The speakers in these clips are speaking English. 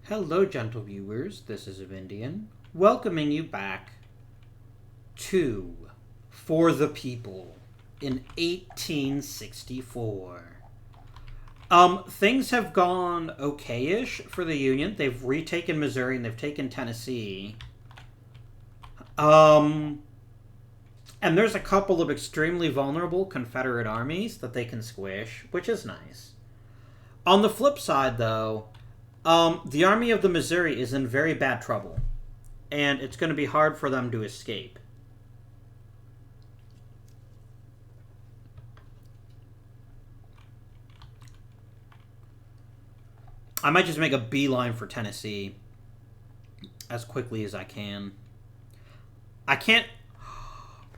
Hello, gentle viewers. This is Avindian, welcoming you back to For the People in 1864. Things have gone okay-ish for the Union. They've retaken Missouri and they've taken Tennessee. And there's a couple of extremely vulnerable Confederate armies that they can squish, which is nice. On the flip side, though, the Army of the Missouri is in very bad trouble, and it's going to be hard for them to escape. I might just make a beeline for Tennessee as quickly as I can. I can't...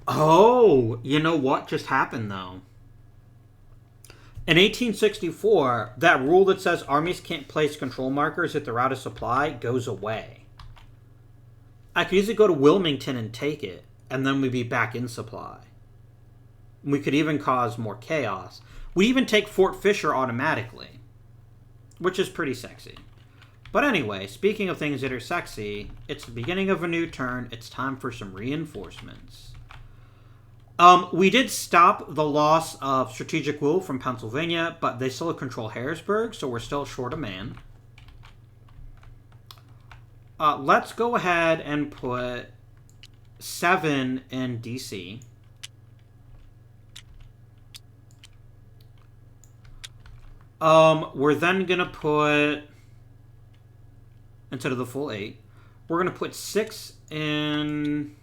Oh, you know what just happened, though? In 1864, that rule that says armies can't place control markers if they're out of supply goes away. I could easily go to Wilmington and take it, and then we'd be back in supply. We could even cause more chaos. We even take Fort Fisher automatically, which is pretty sexy. But anyway, speaking of things that are sexy, it's the beginning of a new turn. It's time for some reinforcements. We did stop the loss of strategic will from Pennsylvania, but they still control Harrisburg, so we're still short a man. Let's go ahead and put 7 in D.C. We're then going to put, instead of the full 8, we're going to put 6 in...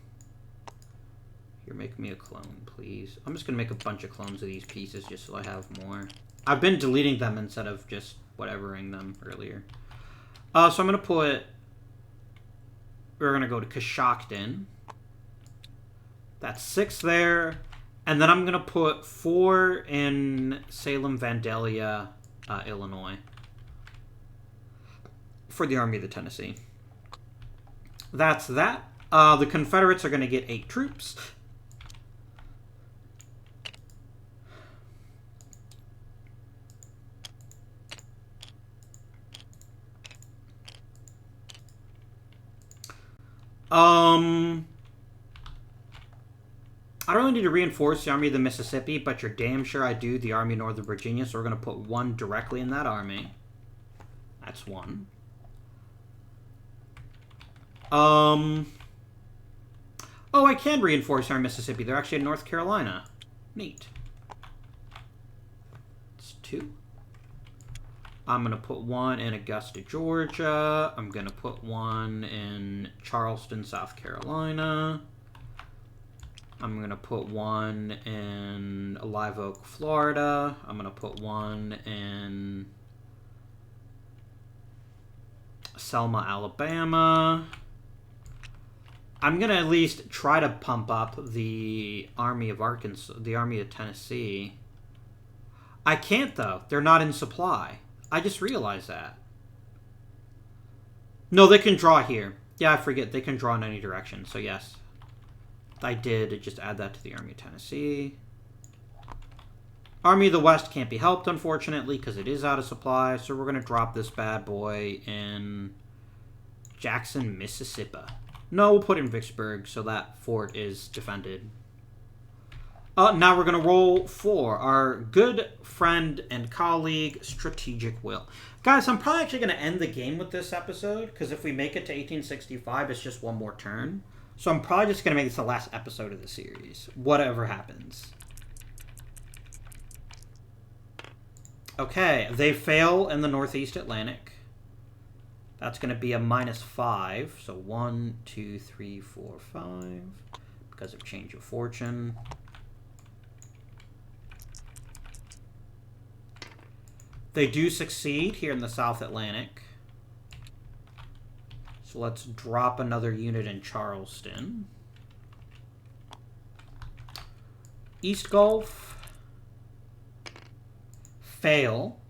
Here, make me a clone, please. I'm just going to make a bunch of clones of these pieces just so I have more. I've been deleting them instead of just whatevering them earlier. So I'm going to put... We're going to go to Coshocton. That's 6 there. And then I'm going to put 4 in Salem, Vandalia, Illinois. For the Army of the Tennessee. That's that. The Confederates are going to get 8 troops. I don't really need to reinforce the Army of the Mississippi, but you're damn sure I do the Army of Northern Virginia, so we're going to put 1 directly in that army. That's 1. Oh, I can reinforce our Mississippi. They're actually in North Carolina. Neat. It's 2. I'm going to put 1 in Augusta, Georgia. I'm going to put 1 in Charleston, South Carolina. I'm going to put 1 in Live Oak, Florida. I'm going to put 1 in Selma, Alabama. I'm going to at least try to pump up the Army of Arkansas, the Army of Tennessee. I can't, though. They're not in supply. I just realized that. No, they can draw here. Yeah, I forget. They can draw in any direction. So, yes. I did just add that to the Army of Tennessee. Army of the West can't be helped, unfortunately, because it is out of supply. So, we're going to drop this bad boy in Jackson, Mississippi. No, we'll put it in Vicksburg so that fort is defended. Now we're going to roll for our good friend and colleague, Strategic Will. Guys, I'm probably actually going to end the game with this episode, because if we make it to 1865, it's just 1 more turn. So I'm probably just going to make this the last episode of the series, whatever happens. Okay, they fail in the Northeast Atlantic. That's going to be a -5, so 1, 2, 3, 4, 5, because of change of fortune. They do succeed here in the South Atlantic. So let's drop another unit in Charleston. East Gulf. Fail.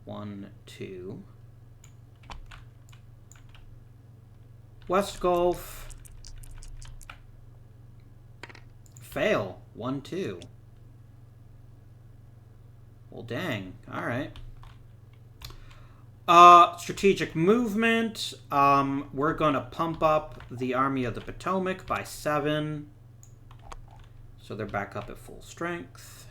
1, 2. West Gulf. Fail. 1, 2. Well, dang. All right. Strategic movement. We're going to pump up the Army of the Potomac by 7. So they're back up at full strength.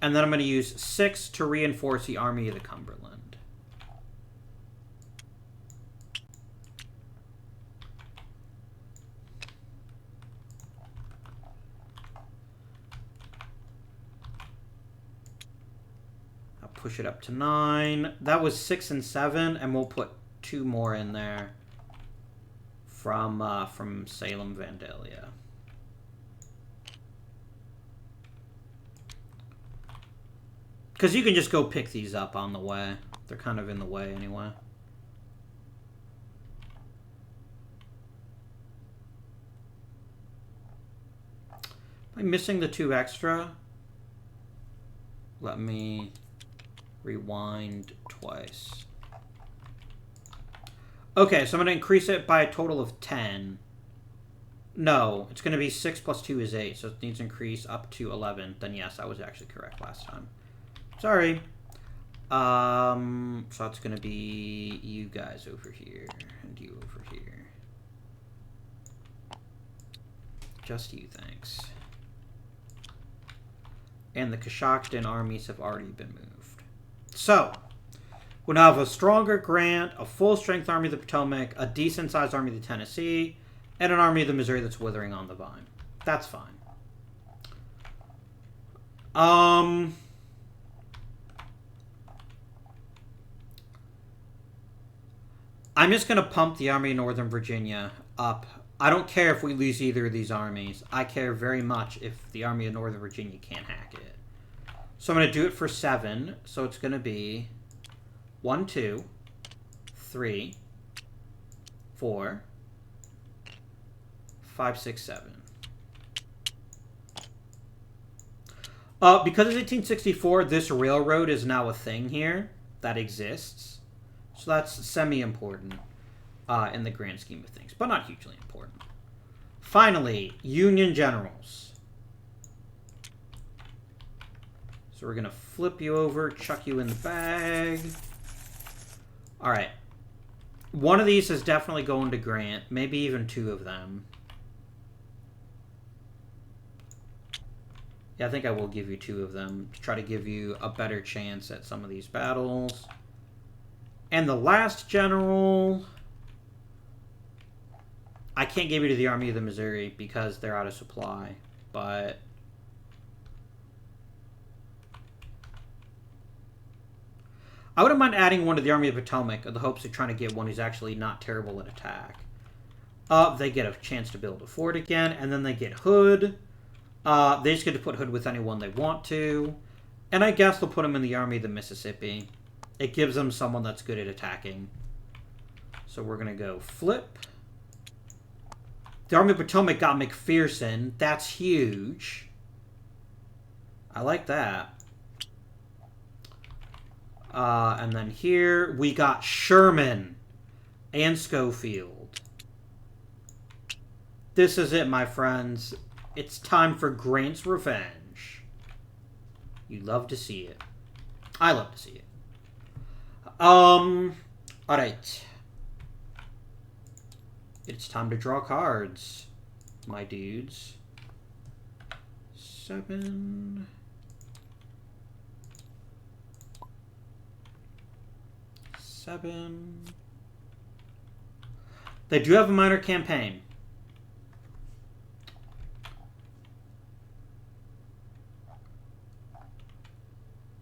And then I'm going to use 6 to reinforce the Army of the Cumberland. I'll push it up to 9. That was 6 and 7, and we'll put 2 more in there from Salem, Vandalia. Because you can just go pick these up on the way. They're kind of in the way anyway. Am I missing the 2 extra? Let me rewind twice. Okay, so I'm going to increase it by a total of 10. No, it's going to be 6 plus 2 is 8, so it needs to increase up to 11. Then yes, I was actually correct last time. Sorry. So that's going to be you guys over here and you over here. Just you, thanks. And the Coshocton armies have already been moved. So, we'll now have a stronger Grant, a full-strength Army of the Potomac, a decent-sized Army of the Tennessee, and an Army of the Missouri that's withering on the vine. That's fine. I'm just going to pump the Army of Northern Virginia up. I don't care if we lose either of these armies. I care very much if the Army of Northern Virginia can't hack it. So I'm going to do it for 7. So it's going to be 1, 2, 3, 4, 5, 6, 7. Because it's 1864, this railroad is now a thing here that exists. So that's semi-important in the grand scheme of things, but not hugely important. Finally, Union generals. So we're going to flip you over, chuck you in the bag. All right. One of these is definitely going to Grant, maybe even 2 of them. Yeah, I think I will give you 2 of them to try to give you a better chance at some of these battles. And the last general, I can't give you to the Army of the Missouri because they're out of supply, but I wouldn't mind adding one to the Army of the Potomac in the hopes of trying to get one who's actually not terrible at attack. They get a chance to build a fort again, and then they get Hood. They just get to put Hood with anyone they want to. And I guess they'll put him in the Army of the Mississippi. It gives them someone that's good at attacking. So we're going to go flip. The Army of Potomac got McPherson. That's huge. I like that. And then here we got Sherman and Schofield. This is it, my friends. It's time for Grant's revenge. You love to see it. I love to see it. Alright. It's time to draw cards, my dudes. 7. 7. They do have a minor campaign.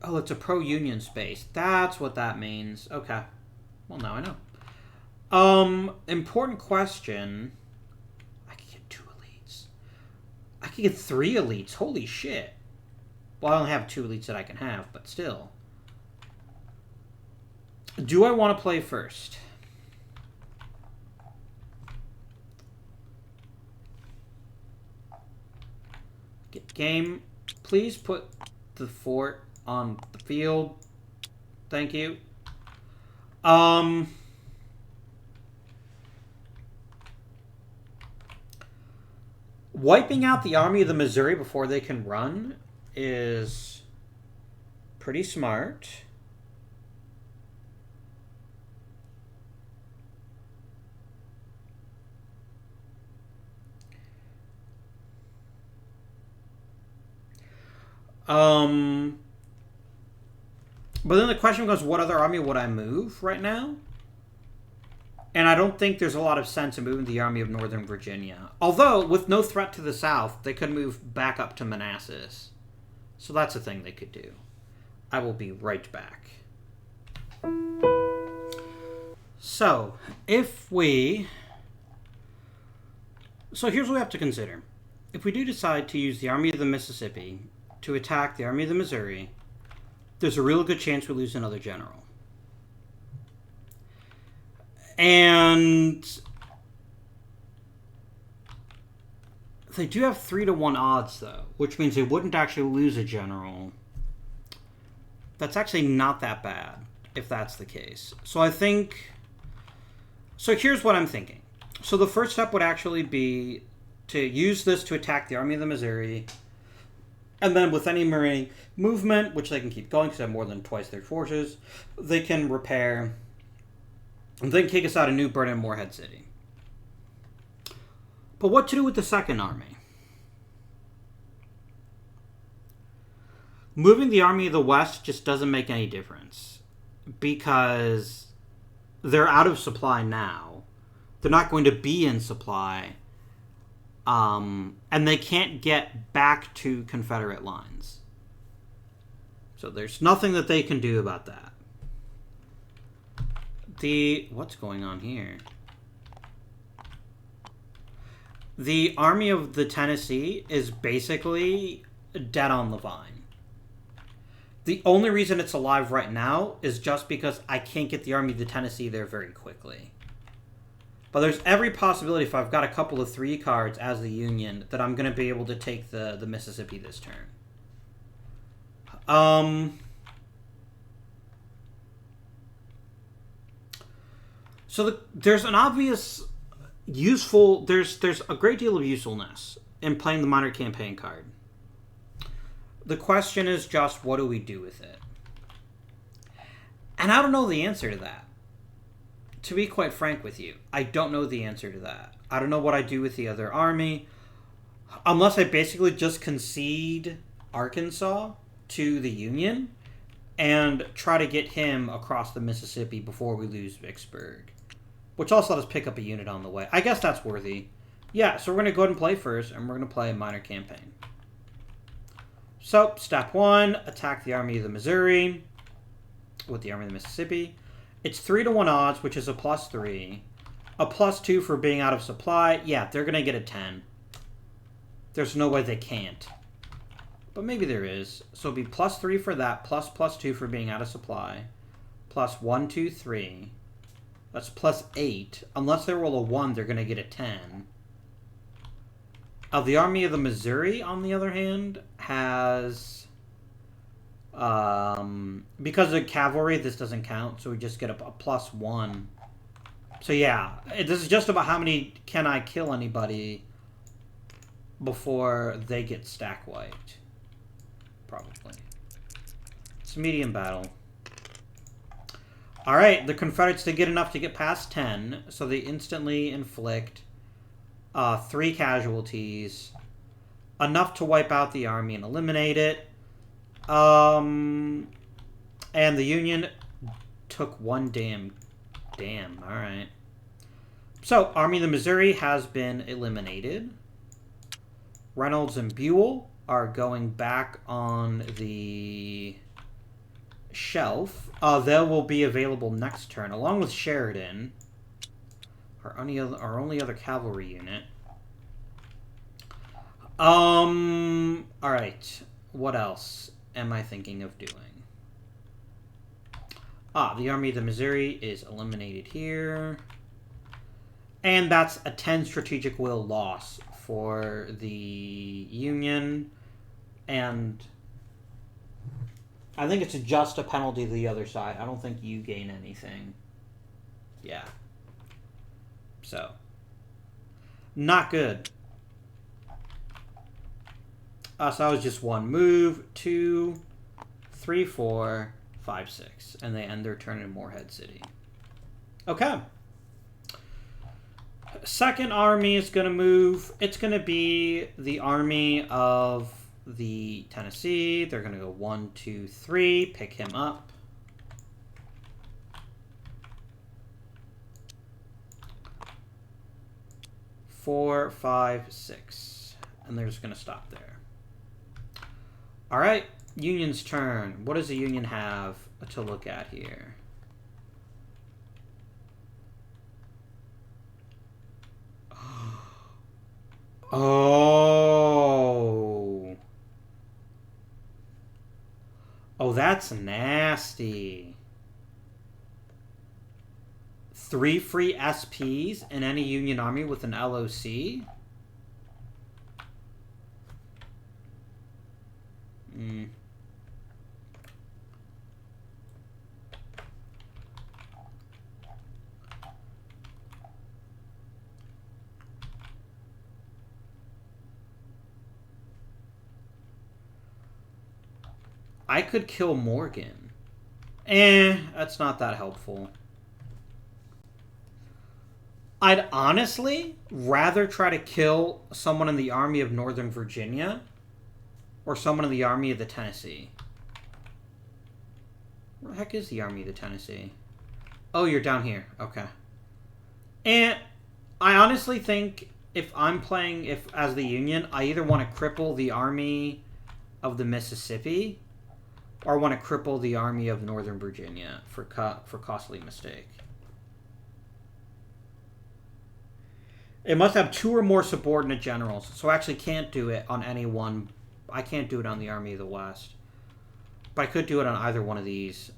Oh, it's a pro-union space. That's what that means. Okay. Well, now I know. Important question. I could get 2 elites. I could get 3 elites. Holy shit. Well, I only have 2 elites that I can have, but still. Do I want to play first? Get game. Please put the fort on the field. Thank you. Wiping out the Army of the Missouri before they can run is pretty smart. But then the question goes, what other army would I move right now? And I don't think there's a lot of sense in moving the Army of Northern Virginia. Although, with no threat to the south, they could move back up to Manassas. So that's a thing they could do. I will be right back. So, So here's what we have to consider. If we do decide to use the Army of the Mississippi to attack the Army of the Missouri, there's a real good chance we lose another general. And they do have 3-1 odds, though, which means they wouldn't actually lose a general. That's actually not that bad, if that's the case. So here's what I'm thinking. So the first step would actually be to use this to attack the Army of the Missouri. And then with any Marine movement, which they can keep going because they have more than twice their forces, they can repair and then kick us out of New Bern and Morehead City. But what to do with the Second Army? Moving the Army of the West just doesn't make any difference because they're out of supply now. They're not going to be in supply. And they can't get back to Confederate lines. So there's nothing that they can do about that. What's going on here? The Army of the Tennessee is basically dead on the vine. The only reason it's alive right now is just because I can't get the Army of the Tennessee there very quickly. But there's every possibility, if I've got a couple of 3 cards as the Union, that I'm going to be able to take the Mississippi this turn. So there's an obvious useful... There's a great deal of usefulness in playing the Minor Campaign card. The question is just, what do we do with it? And I don't know the answer to that. To be quite frank with you, I don't know the answer to that. I don't know what I do with the other army. Unless I basically just concede Arkansas to the Union and try to get him across the Mississippi before we lose Vicksburg. Which also let us pick up a unit on the way. I guess that's worthy. Yeah, so we're going to go ahead and play first, and we're going to play a Minor Campaign. So, step 1, attack the Army of the Missouri with the Army of the Mississippi. It's 3-1 odds, which is a +3. A +2 for being out of supply. Yeah, they're going to get a 10. There's no way they can't. But maybe there is. So it'll be +3 for that, +2 for being out of supply. +1, 2, 3. That's +8. Unless they roll a 1, they're going to get a 10. The Army of the Missouri, on the other hand, has... because of cavalry, this doesn't count, so we just get a +1. So yeah, this is just about how many can I kill anybody before they get stack wiped. Probably. It's a medium battle. Alright, the Confederates, they get enough to get past 10, so they instantly inflict 3 casualties. Enough to wipe out the army and eliminate it. And the Union took 1 damn. Alright. So, Army of the Missouri has been eliminated. Reynolds and Buell are going back on the shelf. They will be available next turn, along with Sheridan, our only other cavalry unit. Alright. What else am I thinking of doing? The Army of the Missouri is eliminated here. And that's a 10 strategic will loss for the Union. And I think it's just a penalty to the other side. I don't think you gain anything. Yeah. So. Not good. So that was just one move. 2, 3, 4, 5, 6. And they end their turn in Morehead City. Okay. Second army is going to move. It's going to be the army of the Tennessee. They're going to go 1, 2, 3. Pick him up. Four, 5, 6. And they're just going to stop there. All right. Union's turn. What does the Union have to look at here? Oh. Oh, that's nasty. 3 free SPs in any Union army with an LOC? I could kill Morgan. That's not that helpful. I'd honestly rather try to kill someone in the Army of Northern Virginia or someone in the Army of the Tennessee. Where the heck is the Army of the Tennessee? Oh, you're down here. Okay. And I honestly think if I'm playing as the Union, I either want to cripple the Army of the Mississippi or want to cripple the Army of Northern Virginia for costly mistake. It must have 2 or more subordinate generals, so I actually can't do it on any one. I can't do it on the Army of the West. But I could do it on either one of these.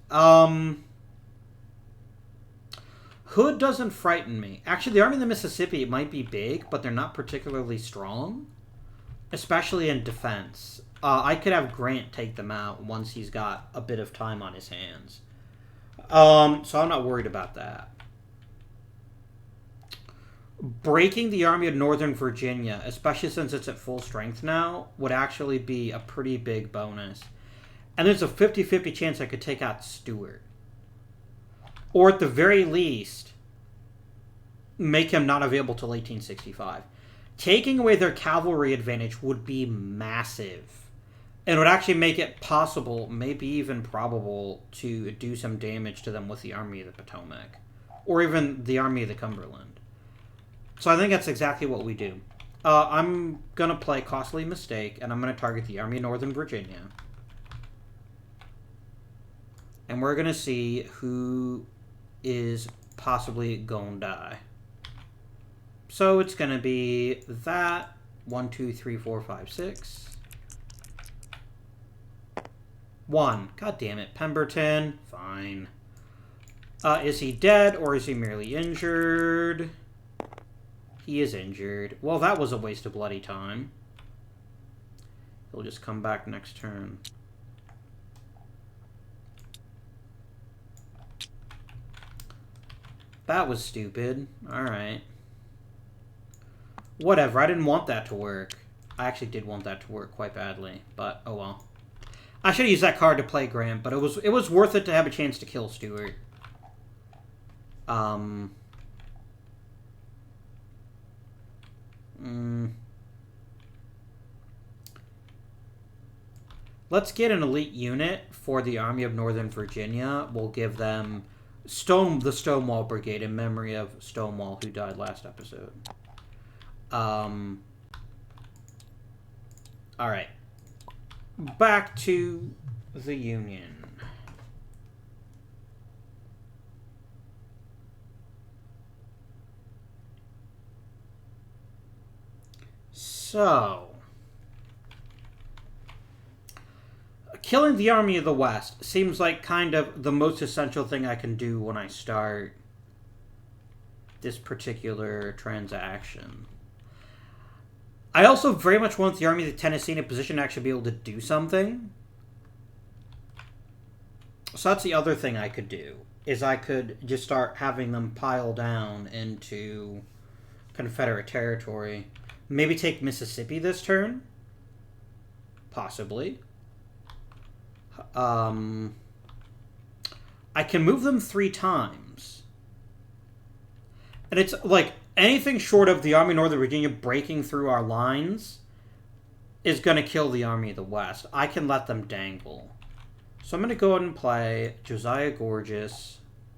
Hood doesn't frighten me. Actually, the Army of the Mississippi might be big, but they're not particularly strong. Especially in defense. I could have Grant take them out once he's got a bit of time on his hands. So I'm not worried about that. Breaking the Army of Northern Virginia, especially since it's at full strength now, would actually be a pretty big bonus. And there's a 50-50 chance I could take out Stuart. Or at the very least, make him not available till 1865. Taking away their cavalry advantage would be massive. And would actually make it possible, maybe even probable, to do some damage to them with the Army of the Potomac. Or even the Army of the Cumberland. So I think that's exactly what we do. I'm going to play Costly Mistake, and I'm going to target the Army of Northern Virginia. And we're going to see who is possibly going to die. So it's going to be that. 1, 2, 3, 4, 5, 6. 1. God damn it. Pemberton. Fine. Is he dead or is he merely injured? He is injured. Well, that was a waste of bloody time. He'll just come back next turn. That was stupid. Alright. Whatever. I didn't want that to work. I actually did want that to work quite badly. But, oh well. I should have used that card to play Grant, but it was worth it to have a chance to kill Stuart. Let's get an elite unit for the Army of Northern Virginia. We'll give them the Stonewall Brigade in memory of Stonewall, who died last episode. Alright. Back to the Union. So, killing the Army of the West seems like kind of the most essential thing I can do when I start this particular transaction. I also very much want the Army of the Tennessee in a position to actually be able to do something. So that's the other thing I could do, is I could just start having them pile down into Confederate territory. Maybe take Mississippi this turn. possibly. I can move them 3 times. And it's like anything short of the Army of Northern Virginia breaking through our lines is going to kill the Army of the West. I can let them dangle. So I'm going to go ahead and play Josiah Gorgeous,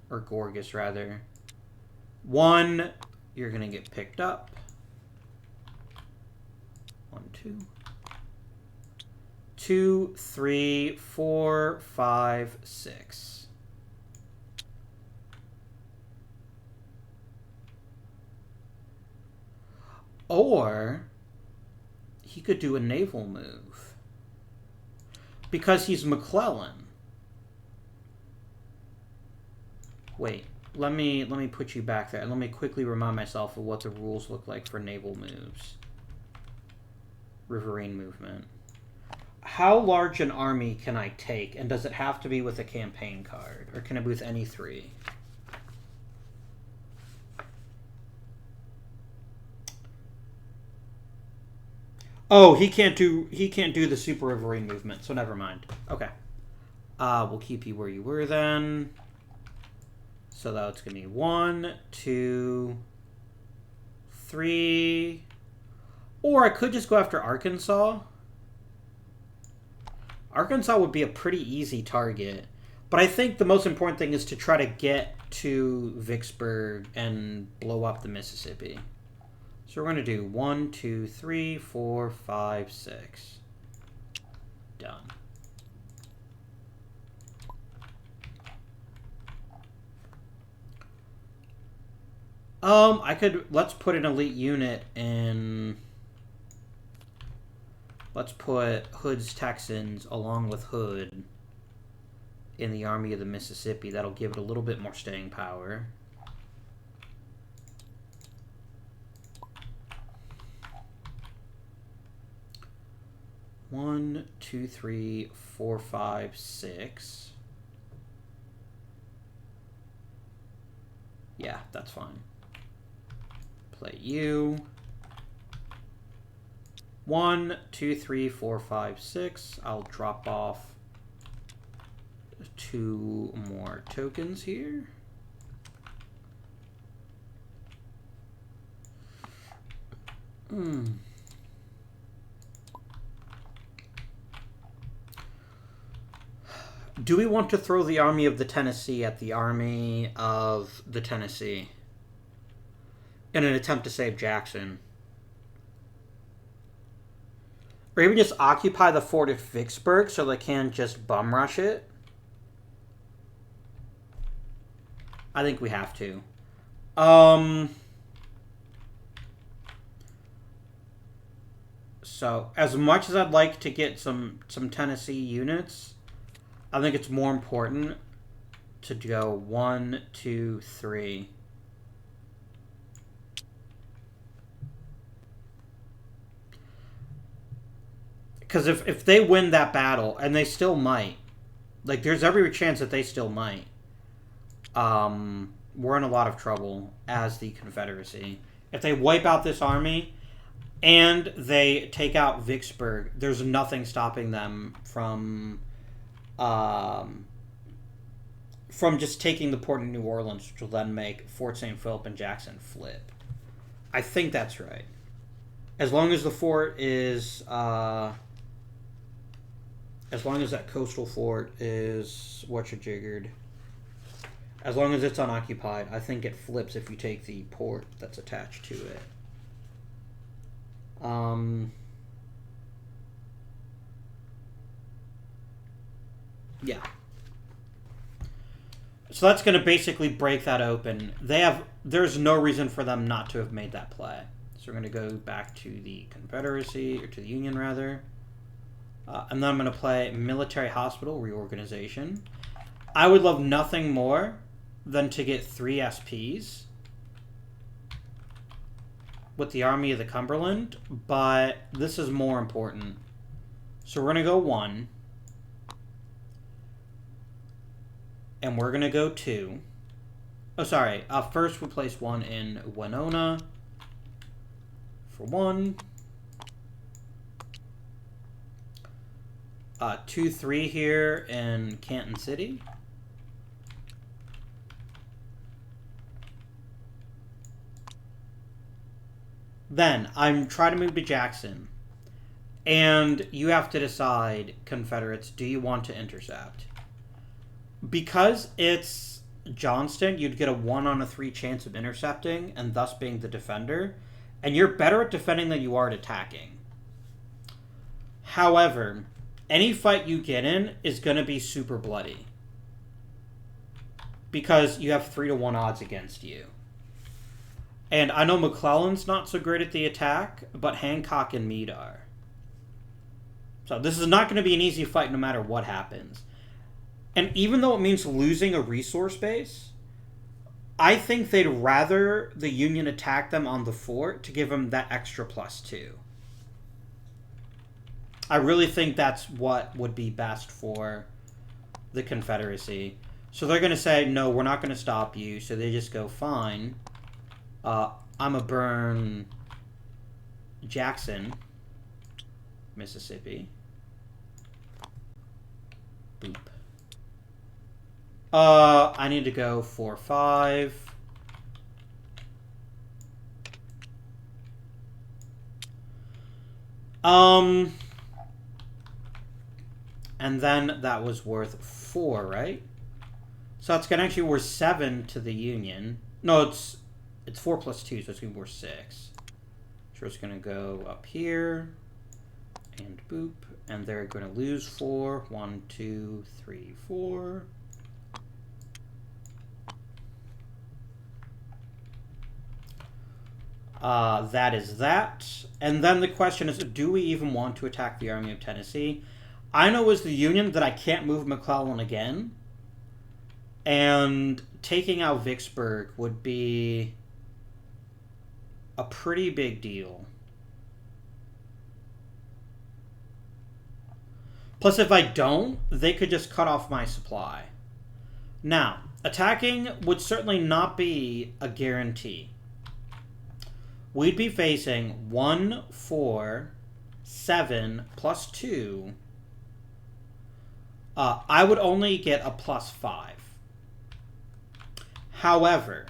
or Gorgas rather. 1, you're going to get picked up. 1, 2. 2, 3, 4, 5, 6. Or he could do a naval move because he's McClellan. Wait, let me put you back there and let me quickly remind myself of what the rules look like for naval moves. Riverine movement. How large an army can I take, and does it have to be with a campaign card, or can it be with any 3? Oh, he can't do the super riverine movement, so never mind. Okay. We'll keep you where you were then. So that's gonna be 1, 2, 3. Or I could just go after Arkansas. Arkansas would be a pretty easy target. But I think the most important thing is to try to get to Vicksburg and blow up the Mississippi. So we're going to do 1, 2, 3, 4, 5, 6. Done. Let's put an elite unit in... Let's put Hood's Texans along with Hood in the Army of the Mississippi. That'll give it a little bit more staying power. One, 2, 3, 4, 5, 6. Yeah, that's fine. Play you. 1, 2, 3, 4, 5, 6. I'll drop off 2 more tokens here. Do we want to throw the Army of the Tennessee at the Army of the Tennessee in an attempt to save Jackson? Or even just occupy the fort at Vicksburg so they can just bum rush it? I think we have to. So, as much as I'd like to get some Tennessee units, I think it's more important to go 1, 2, 3. Because if they win that battle, and they still might, like, there's every chance that they still might, we're in a lot of trouble as the Confederacy. If they wipe out this army, and they take out Vicksburg, there's nothing stopping them from just taking the port of New Orleans, which will then make Fort St. Philip and Jackson flip. I think that's right. As long as the fort is... as long as that coastal fort is whatcha-jiggered. As long as it's unoccupied, I think it flips if you take the port that's attached to it. Yeah. So that's going to basically break that open. There's no reason for them not to have made that play. So we're going to go back to the Confederacy, or to the Union rather. And then I'm going to play Military Hospital Reorganization. I would love nothing more than to get 3 SPs with the Army of the Cumberland, but this is more important. So we're going to go 1. And we're going to go 2. Oh, sorry. First we place 1 in Winona for 1. 2-3 here in Canton City. Then I'm trying to move to Jackson. And you have to decide, Confederates, do you want to intercept? Because it's Johnston, you'd get a 1 on a 3 chance of intercepting, and thus being the defender. And you're better at defending than you are at attacking. However, any fight you get in is going to be super bloody. Because you have 3-1 odds against you. And I know McClellan's not so great at the attack, but Hancock and Meade are. So this is not going to be an easy fight no matter what happens. And even though it means losing a resource base, I think they'd rather the Union attack them on the fort to give them that extra +2. I really think that's what would be best for the Confederacy. So they're going to say, no, we're not going to stop you. So they just go, fine. I'm a burn Jackson, Mississippi. Boop. I need to go 4-5. And then that was worth 4, right? So it's gonna actually worth 7 to the Union. No, it's 4 plus 2, so it's gonna be worth 6. So it's gonna go up here and boop, and they're gonna lose 4. 1, 2, 3, 4. That is that. And then the question is, do we even want to attack the Army of Tennessee? I know as the Union that I can't move McClellan again. And taking out Vicksburg would be a pretty big deal. Plus, if I don't, they could just cut off my supply. Now, attacking would certainly not be a guarantee. We'd be facing 1, 4, 7, plus 2. I would only get a +5. However,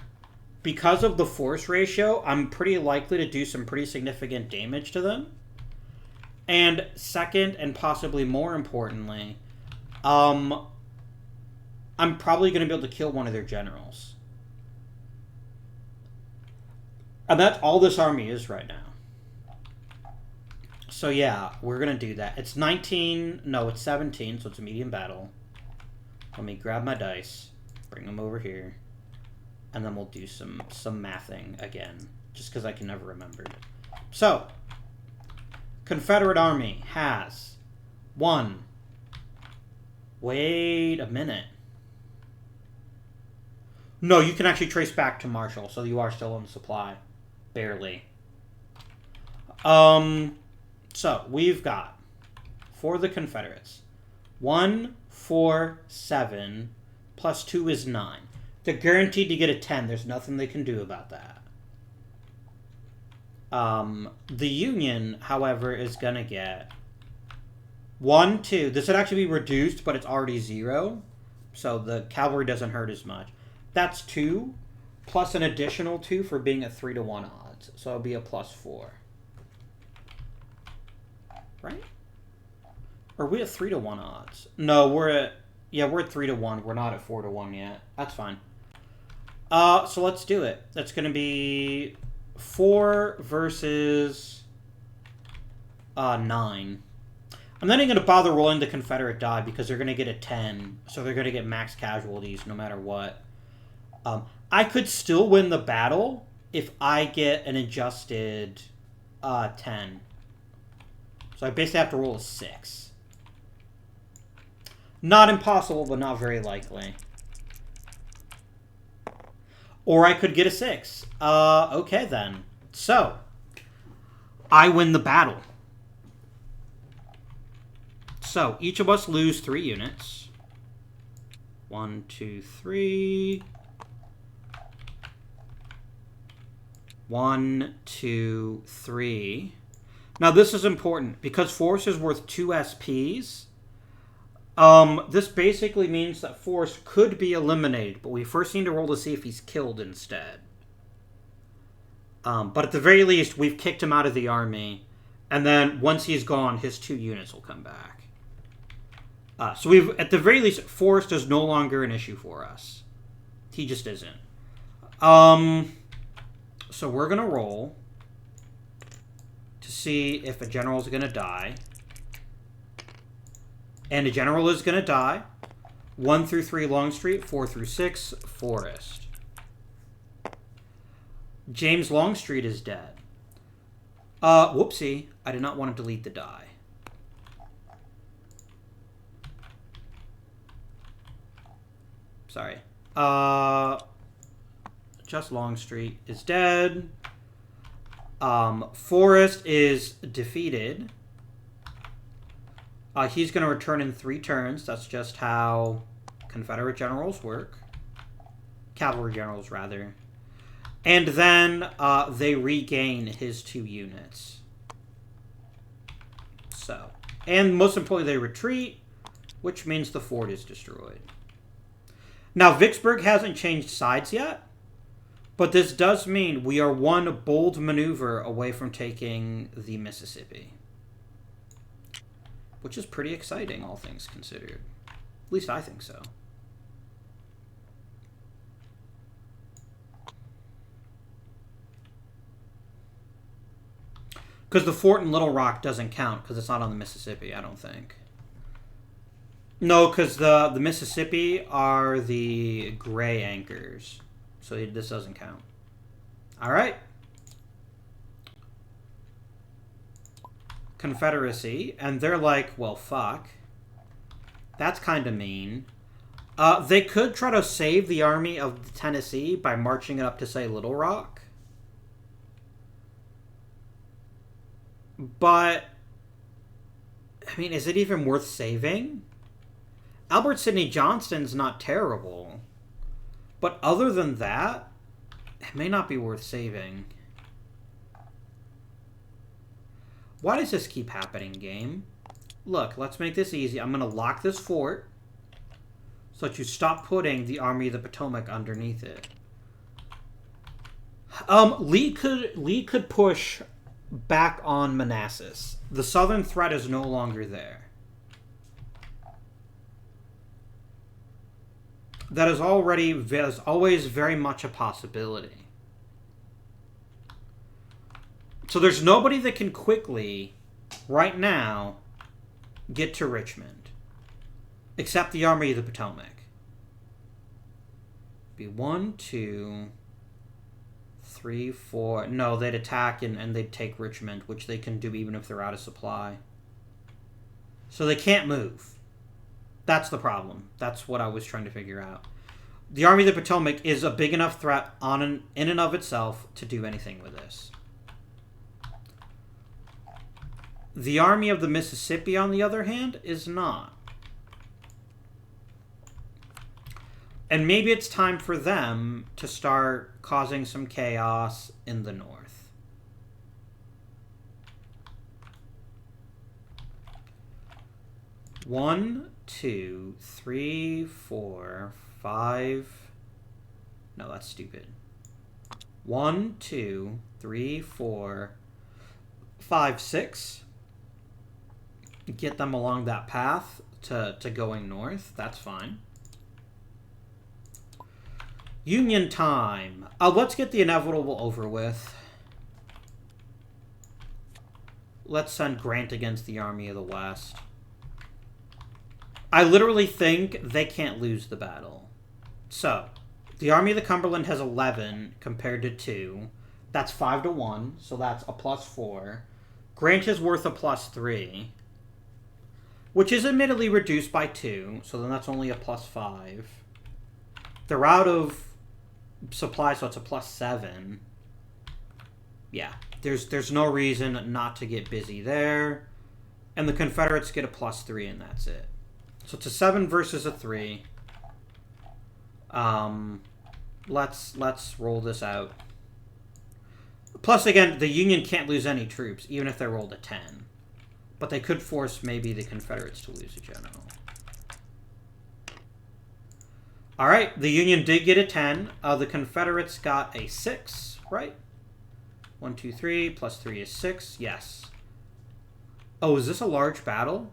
because of the force ratio, I'm pretty likely to do some pretty significant damage to them. And second, and possibly more importantly, I'm probably going to be able to kill one of their generals. And that's all this army is right now. So yeah, we're going to do that. It's 19, no, it's 17, so it's a medium battle. Let me grab my dice, bring them over here, and then we'll do some mathing again, just because I can never remember. So, Confederate Army has 1. Wait a minute. No, you can actually trace back to Marshall, so you are still in supply. Barely. So, we've got, for the Confederates, 1, 4, 7, plus 2 is 9. They're guaranteed to get a 10. There's nothing they can do about that. The Union, however, is going to get 1, 2. This would actually be reduced, but it's already 0. So the cavalry doesn't hurt as much. That's 2, plus an additional 2 for being at 3-1 odds. So it'll be a +4. Right? Or are we at 3-1 odds? No, we're at 3-1. We're not at 4-1 yet. That's fine. So let's do it. That's going to be 4 versus 9. I'm not even going to bother rolling the Confederate die because they're going to get a 10. So they're going to get max casualties no matter what. I could still win the battle if I get an adjusted 10. So I basically have to roll a 6. Not impossible, but not very likely. Or I could get a 6. Okay then. So, I win the battle. So, each of us lose 3 units. 1, 2, 3. 1, 2, 3. Now, this is important. Because force is worth 2 SPs, This basically means that Forrest could be eliminated, but we first need to roll to see if he's killed instead. But at the very least, we've kicked him out of the army, and then once he's gone, his 2 units will come back. So we've, at the very least, Forrest is no longer an issue for us. He just isn't. So we're gonna roll to see if a general is gonna die. And a general is going to die. 1 through 3 Longstreet, 4 through 6 Forrest. James Longstreet is dead. Whoopsie. I did not want to delete the die. Sorry. Just Longstreet is dead. Forrest is defeated. He's going to return in 3 turns. That's just how Confederate generals work. Cavalry generals, rather. And then they regain his 2 units. So, and most importantly, they retreat, which means the fort is destroyed. Now, Vicksburg hasn't changed sides yet, but this does mean we are 1 bold maneuver away from taking the Mississippi. Which is pretty exciting, all things considered. At least I think so. Because the fort in Little Rock doesn't count, because it's not on the Mississippi, I don't think. No, because the Mississippi are the gray anchors. So this doesn't count. Alright. Confederacy, and they're like, well, fuck. That's kind of mean. They could try to save the army of Tennessee by marching it up to, say, Little Rock. But, I mean, is it even worth saving? Albert Sidney Johnston's not terrible. But other than that, it may not be worth saving. Why does this keep happening, game? Look, let's make this easy. I'm going to lock this fort so that you stop putting the Army of the Potomac underneath it. Lee could push back on Manassas. The southern threat is no longer there. That is always very much a possibility. So there's nobody that can quickly, right now, get to Richmond. Except the Army of the Potomac. Be 1, 2, 3, 4... No, they'd attack and they'd take Richmond, which they can do even if they're out of supply. So they can't move. That's the problem. That's what I was trying to figure out. The Army of the Potomac is a big enough threat in and of itself to do anything with this. The Army of the Mississippi, on the other hand, is not. And maybe it's time for them to start causing some chaos in the north. One, 2, 3, 4, 5. No, that's stupid. 1, 2, 3, 4, 5, 6. Get them along that path to going north. That's fine. Union time. Let's get the inevitable over with. Let's send Grant against the Army of the West. I literally think they can't lose the battle. So, the Army of the Cumberland has 11 compared to 2. That's 5 to 1, so that's a +4. Grant is worth a +3. Which is admittedly reduced by 2, so then that's only a +5. They're out of supply, so it's a +7. Yeah, there's no reason not to get busy there. And the Confederates get a +3, and that's it. So it's a 7 versus a 3. Let's roll this out. Plus, again, the Union can't lose any troops, even if they rolled a 10. But they could force maybe the Confederates to lose a general. Alright, the Union did get a 10. The Confederates got a 6, right? 1, 2, 3, plus 3 is 6. Yes. Oh, is this a large battle?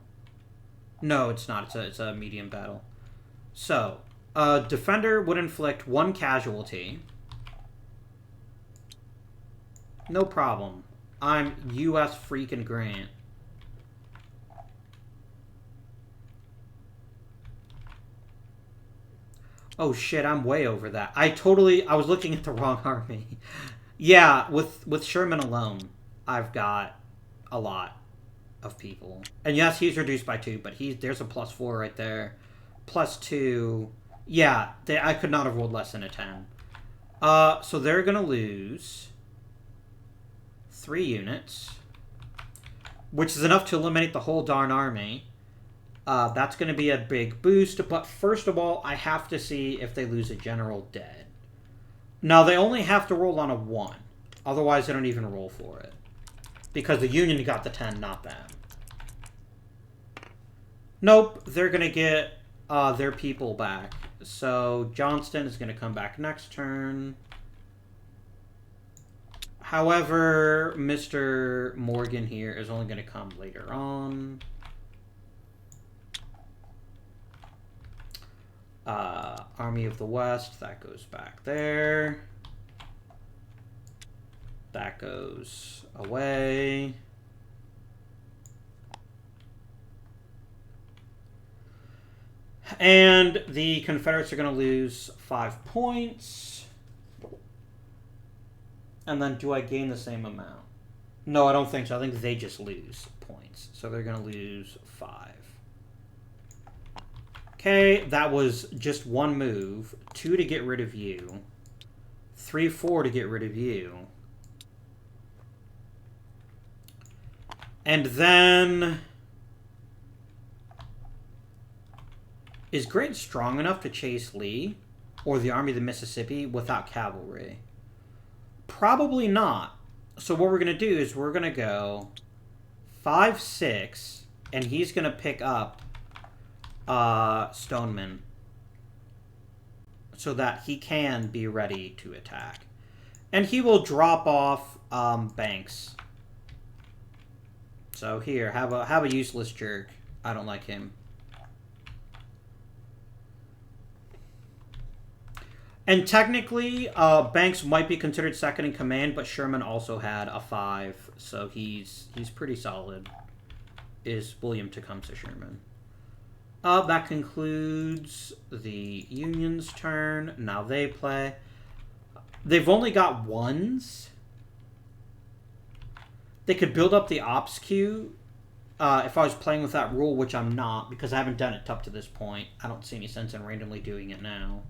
No, it's not. It's a medium battle. So, defender would inflict 1 casualty. No problem. I'm U.S. freaking Grant. Oh shit, I'm way over that. I was looking at the wrong army. Yeah, with Sherman alone, I've got a lot of people. And yes, he's reduced by 2, but there's a +4 right there. +2. Yeah, I could not have rolled less than a 10. So they're going to lose 3 units, which is enough to eliminate the whole darn army. That's going to be a big boost, but first of all, I have to see if they lose a general dead. Now, they only have to roll on a 1. Otherwise, they don't even roll for it. Because the Union got the 10, not them. Nope, they're going to get their people back. So, Johnston is going to come back next turn. However, Mr. Morgan here is only going to come later on. Army of the West, that goes back there. That goes away. And the Confederates are going to lose 5 points. And then do I gain the same amount? No, I don't think so. I think they just lose points. So they're going to lose 5. Okay, that was just 1 move. 2 to get rid of you. 3, 4 to get rid of you. And then... Is Grant strong enough to chase Lee or the Army of the Mississippi without cavalry? Probably not. So what we're going to do is we're going to go 5, 6, and he's going to pick up Stoneman so that he can be ready to attack. And he will drop off Banks. So here, have a useless jerk. I don't like him. And technically, Banks might be considered second in command, but Sherman also had a 5, so he's pretty solid. Is William Tecumseh Sherman. That concludes the Union's turn. Now they play. They've only got 1s. They could build up the ops queue if I was playing with that rule, which I'm not, because I haven't done it up to this point. I don't see any sense in randomly doing it now.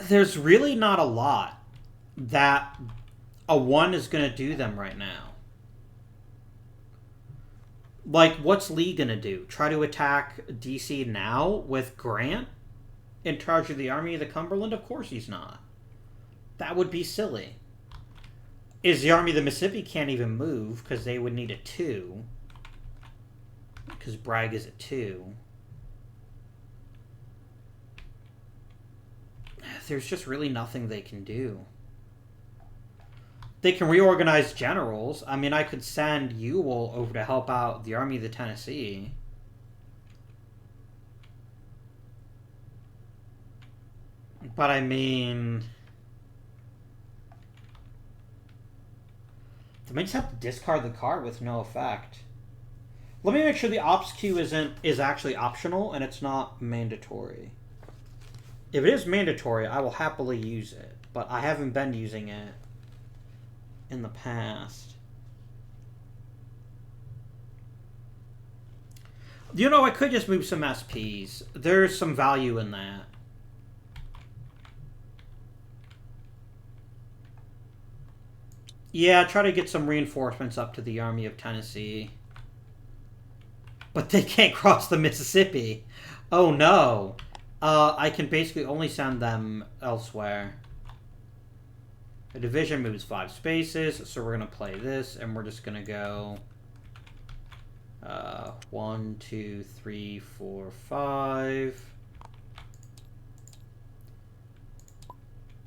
There's really not a lot that a 1 is going to do them right now. Like, what's Lee going to do? Try to attack D.C. now with Grant in charge of the Army of the Cumberland? Of course he's not. That would be silly. Is the Army of the Mississippi can't even move because they would need a 2. Because Bragg is at 2. There's just really nothing they can do. They can reorganize generals. I mean, I could send Ewell over to help out the Army of the Tennessee. But I mean... They might just have to discard the card with no effect. Let me make sure the ops queue is actually optional and it's not mandatory. If it is mandatory, I will happily use it, but I haven't been using it in the past. You know, I could just move some SPs. There's some value in that. Yeah, try to get some reinforcements up to the Army of Tennessee. But they can't cross the Mississippi. Oh no. I can basically only send them elsewhere. A division moves 5 spaces, so we're going to play this, and we're just going to go 1, 2, 3, 4, 5.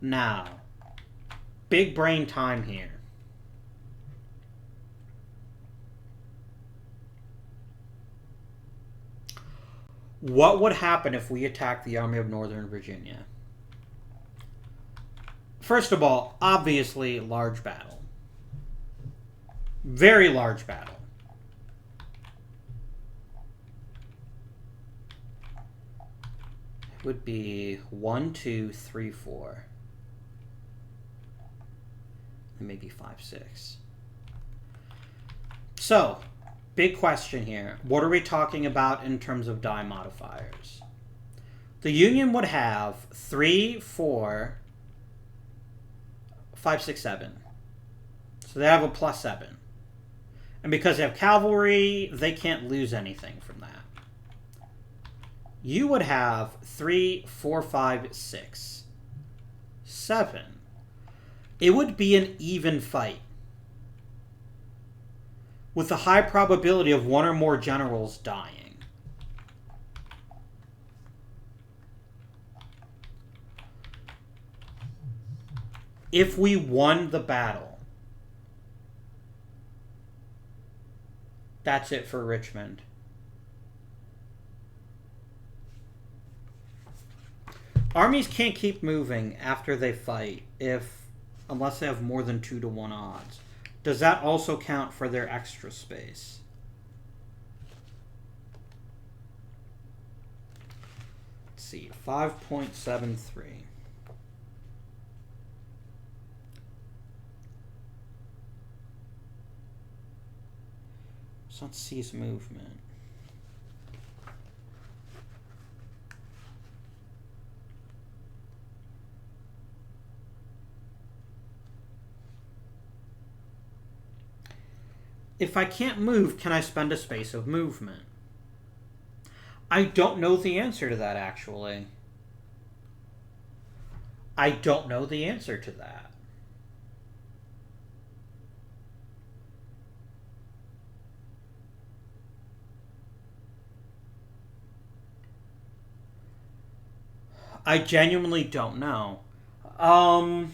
Now, big brain time here. What would happen if we attacked the Army of Northern Virginia? First of all, obviously, large battle. Very large battle. It would be 1, 2, 3, 4. And maybe 5, 6. So, big question here. What are we talking about in terms of die modifiers? The Union would have 3, 4, 5, 6, 7. So they have a +7. And because they have cavalry, they can't lose anything from that. You would have 3, 4, 5, 6, 7. It would be an even fight, with a high probability of one or more generals dying. If we won the battle, that's it for Richmond. Armies can't keep moving after they fight unless they have more than 2 to 1 odds. Does that also count for their extra space? Let's see, 5.73. So let's cease movement. If I can't move, can I spend a space of movement? I don't know the answer to that, actually. I don't know the answer to that. I genuinely don't know. I'm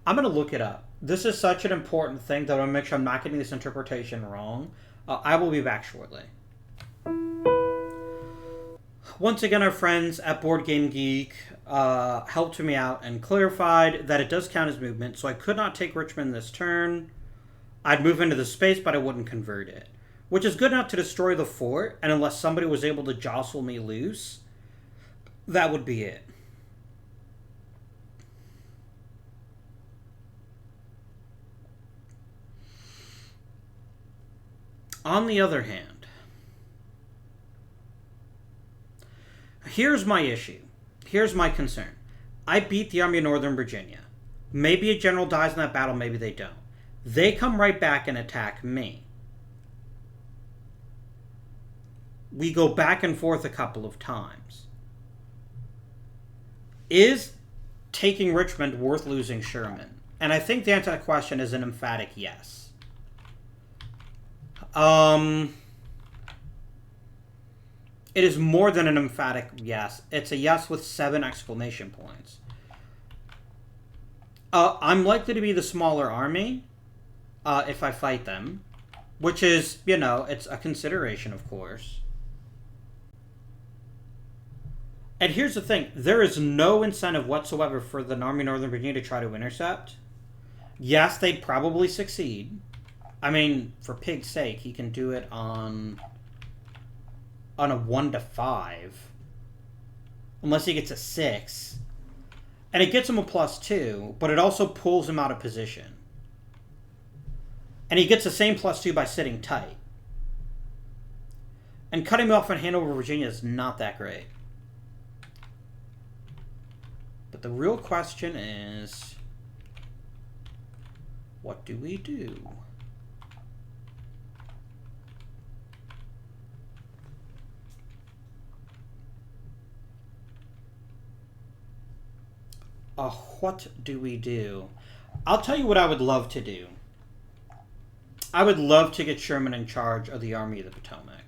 going to look it up. This is such an important thing that I want to make sure I'm not getting this interpretation wrong. I will be back shortly. Once again, our friends at Board Game Geek helped me out and clarified that it does count as movement, so I could not take Richmond this turn. I'd move into the space, but I wouldn't convert it, which is good enough to destroy the fort, and unless somebody was able to jostle me loose, that would be it. On the other hand, here's my issue. Here's my concern. I beat the Army of Northern Virginia. Maybe a general dies in that battle, maybe they don't. They come right back and attack me. We go back and forth a couple of times. Is taking Richmond worth losing Sherman? And I think the answer to that question is an emphatic yes. It is more than an emphatic yes. It's a yes with 7 exclamation points. I'm likely to be the smaller army if I fight them, which is, it's a consideration, of course. And here's the thing. There is no incentive whatsoever for the Army of Northern Virginia to try to intercept. Yes, they'd probably succeed. I mean, for pig's sake, he can do it on a 1 to 5. Unless he gets a 6. And it gets him a +2, but it also pulls him out of position. And he gets the same +2 by sitting tight. And cutting him off in Hanover, Virginia is not that great. But the real question is, what do we do? What do we do? I'll tell you what I would love to do. I would love to get Sherman in charge of the Army of the Potomac.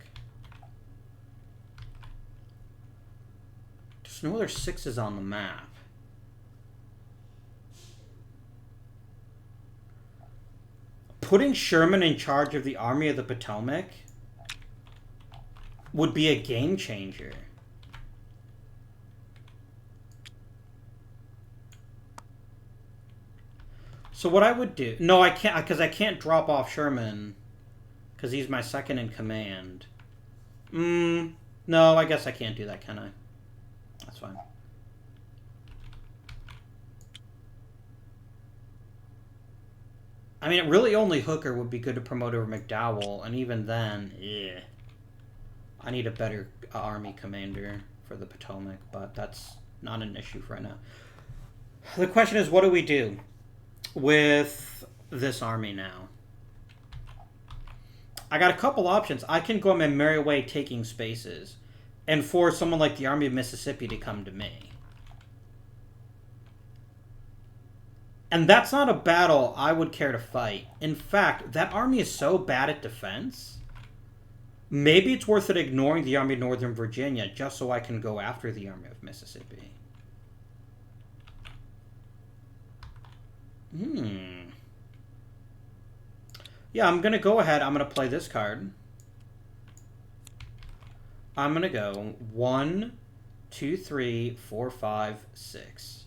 There's no other 6s on the map. Putting Sherman in charge of the Army of the Potomac would be a game changer. So what I would do... No, I can't, because I can't drop off Sherman, because he's my second in command. No, I guess I can't do that, can I? That's fine. I mean, really only Hooker would be good to promote over McDowell, and even then, yeah. I need a better army commander for the Potomac, but that's not an issue for right now. The question is, what do we do with this army now? I got a couple options. I can go on my merry way taking spaces and force someone like the Army of Mississippi to come to me. And that's not a battle I would care to fight. In fact, that army is so bad at defense, maybe it's worth it ignoring the Army of Northern Virginia just so I can go after the Army of Mississippi. Yeah, I'm going to go ahead. I'm going to play this card. I'm going to go 1, 2, 3, 4, 5, 6.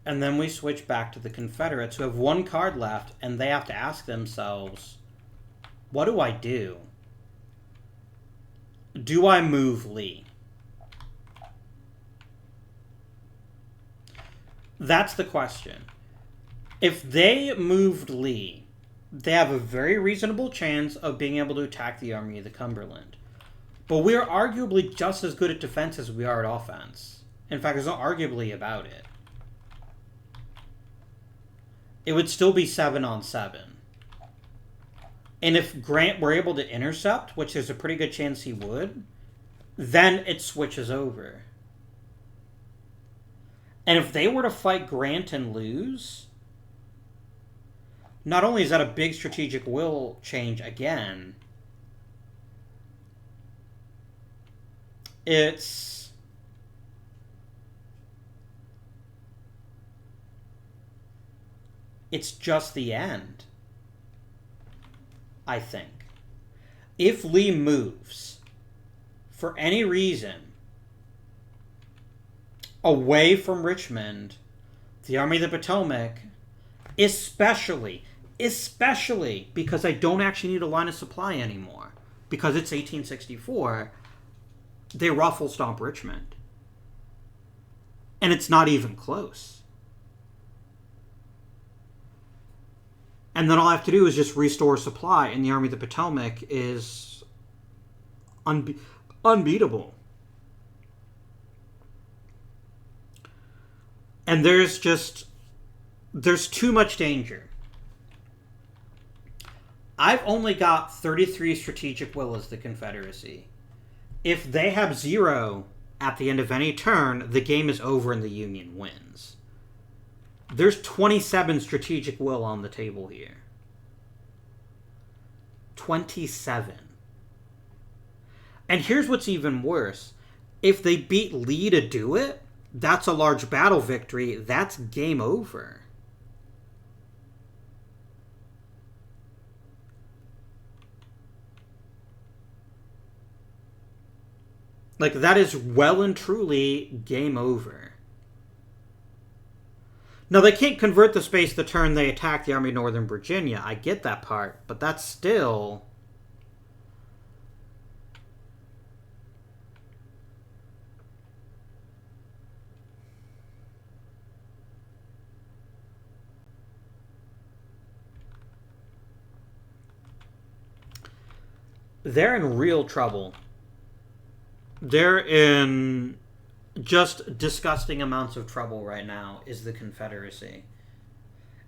And then we switch back to the Confederates, who have one card left, and they have to ask themselves, what do I do? Do I move Lee? That's the question. If they moved Lee, they have a very reasonable chance of being able to attack the Army of the Cumberland. But we are arguably just as good at defense as we are at offense. In fact, there's no arguably about it. It would still be 7-on-7. And if Grant were able to intercept, which there's a pretty good chance he would, then it switches over. And if they were to fight Grant and lose, not only is that a big strategic will change again, it's just the end, I think. If Lee moves, for any reason, away from Richmond, the Army of the Potomac, especially because I don't actually need a line of supply anymore, because it's 1864, they ruffle stomp Richmond. And it's not even close. And then all I have to do is just restore supply, and the Army of the Potomac is unbeatable. And there's too much danger. I've only got 33 strategic will as the Confederacy. If they have 0 at the end of any turn, the game is over and the Union wins. There's 27 strategic will on the table here. 27. And here's what's even worse. If they beat Lee to do it, that's a large battle victory. That's game over. Like, that is well and truly game over. Now, they can't convert the space the turn they attack the Army of Northern Virginia. I get that part, but that's still... They're in real trouble. They're in just disgusting amounts of trouble right now is the Confederacy.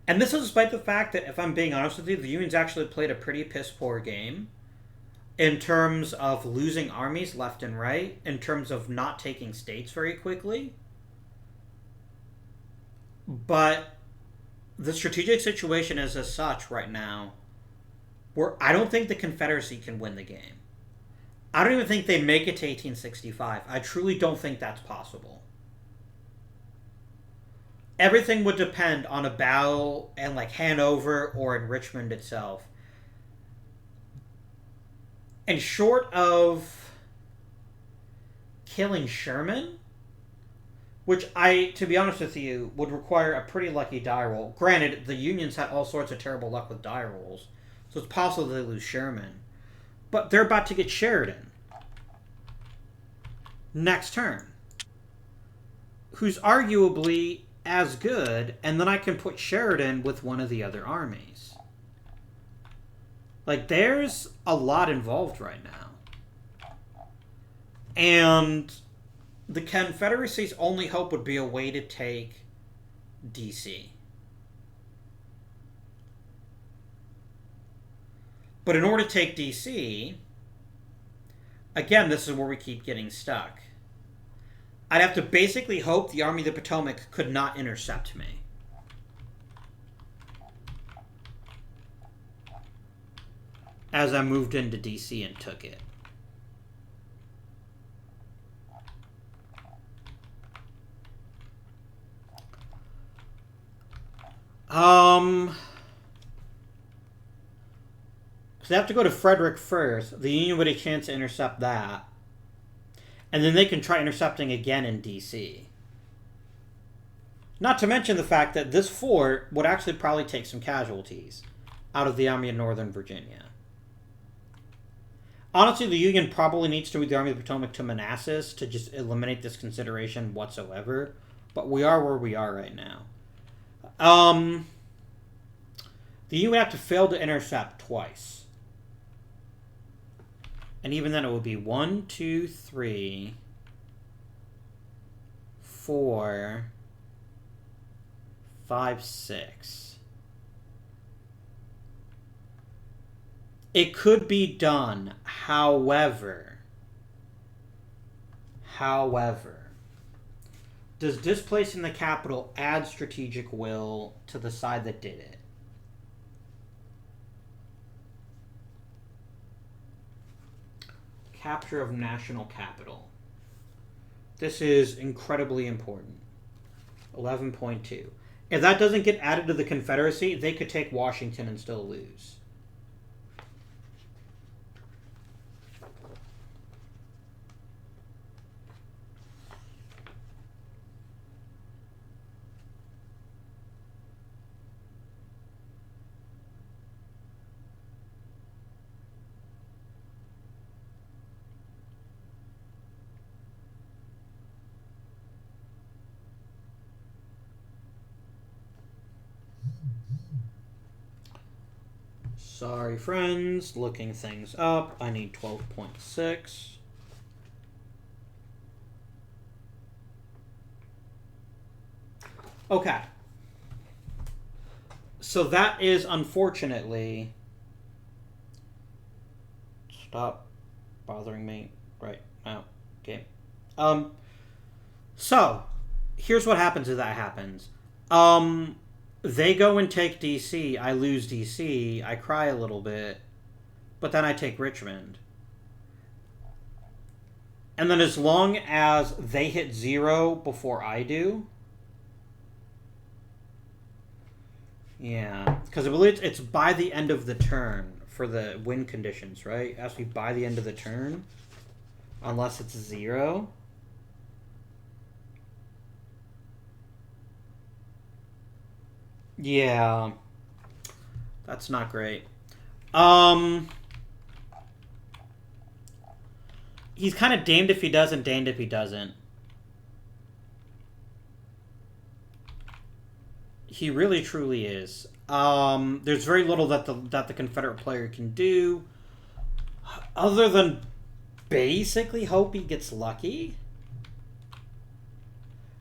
And this is despite the fact that, if I'm being honest with you, the Union's actually played a pretty piss-poor game in terms of losing armies left and right, in terms of not taking states very quickly. But the strategic situation is as such right now where I don't think the Confederacy can win the game. I don't even think they make it to 1865. I truly don't think that's possible. Everything would depend on a battle in like Hanover or in Richmond itself. And short of killing Sherman, which to be honest with you, would require a pretty lucky die roll. Granted, the Unions had all sorts of terrible luck with die rolls, so it's possible they lose Sherman. But they're about to get Sheridan next turn, who's arguably as good, and then I can put Sheridan with one of the other armies. Like, there's a lot involved right now. And the Confederacy's only hope would be a way to take DC. But in order to take DC, again, this is where we keep getting stuck. I'd have to basically hope the Army of the Potomac could not intercept me. As I moved into DC and took it. So they have to go to Frederick first. The Union would have a chance to intercept that. And then they can try intercepting again in D.C. Not to mention the fact that this fort would actually probably take some casualties out of the Army of Northern Virginia. Honestly, the Union probably needs to move the Army of the Potomac to Manassas to just eliminate this consideration whatsoever. But we are where we are right now. The Union would have to fail to intercept twice. And even then it would be 1, 2, 3, 4, 5, 6. It could be done, however, does displacing the capital add strategic will to the side that did it? Capture of national capital. This is incredibly important. 11.2. If that doesn't get added to the Confederacy, they could take Washington and still lose. Sorry, friends. Looking things up. I need 12.6. Okay. So that is, unfortunately... Stop bothering me right now. Okay. So, here's what happens if that happens. They go and take D.C., I lose D.C., I cry a little bit, but then I take Richmond. And then as long as they hit 0 before I do... Yeah, because I believe it's by the end of the turn for the win conditions, right? It has to be by the end of the turn, unless it's 0. Yeah, that's not great. He's kind of damned if he does and damned if he doesn't. He really truly is. There's very little that the Confederate player can do, other than basically hope he gets lucky.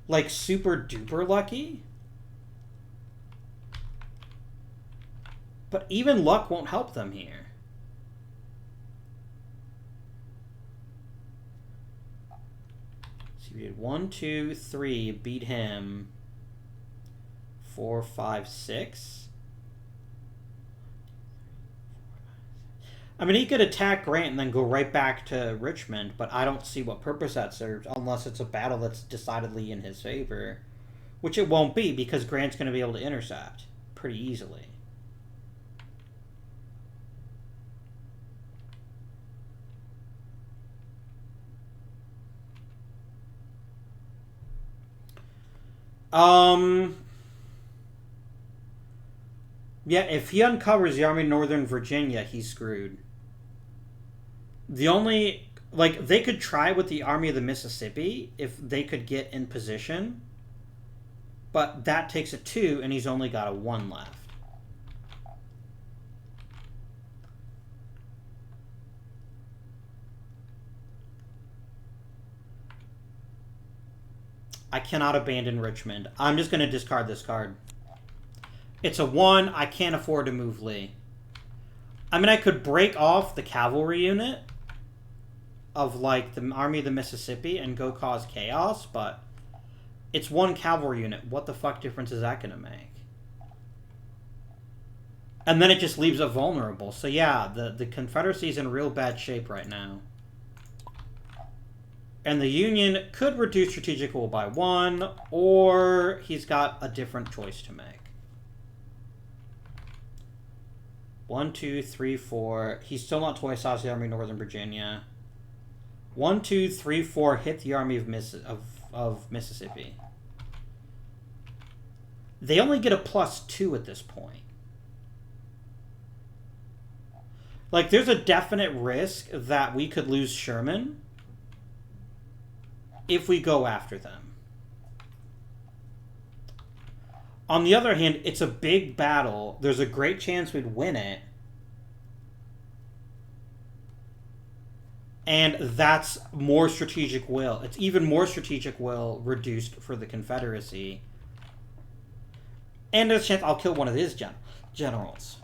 like super duper lucky. But even luck won't help them here. So you did 1, 2, 3, beat him. 4, 5, 6. I mean, he could attack Grant and then go right back to Richmond, but I don't see what purpose that serves unless it's a battle that's decidedly in his favor, which it won't be because Grant's going to be able to intercept pretty easily. Yeah, if he uncovers the Army of Northern Virginia, he's screwed. The only... Like, they could try with the Army of the Mississippi if they could get in position. But that takes a 2, and he's only got a 1 left. I cannot abandon Richmond. I'm just going to discard this card. It's a 1. I can't afford to move Lee. I mean, I could break off the cavalry unit of, like, the Army of the Mississippi and go cause chaos, but it's 1 cavalry unit. What the fuck difference is that going to make? And then it just leaves it vulnerable. So, yeah, the Confederacy's in real bad shape right now. And the Union could reduce strategic rule by 1, or he's got a different choice to make. 1, 2, 3, 4. He's still not twice off the Army of Northern Virginia. 1, 2, 3, 4. Hit the Army of Mississippi. They only get a +2 at this point. Like, there's a definite risk that we could lose Sherman if we go after them. On the other hand, it's a big battle. There's a great chance we'd win it. And that's more strategic will. It's even more strategic will reduced for the Confederacy. And there's a chance I'll kill one of his generals.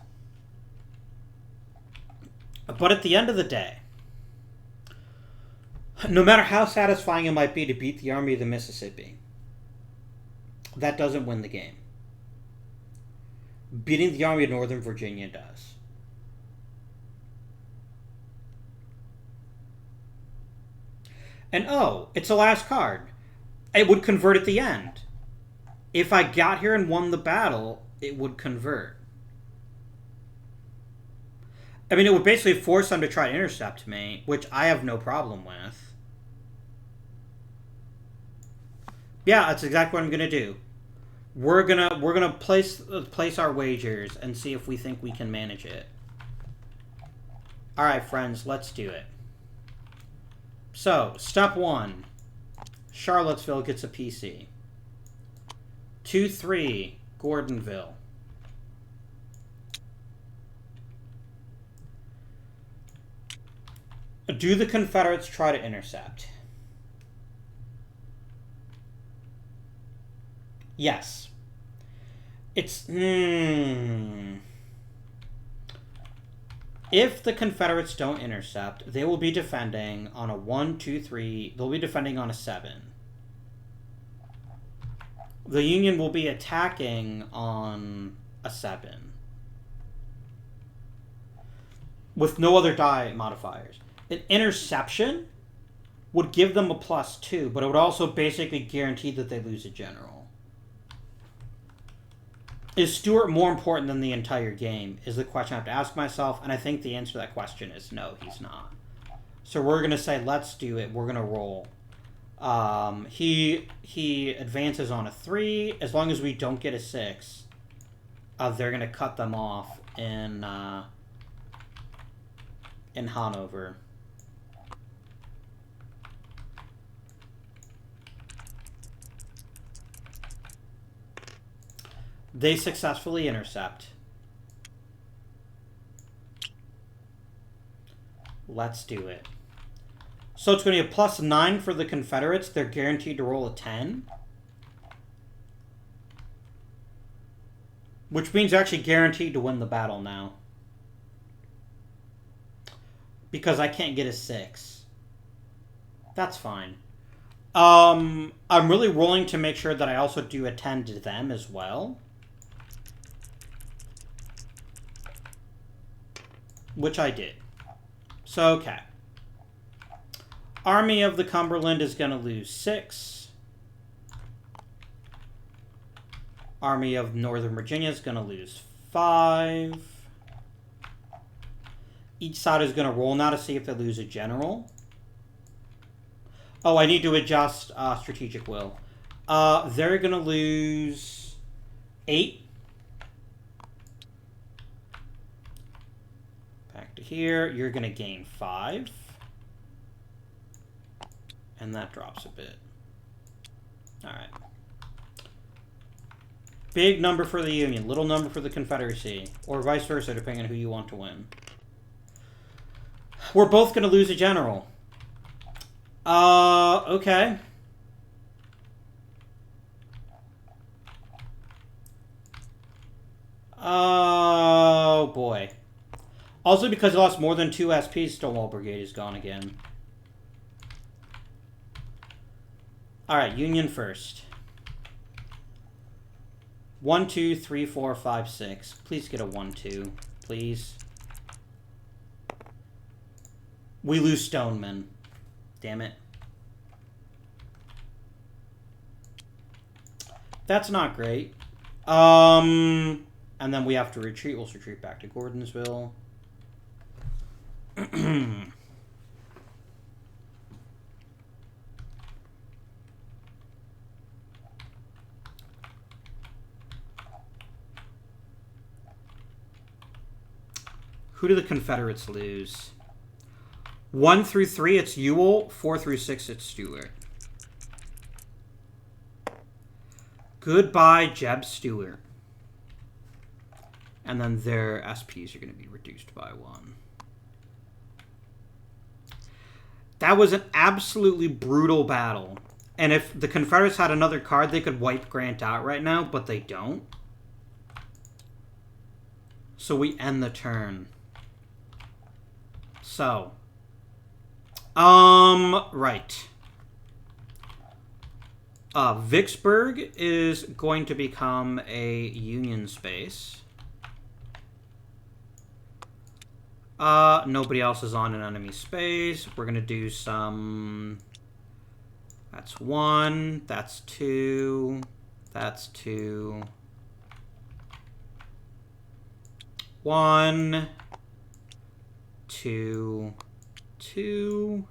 But at the end of the day, no matter how satisfying it might be to beat the Army of the Mississippi, that doesn't win the game. Beating the Army of Northern Virginia does. And oh, it's the last card. It would convert at the end. If I got here and won the battle, it would convert. I mean, it would basically force them to try to intercept me, which I have no problem with. Yeah, that's exactly what I'm gonna do. We're gonna place our wagers and see if we think we can manage it. All right, friends, let's do it. So, step 1, Charlottesville gets a PC. 2, 3, Gordonville. Do the Confederates try to intercept? Yes. It's... If the Confederates don't intercept, they will be defending on a 1, 2, 3. They'll be defending on a 7. The Union will be attacking on a 7. With no other die modifiers. An interception would give them a +2, but it would also basically guarantee that they lose a general. Is Stuart more important than the entire game, is the question I have to ask myself, and I think the answer to that question is no, he's not. So we're going to say, let's do it. We're going to roll. He advances on a 3. As long as we don't get a 6, they're going to cut them off in Hanover. They successfully intercept. Let's do it. So it's going to be a +9 for the Confederates. They're guaranteed to roll a 10. Which means you're actually guaranteed to win the battle now. Because I can't get a 6. That's fine. I'm really rolling to make sure that I also do attend to them as well. Which I did. So, okay. Army of the Cumberland is going to lose 6. Army of Northern Virginia is going to lose 5. Each side is going to roll now to see if they lose a general. Oh, I need to adjust strategic will. They're going to lose 8. Back to here. You're going to gain 5. And that drops a bit. All right. Big number for the Union, little number for the Confederacy. Or vice versa, depending on who you want to win. We're both going to lose a general. Okay. Oh, boy. Also, because I lost more than 2 SPs, Stonewall Brigade is gone again. Alright, Union first. 1, 2, 3, 4, 5, 6. Please get a 1, 2. Please. We lose Stoneman. Damn it. That's not great. And then we have to retreat. We'll retreat back to Gordonsville. Who do the Confederates lose? 1 through 3, it's Ewell. 4 through 6, it's Stewart. Goodbye, Jeb Stewart. And then their SPs are going to be reduced by 1. That was an absolutely brutal battle. And if the Confederates had another card, they could wipe Grant out right now, but they don't. So we end the turn. So, right. Vicksburg is going to become a Union space. Nobody else is on an enemy space. We're going to do some... That's 1. That's 2. That's 2. 1... 2, 2.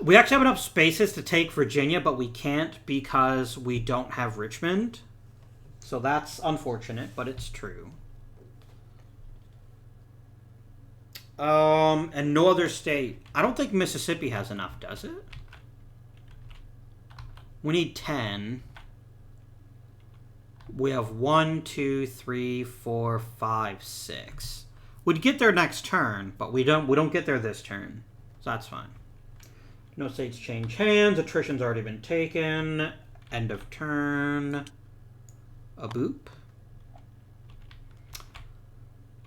We actually have enough spaces to take Virginia, but we can't because we don't have Richmond. So that's unfortunate, but it's true. And no other state. I don't think Mississippi has enough, does it? We need 10. We have 1, 2, 3, 4, 5, 6. We'd get there next turn, but we don't get there this turn. So that's fine. No states change hands. Attrition's already been taken. End of turn. A boop.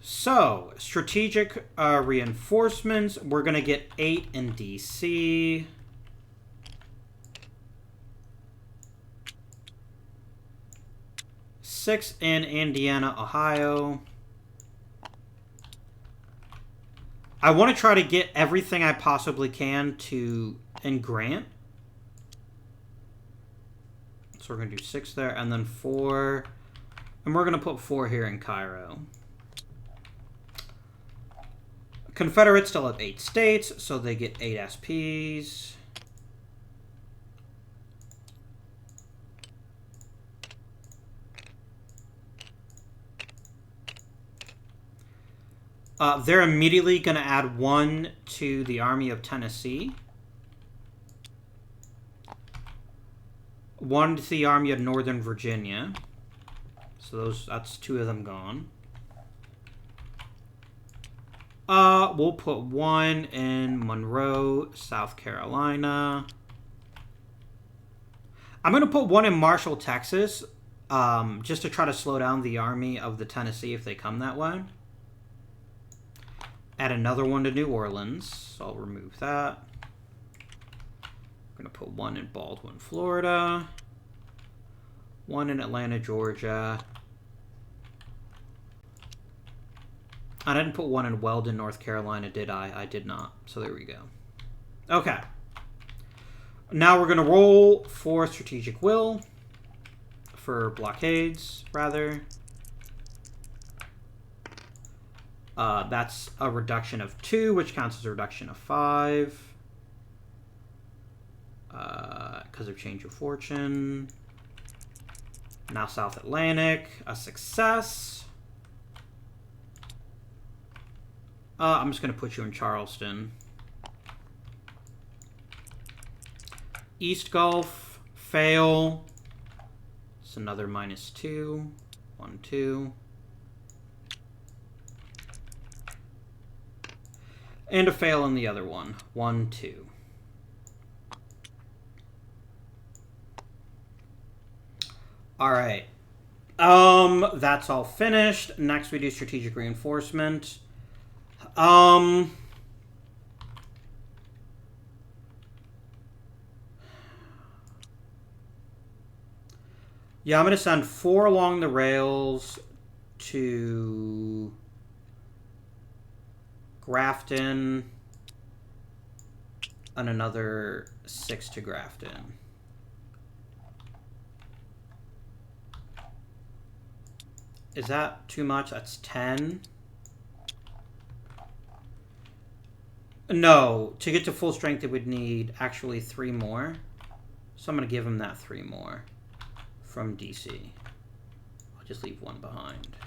So, strategic reinforcements. We're going to get 8 in D.C. Six in Indiana, Ohio. I want to try to get everything I possibly can in Grant. So we're going to do 6 there, and then 4. And we're going to put 4 here in Cairo. Confederates still have 8 states, so they get 8 SPs. They're immediately going to add 1 to the Army of Tennessee. 1 to the Army of Northern Virginia. So that's 2 of them gone. We'll put 1 in Monroe, South Carolina. I'm going to put 1 in Marshall, Texas. just to try to slow down the army of the Tennessee if they come that way. Add another one to New Orleans, so I'll remove that. I'm going to put one in Baldwin, Florida. One in Atlanta, Georgia. I didn't put one in Weldon, North Carolina, did I? I did not. So there we go. Okay. Now we're going to roll for Strategic Will. For blockades, rather. That's a reduction of 2, which counts as a reduction of 5. Because of change of fortune. Now South Atlantic, a success. I'm just going to put you in Charleston. East Gulf, fail. It's another -2. 1, 2. And a fail on the other one. 1, 2. Alright. That's all finished. Next we do strategic reinforcement. Yeah, I'm going to send 4 along the rails to Grafton and another 6 to Grafton. Is that too much? That's 10. No, to get to full strength it would need actually 3 more. So I'm going to give him that 3 more from DC. I'll just leave 1 behind.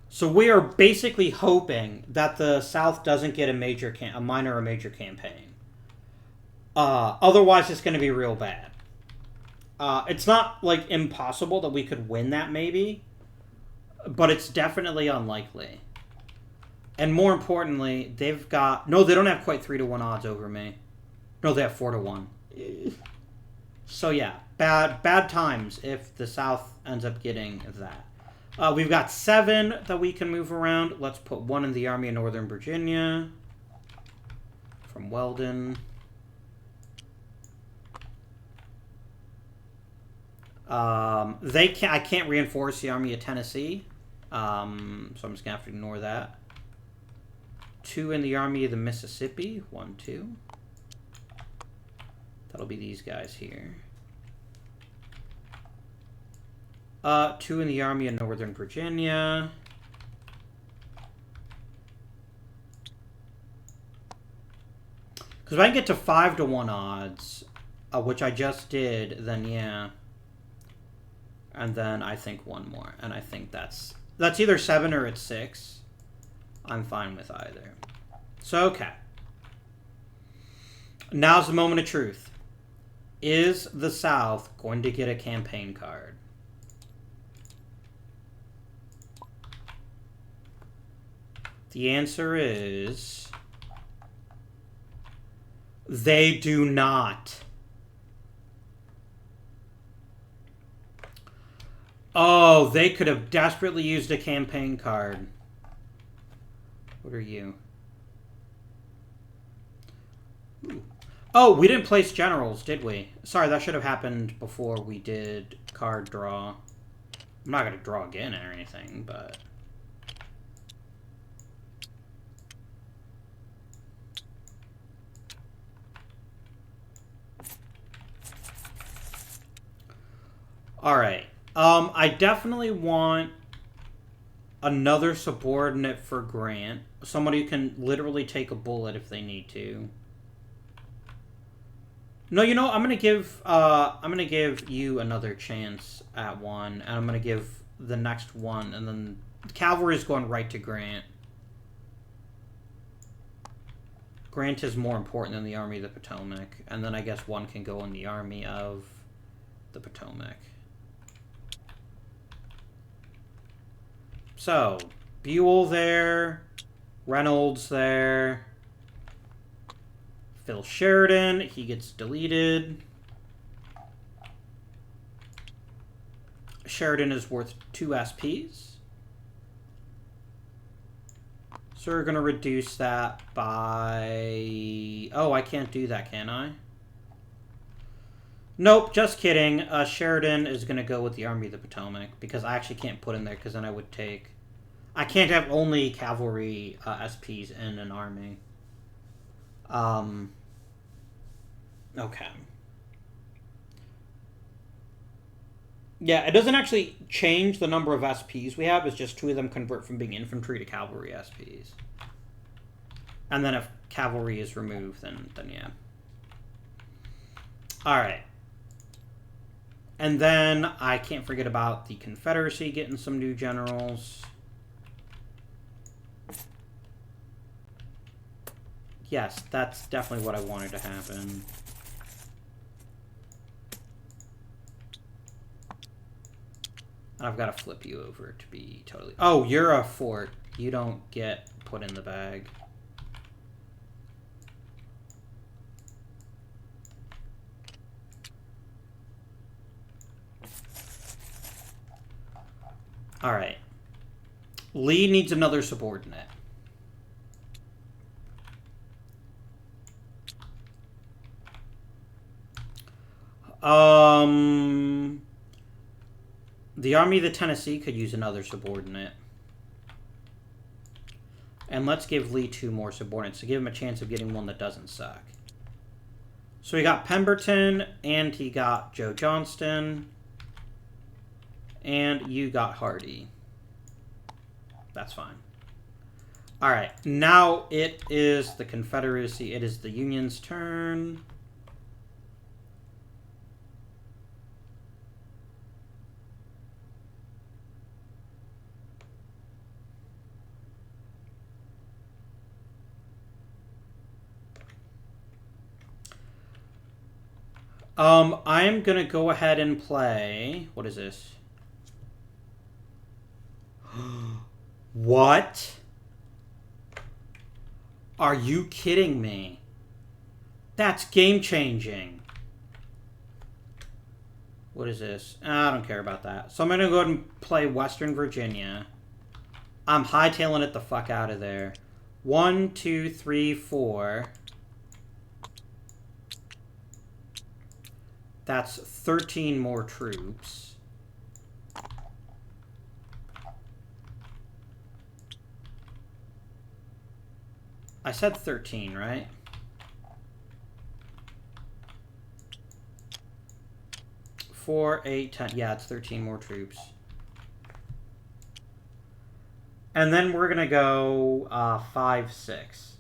So we are basically hoping that the South doesn't get a minor or major campaign. Otherwise, it's going to be real bad. It's not, like, impossible that we could win that, maybe. But it's definitely unlikely. And more importantly, they've got... No, they don't have quite 3-to-1 odds over me. No, they have 4-to-1. So, yeah. Bad times if the South ends up getting that. We've got 7 that we can move around. Let's put 1 in the Army of Northern Virginia. From Weldon. I can't reinforce the Army of Tennessee. So I'm just going to have to ignore that. 2 in the Army of the Mississippi. 1, 2. That'll be these guys here. 2 in the Army of Northern Virginia. Because if I can get to 5-to-1 odds, which I just did, then yeah. And then I think 1 more. And I think that's either 7 or it's 6. I'm fine with either. So, okay. Now's the moment of truth. Is the South going to get a campaign card? The answer is... they do not. Oh, they could have desperately used a campaign card. What are you? Ooh. Oh, we didn't place generals, did we? Sorry, that should have happened before we did card draw. I'm not going to draw again or anything, but... Alright. I definitely want another subordinate for Grant. Somebody who can literally take a bullet if they need to. No, you know, I'm gonna give you another chance at 1, and I'm gonna give the next one, and then cavalry is going right to Grant. Grant is more important than the Army of the Potomac, and then I guess 1 can go in the Army of the Potomac. So, Buell there, Reynolds there. Phil Sheridan, he gets deleted. Sheridan is worth 2 SPs. So we're going to reduce that by... Oh, I can't do that, can I? Nope, just kidding. Sheridan is going to go with the Army of the Potomac, because I actually can't put in there, because then I would take... I can't have only cavalry SPs in an army. Okay. Yeah, it doesn't actually change the number of SPs we have. It's just 2 of them convert from being infantry to cavalry SPs. And then if cavalry is removed, then yeah. Alright. And then I can't forget about the Confederacy getting some new generals. Yes, that's definitely what I wanted to happen. I've got to flip you over to be totally... Oh, you're a fort. You don't get put in the bag. Alright. Lee needs another subordinate. The Army of the Tennessee could use another subordinate. And let's give Lee 2 more subordinates to give him a chance of getting one that doesn't suck. So he got Pemberton, and he got Joe Johnston, and you got Hardy. That's fine. Alright, now it is the Confederacy. It is the Union's turn. I'm going to go ahead and play... What is this? What? Are you kidding me? That's game-changing. What is this? I don't care about that. So I'm going to go ahead and play Western Virginia. I'm hightailing it the fuck out of there. 1, 2, 3, 4... That's 13 more troops. I said 13, right? Four, 8, 10. Yeah, it's 13 more troops. And then we're going to go 5, 6.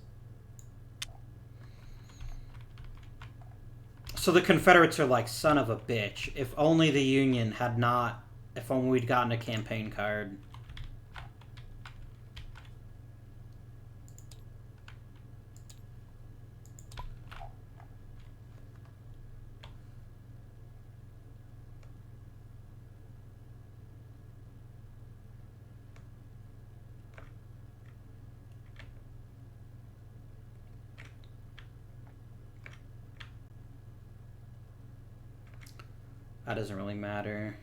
So the Confederates are like, son of a bitch. If only the Union had not... If only we'd gotten a campaign card. That doesn't really matter.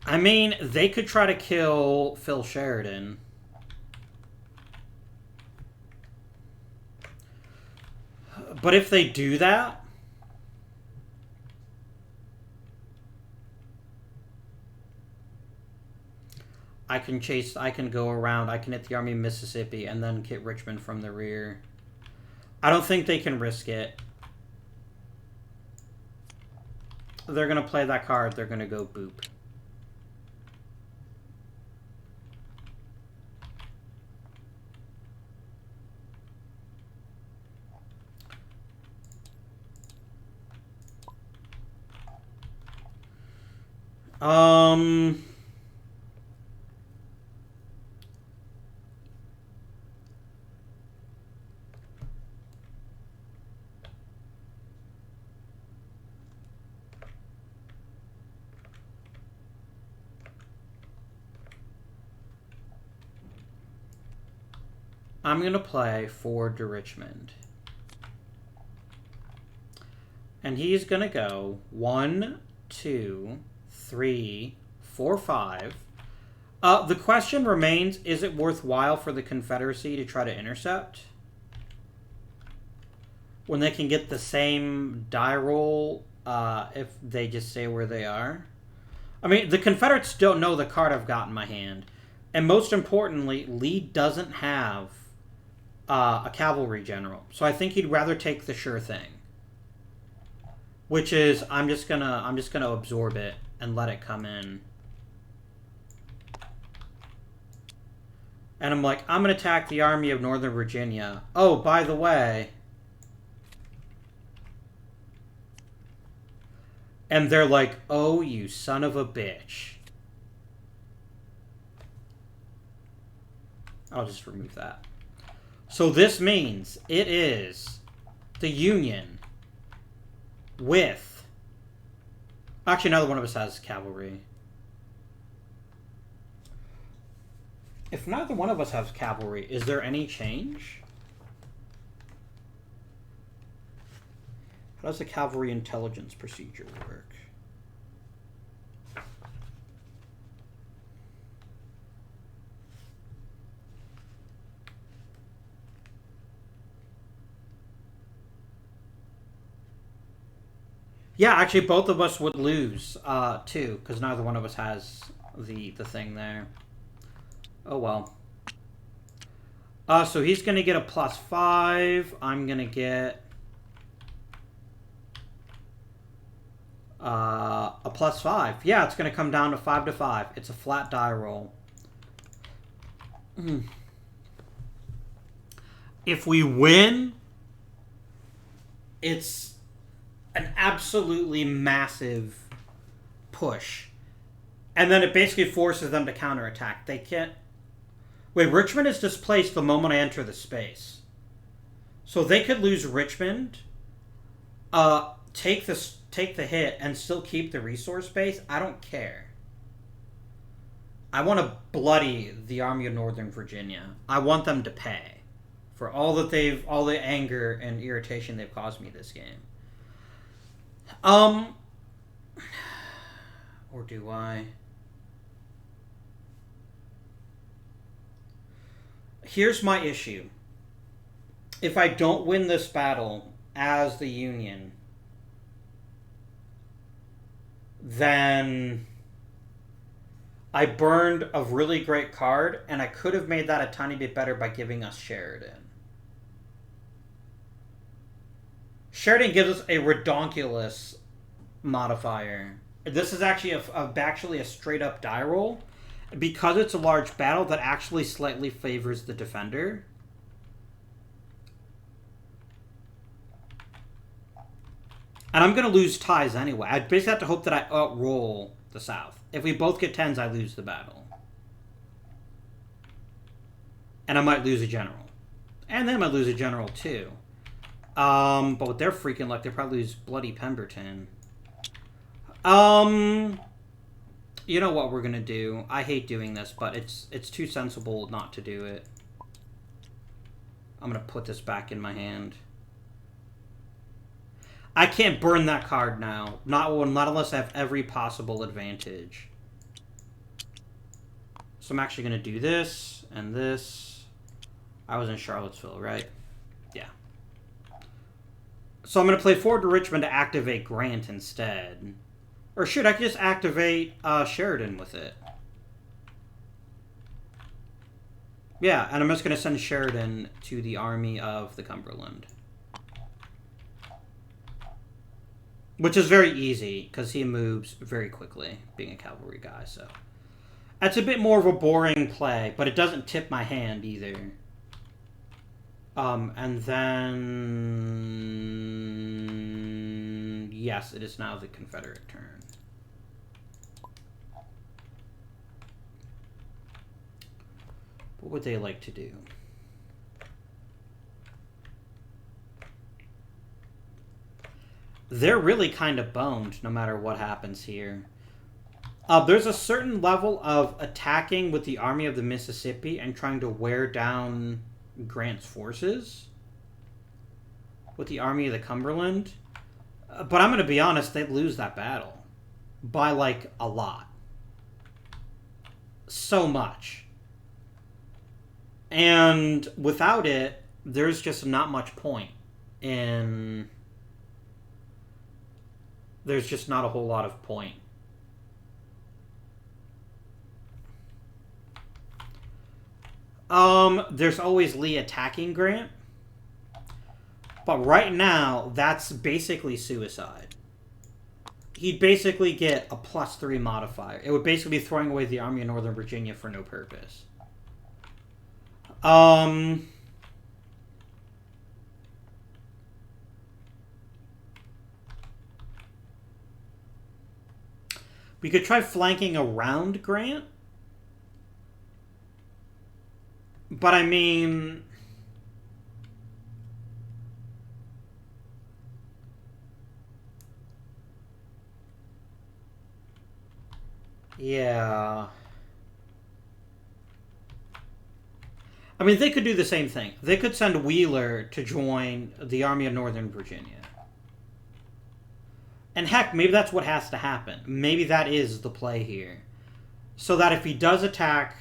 I mean, they could try to kill Phil Sheridan. But if they do that... I can go around, I can hit the Army of Mississippi, and then hit Richmond from the rear. I don't think they can risk it. They're going to play that card. They're going to go boop. I'm going to play forward to Richmond. And he's going to go 1, 2, 3, 4, 5. The question remains, is it worthwhile for the Confederacy to try to intercept? When they can get the same die roll if they just stay where they are? I mean, the Confederates don't know the card I've got in my hand. And most importantly, Lee doesn't have a cavalry general. So I think he'd rather take the sure thing. Which is, I'm just gonna absorb it and let it come in. And I'm like, I'm gonna attack the Army of Northern Virginia. Oh, by the way. And they're like, oh, you son of a bitch. I'll just remove that. So this means it is the Union with... Actually, neither one of us has cavalry. If neither one of us has cavalry, is there any change? How does the cavalry intelligence procedure work? Yeah, actually, both of us would lose, too, because neither one of us has the thing there. Oh, well. So he's going to get a +5. I'm going to get... a +5. Yeah, it's going to come down to 5 to 5. It's a flat die roll. If we win, it's an absolutely massive push. And then it basically forces them to counterattack. They can't... Wait, Richmond is displaced the moment I enter the space. So they could lose Richmond, take the hit, and still keep the resource base. I don't care. I want to bloody the Army of Northern Virginia. I want them to pay for all the anger and irritation they've caused me this game. Or do I? Here's my issue. If I don't win this battle as the Union, then I burned a really great card, and I could have made that a tiny bit better by giving us Sheridan. Sheridan gives us a redonkulous modifier. This is actually a straight-up die roll. Because it's a large battle, that actually slightly favors the defender. And I'm going to lose ties anyway. I basically have to hope that I outroll the South. If we both get 10s, I lose the battle. And I might lose a general. And they might lose a general too. But with their freaking luck, they probably lose bloody Pemberton. You know what we're going to do. I hate doing this, but it's too sensible not to do it. I'm going to put this back in my hand. I can't burn that card now. Not unless I have every possible advantage. So I'm actually going to do this and this. I was in Charlottesville, right? Yeah. So I'm going to play forward to Richmond to activate Grant instead. Or should I just activate Sheridan with it? Yeah, and I'm just going to send Sheridan to the Army of the Cumberland. Which is very easy, because he moves very quickly, being a cavalry guy, so... That's a bit more of a boring play, but it doesn't tip my hand either. And then... Yes, it is now the Confederate turn. What would they like to do? They're really kind of boned no matter what happens here. There's a certain level of attacking with the Army of the Mississippi and trying to wear down Grant's forces with the Army of the Cumberland. But I'm going to be honest, they'd lose that battle by, like, a lot. So much. And without it, there's just not much point in... There's just not a whole lot of point. There's always Lee attacking Grant. But right now, that's basically suicide. He'd basically get a +3 modifier. It would basically be throwing away the Army of Northern Virginia for no purpose. We could try flanking around Grant. But I mean... Yeah. I mean, they could do the same thing. They could send Wheeler to join the Army of Northern Virginia. And heck, maybe that's what has to happen. Maybe that is the play here. So that if he does attack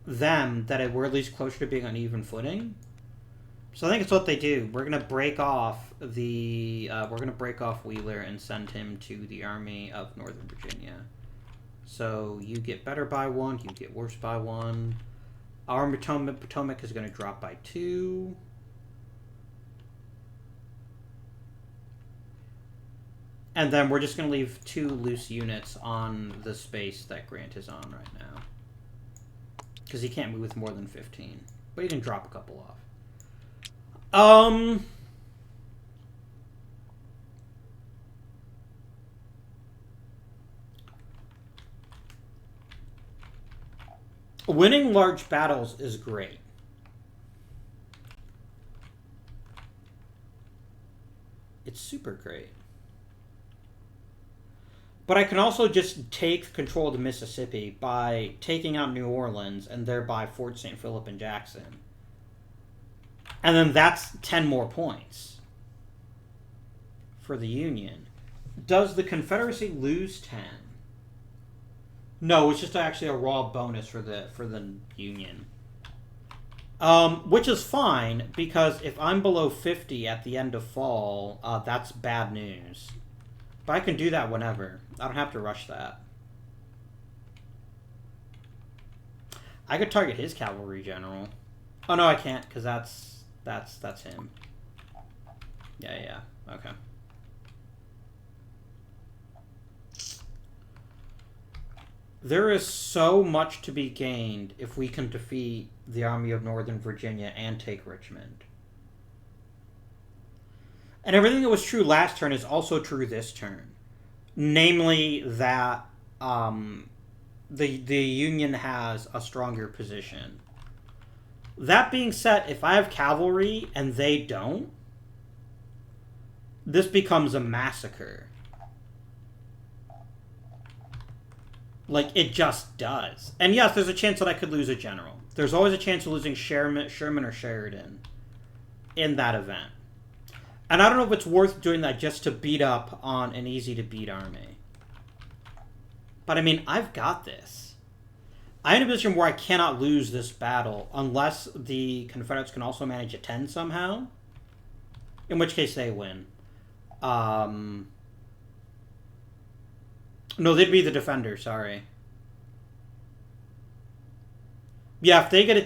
them, that we're at least closer to being on even footing. So I think it's what they do. We're gonna break off the we're gonna break off Wheeler and send him to the Army of Northern Virginia. So you get better by 1, you get worse by 1. Our Potomac is gonna drop by 2. And then we're just gonna leave 2 loose units on the space that Grant is on right now. Because he can't move with more than 15. But he can drop a couple off. Winning large battles is great. It's super great. But I can also just take control of the Mississippi by taking out New Orleans and thereby Fort St. Philip and Jackson. And then that's 10 more points for the Union. Does the Confederacy lose 10? No, it's just actually a raw bonus for the Union. Which is fine, because if I'm below 50 at the end of fall, that's bad news. But I can do that whenever. I don't have to rush that. I could target his cavalry general. Oh no, I can't, because that's him. Yeah, okay. There is so much to be gained if we can defeat the Army of Northern Virginia and take Richmond. And everything that was true last turn is also true this turn. Namely that the Union has a stronger position. That being said, if I have cavalry and they don't, this becomes a massacre. Like, it just does. And yes, there's a chance that I could lose a general. There's always a chance of losing Sherman or Sheridan in that event. And I don't know if it's worth doing that just to beat up on an easy-to-beat army. But, I mean, I've got this. I'm in a position where I cannot lose this battle unless the Confederates can also manage a 10 somehow. In which case they win. No, they'd be the defender, sorry. Yeah, if they get a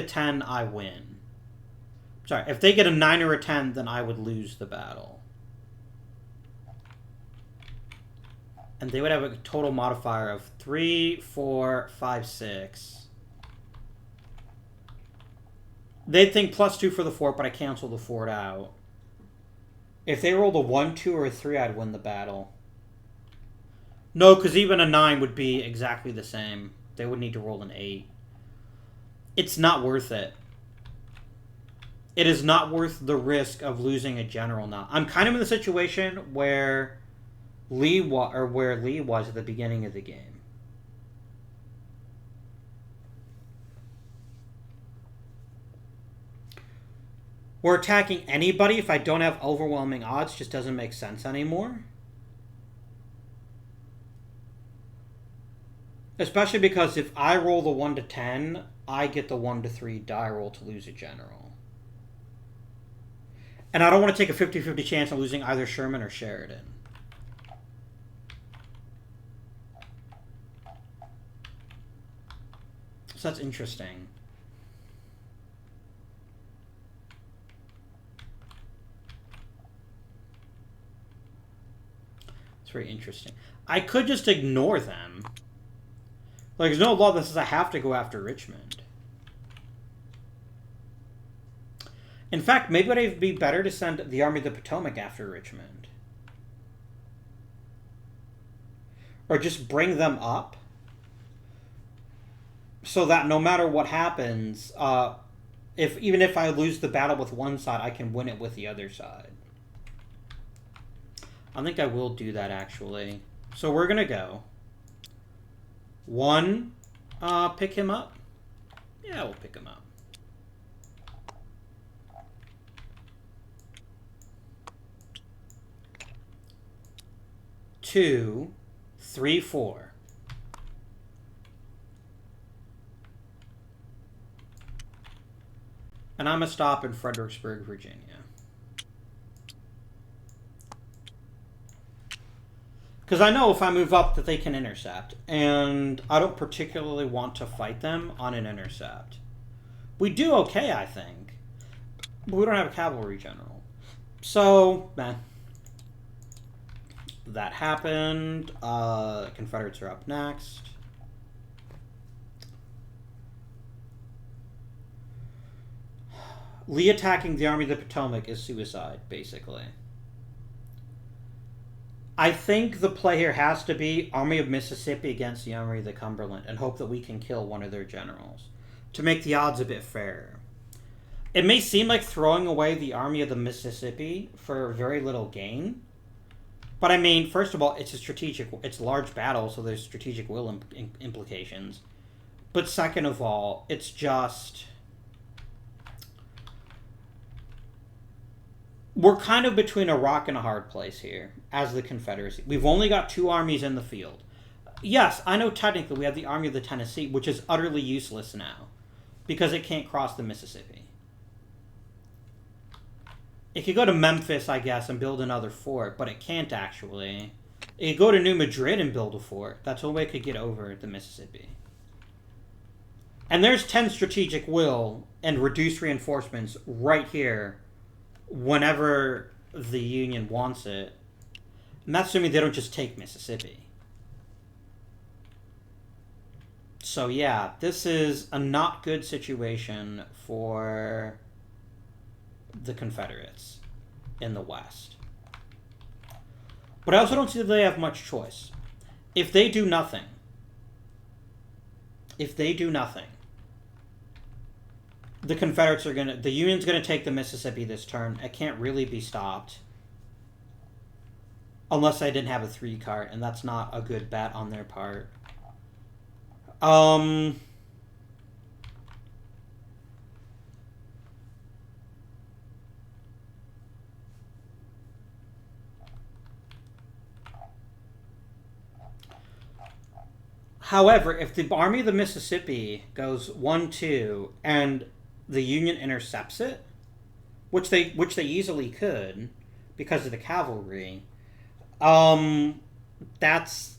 10, I win. Sorry, if they get a 9 or a 10, then I would lose the battle. And they would have a total modifier of 3, 4, 5, 6. They'd think +2 for the fort, but I cancel the fort out. If they rolled a 1, 2, or a 3, I'd win the battle. No, because even a 9 would be exactly the same. They would need to roll an 8. It's not worth it. It is not worth the risk of losing a general now. I'm kind of in the situation where Lee was at the beginning of the game. Or attacking anybody if I don't have overwhelming odds just doesn't make sense anymore. Especially because if I roll the 1 to 10, I get the 1 to 3 die roll to lose a general. And I don't want to take a 50-50 chance of losing either Sherman or Sheridan. So that's interesting. It's very interesting. I could just ignore them. Like, there's no law that says I have to go after Richmond. In fact, maybe it'd be better to send the Army of the Potomac after Richmond. Or just bring them up. So that no matter what happens, even if I lose the battle with one side, I can win it with the other side. I think I will do that, actually. So we're going to go. 1, pick him up. Yeah, we'll pick him up. Two, 3, 4. And I'm going to stop in Fredericksburg, Virginia. Because I know if I move up that they can intercept. And I don't particularly want to fight them on an intercept. We do okay, I think. But we don't have a cavalry general. So, that happened. Confederates are up next. Lee attacking the Army of the Potomac is suicide, basically. I think the play here has to be Army of Mississippi against the Army of the Cumberland and hope that we can kill one of their generals to make the odds a bit fairer. It may seem like throwing away the Army of the Mississippi for very little gain, but I mean, first of all, it's a large battle, so there's strategic will implications. But second of all, it's just... We're kind of between a rock and a hard place here, as the Confederacy. We've only got 2 armies in the field. Yes, I know technically we have the Army of the Tennessee, which is utterly useless now, because it can't cross the Mississippi. It could go to Memphis, I guess, and build another fort, but it can't actually. It could go to New Madrid and build a fort. That's the only way it could get over the Mississippi. And there's 10 strategic will and reduced reinforcements right here whenever the Union wants it. And that's assuming they don't just take Mississippi. So yeah, this is a not good situation for the Confederates in the West. But I also don't see that they have much choice. If they do nothing, the Confederates are the Union's gonna take the Mississippi this turn. It can't really be stopped. Unless I didn't have a 3 card, and that's not a good bet on their part. However, if the Army of the Mississippi goes 1-2 and the Union intercepts it, which they easily could because of the cavalry, that's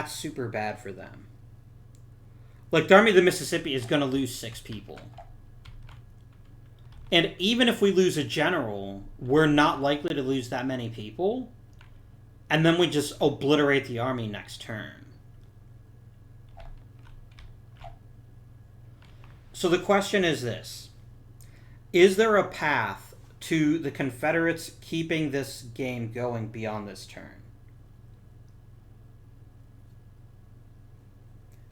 super bad for them. Like, the Army of the Mississippi is going to lose 6 people. And even if we lose a general, we're not likely to lose that many people. And then we just obliterate the army next turn. So the question is this. Is there a path to the Confederates keeping this game going beyond this turn?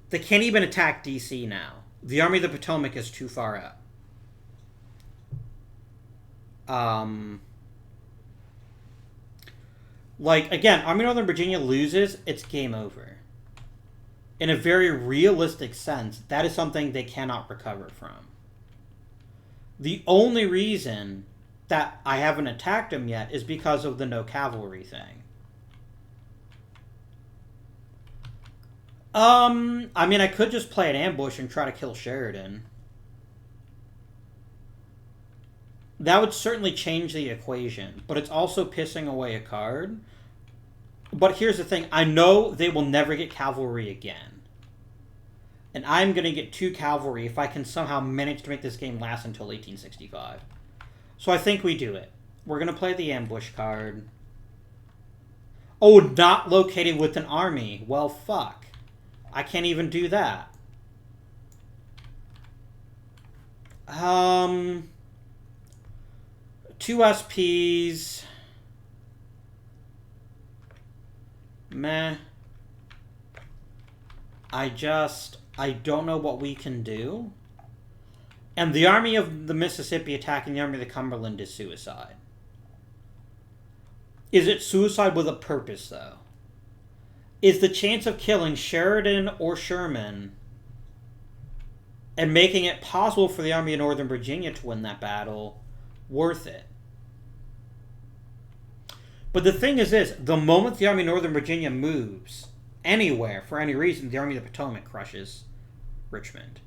They can't even attack DC now. The Army of the Potomac is too far out. Like, again, Army of Northern Virginia loses, it's game over. In a very realistic sense, that is something they cannot recover from. The only reason that I haven't attacked him yet is because of the no cavalry thing. I mean, I could just play an ambush and try to kill Sheridan. That would certainly change the equation, but it's also pissing away a card. But here's the thing. I know they will never get cavalry again. And I'm going to get 2 cavalry if I can somehow manage to make this game last until 1865. So I think we do it. We're going to play the ambush card. Oh, not located with an army. Well, fuck. I can't even do that. 2 SPs. Meh. I don't know what we can do. And the Army of the Mississippi attacking the Army of the Cumberland is suicide. Is it suicide with a purpose, though? Is the chance of killing Sheridan or Sherman and making it possible for the Army of Northern Virginia to win that battle worth it? But the thing is this, the moment the Army of Northern Virginia moves anywhere for any reason, the Army of the Potomac crushes Richmond.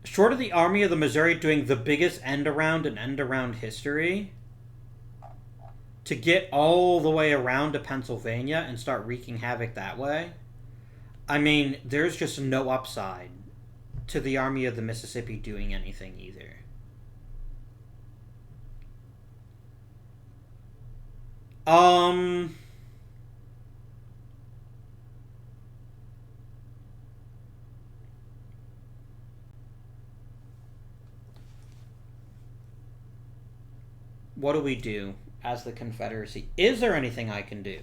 Short of the Army of the Missouri doing the biggest end-around in end-around history, to get all the way around to Pennsylvania and start wreaking havoc that way, I mean, there's just no upside to the Army of the Mississippi doing anything either. What do we do as the Confederacy? Is there anything I can do?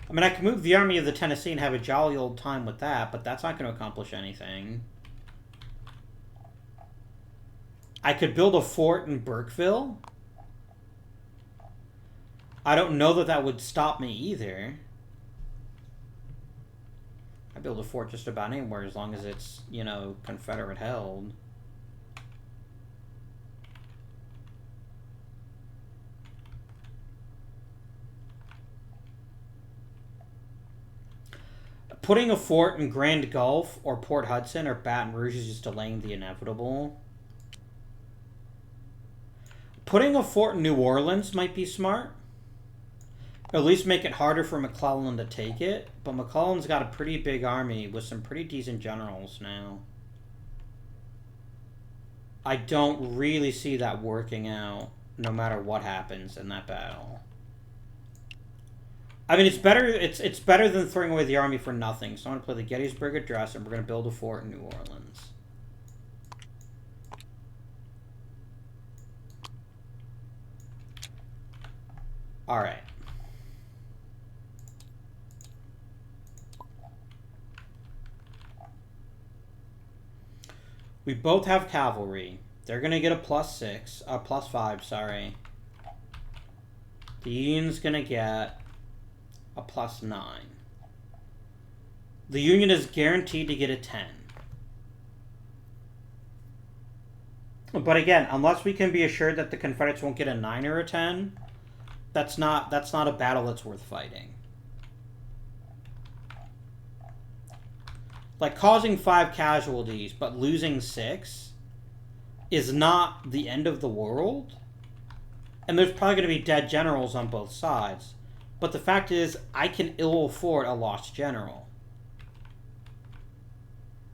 I mean, I can move the Army of the Tennessee and have a jolly old time with that, but that's not going to accomplish anything. I could build a fort in Burkeville. I don't know that that would stop me either. I build a fort just about anywhere as long as it's, you know, Confederate held. Putting a fort in Grand Gulf or Port Hudson or Baton Rouge is just delaying the inevitable. Putting a fort in New Orleans might be smart. At least make it harder for McClellan to take it. But McClellan's got a pretty big army with some pretty decent generals now. I don't really see that working out no matter what happens in that battle. I mean, it's better than throwing away the army for nothing. So I'm going to play the Gettysburg Address, and we're going to build a fort in New Orleans. All right. We both have cavalry. They're going to get a +5, sorry. The Union's going to get a +9. The Union is guaranteed to get a 10. But again, unless we can be assured that the Confederates won't get a 9 or a 10, that's not a battle that's worth fighting. Like, causing 5 casualties but losing 6 is not the end of the world. And there's probably going to be dead generals on both sides. But the fact is, I can ill afford a lost general.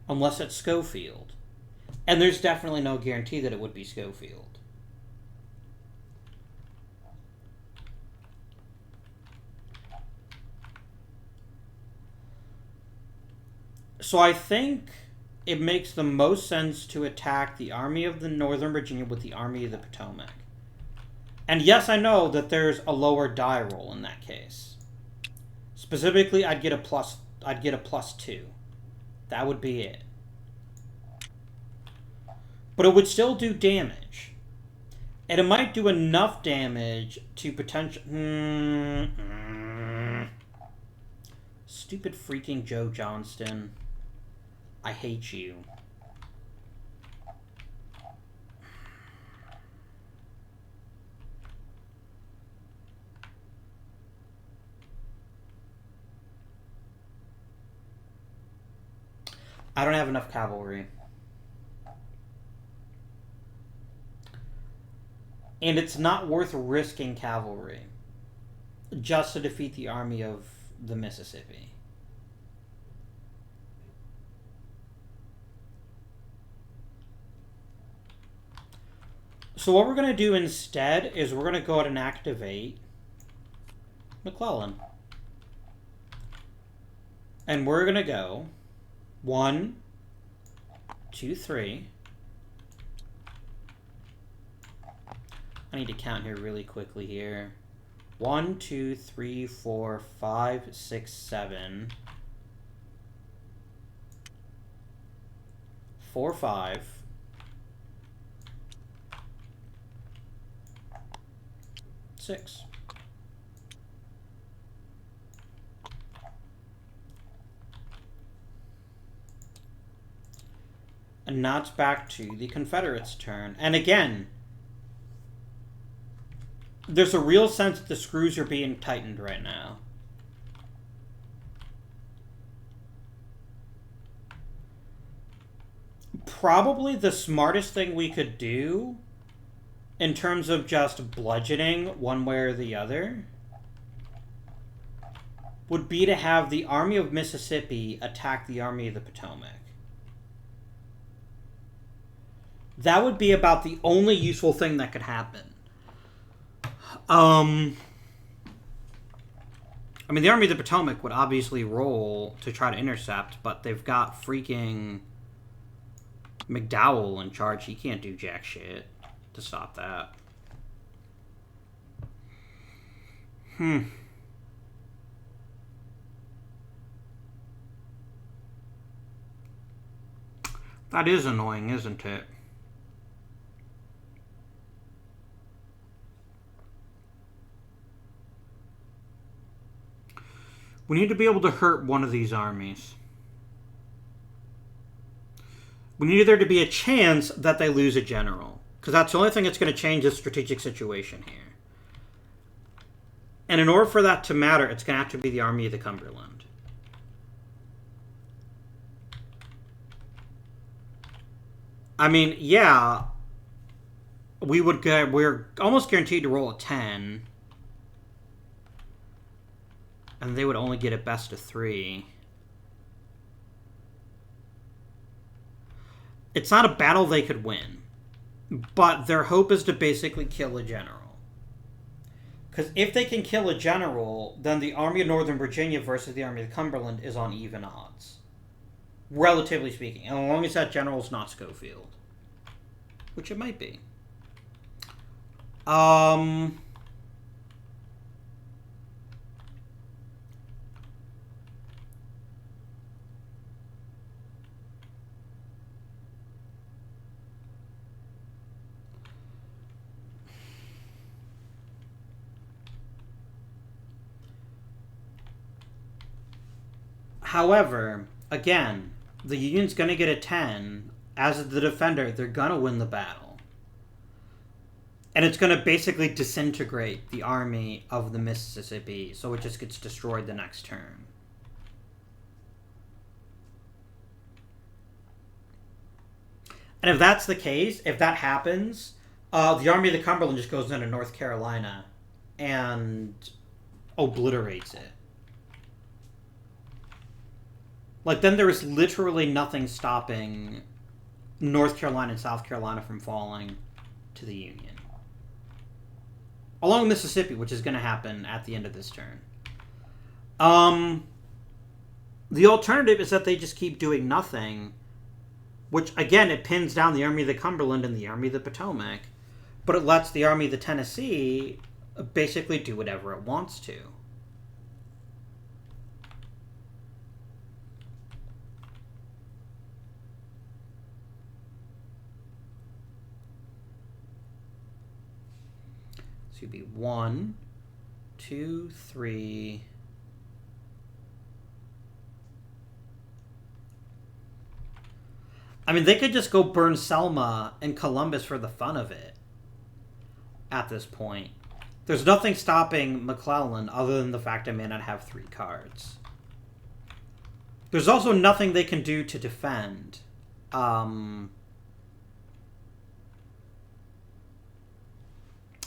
Unless it's Schofield. And there's definitely no guarantee that it would be Schofield. So I think it makes the most sense to attack the Army of the Northern Virginia with the Army of the Potomac. And yes, I know that there's a lower die roll in that case. Specifically, I'd get a +2. That would be it. But it would still do damage. And it might do enough damage to potential... Stupid freaking Joe Johnston. I hate you. I don't have enough cavalry. And it's not worth risking cavalry just to defeat the army of the Mississippi. So what we're going to do instead is we're going to go ahead and activate McClellan. And we're going to go 1, 2, 3. I need to count here really quickly here. 1, 2, 3, 4, 5, 6, 7. 4, 5. 6. And now it's back to the Confederates' turn. And again, there's a real sense that the screws are being tightened right now. Probably the smartest thing we could do in terms of just bludgeoning one way or the other would be to have the Army of Mississippi attack the Army of the Potomac. That would be about the only useful thing that could happen. I mean, the Army of the Potomac would obviously roll to try to intercept, but they've got freaking McDowell in charge. He can't do jack shit to stop that. That is annoying, isn't it? We need to be able to hurt one of these armies. We need there to be a chance that they lose a general, because that's the only thing that's going to change the strategic situation here. And in order for that to matter, it's going to have to be the Army of the Cumberland. I mean, yeah, we're almost guaranteed to roll a 10. And they would only get a best of 3. It's not a battle they could win. But their hope is to basically kill a general. Because if they can kill a general, then the Army of Northern Virginia versus the Army of Cumberland is on even odds. Relatively speaking. And as long as that general is not Schofield. Which it might be. However, again, the Union's going to get a 10. As the defender, they're going to win the battle. And it's going to basically disintegrate the Army of the Mississippi, so it just gets destroyed the next turn. And if that's the case, if that happens, the Army of the Cumberland just goes into North Carolina and obliterates it. Like, then there is literally nothing stopping North Carolina and South Carolina from falling to the Union. Along Mississippi, which is going to happen at the end of this turn. The alternative is that they just keep doing nothing, which, again, it pins down the Army of the Cumberland and the Army of the Potomac, but it lets the Army of the Tennessee basically do whatever it wants to. So you'd be 1, 2, 3. I mean, they could just go burn Selma and Columbus for the fun of it at this point. There's nothing stopping McClellan other than the fact I may not have 3 cards. There's also nothing they can do to defend.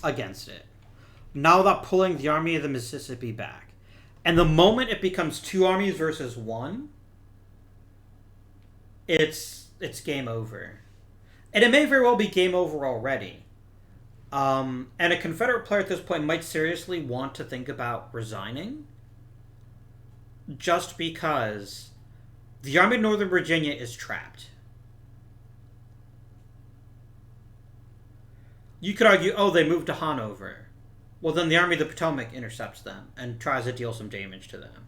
Against it. Now without pulling the Army of the Mississippi back. And the moment it becomes 2 armies versus 1, it's game over. And it may very well be game over already. And a Confederate player at this point might seriously want to think about resigning. Just because the Army of Northern Virginia is trapped. You could argue, oh, they moved to Hanover. Well, then the Army of the Potomac intercepts them and tries to deal some damage to them.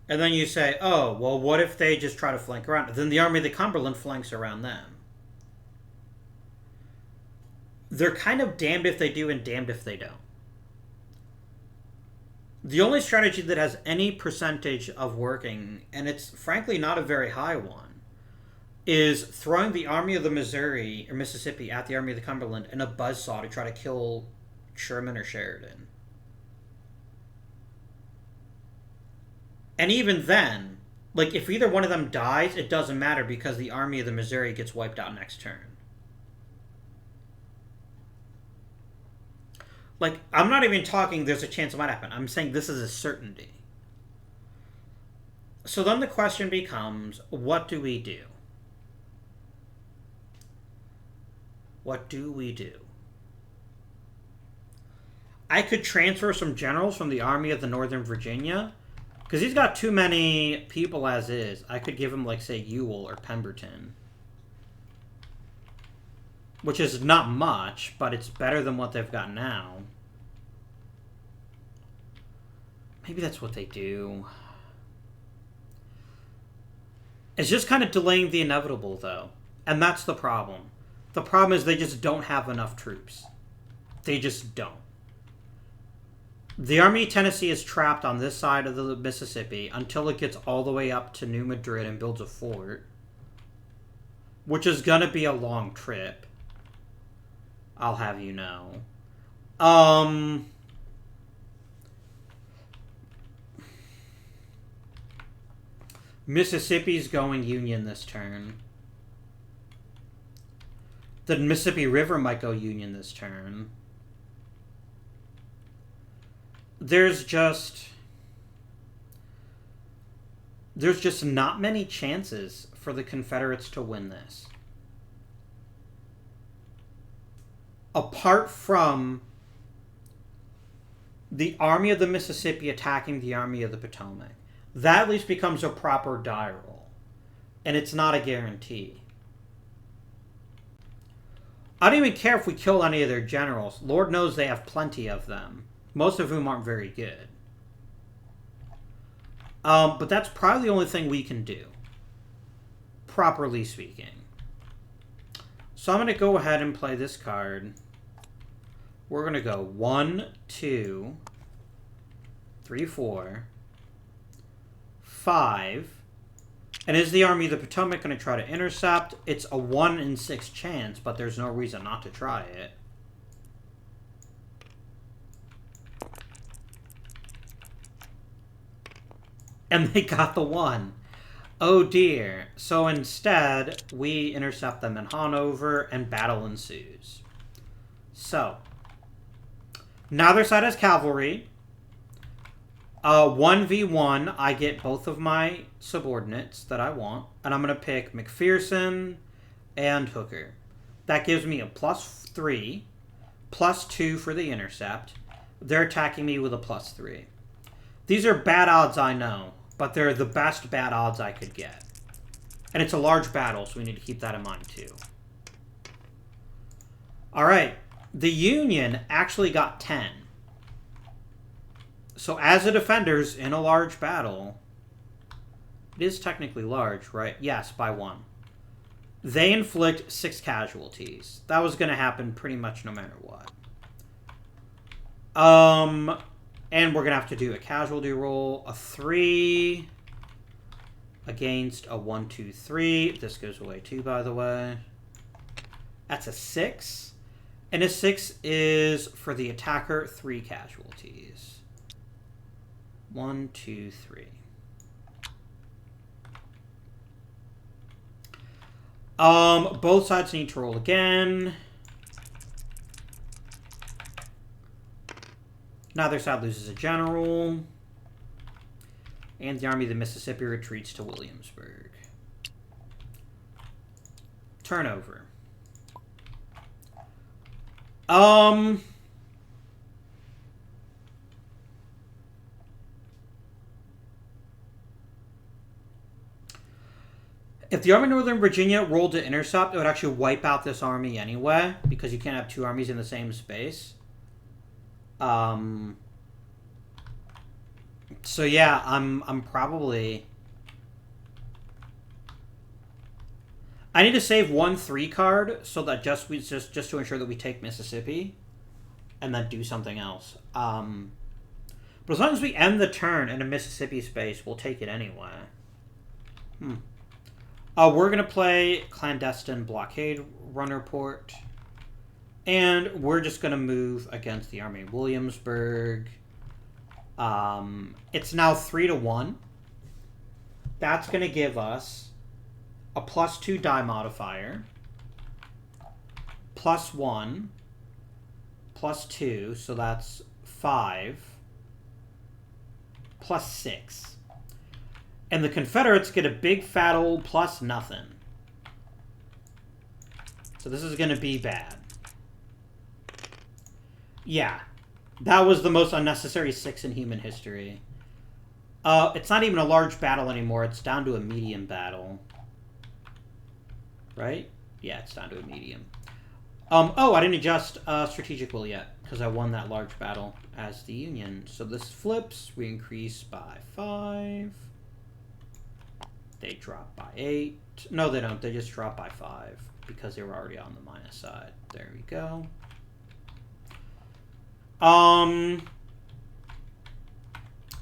And then you say, oh, well, what if they just try to flank around? Then the Army of the Cumberland flanks around them. They're kind of damned if they do and damned if they don't. The only strategy that has any percentage of working, and it's frankly not a very high one, is throwing the Army of the Missouri or Mississippi at the Army of the Cumberland in a buzzsaw to try to kill Sherman or Sheridan. And even then, like, if either one of them dies, it doesn't matter because the Army of the Missouri gets wiped out next turn. Like, I'm not even talking there's a chance it might happen. I'm saying this is a certainty. So then the question becomes, what do we do? What do we do? I could transfer some generals from the Army of the Northern Virginia, because he's got too many people as is. I could give him, like, say, Ewell or Pemberton. Which is not much, but it's better than what they've got now. Maybe that's what they do. It's just kind of delaying the inevitable, though. And that's the problem. The problem is they just don't have enough troops. They just don't. The Army of Tennessee is trapped on this side of the Mississippi until it gets all the way up to New Madrid and builds a fort. Which is going to be a long trip. I'll have you know. Mississippi's going Union this turn. The Mississippi River might go Union this turn. There's just not many chances for the Confederates to win this. Apart from the Army of the Mississippi attacking the Army of the Potomac. That at least becomes a proper die roll. And it's not a guarantee. I don't even care if we kill any of their generals. Lord knows they have plenty of them. Most of whom aren't very good. But that's probably the only thing we can do. Properly speaking. So I'm going to go ahead and play this card. We're going to go 1, 2, 3, 4, 5. And is the Army of the Potomac going to try to intercept? It's a 1 in 6 chance, but there's no reason not to try it. And they got the 1. Oh dear. So instead, we intercept them in Hanover and battle ensues. So, now their side has cavalry. 1v1, I get both of my subordinates that I want. And I'm going to pick McPherson and Hooker. That gives me a +3, +2 for the intercept. They're attacking me with a +3. These are bad odds, I know. But they're the best bad odds I could get. And it's a large battle, so we need to keep that in mind, too. Alright. The Union actually got 10. So as a defenders in a large battle, it is technically large, right? Yes, by 1. They inflict 6 casualties. That was going to happen pretty much no matter what. And we're going to have to do a casualty roll. A 3 against a 1, 2, 3. This goes away too, by the way. That's a 6. And a 6 is, for the attacker, 3 casualties. 1, 2, 3. Both sides need to roll again. Neither side loses a general. And the Army of the Mississippi retreats to Williamsburg. Turnover. If the Army of Northern Virginia rolled to intercept, it would actually wipe out this army anyway, because you can't have 2 armies in the same space. So yeah, I'm probably... I need to save 1 3 card so that just to ensure that we take Mississippi, and then do something else. But as long as we end the turn in a Mississippi space, we'll take it anyway. We're gonna play clandestine blockade runner port, and we're just gonna move against the Army of Williamsburg. It's now 3-1. That's gonna give us a +2 die modifier, +1, +2, so that's 5, +6. And the Confederates get a big fat old +0. So this is going to be bad. Yeah, that was the most unnecessary 6 in human history. It's not even a large battle anymore, it's down to a medium battle. Right? Yeah, it's down to a medium. Oh, I didn't adjust strategic will yet, because I won that large battle as the Union. So this flips, we increase by 5. They drop by 8. No, they don't. They just drop by 5 because they were already on the minus side. There we go.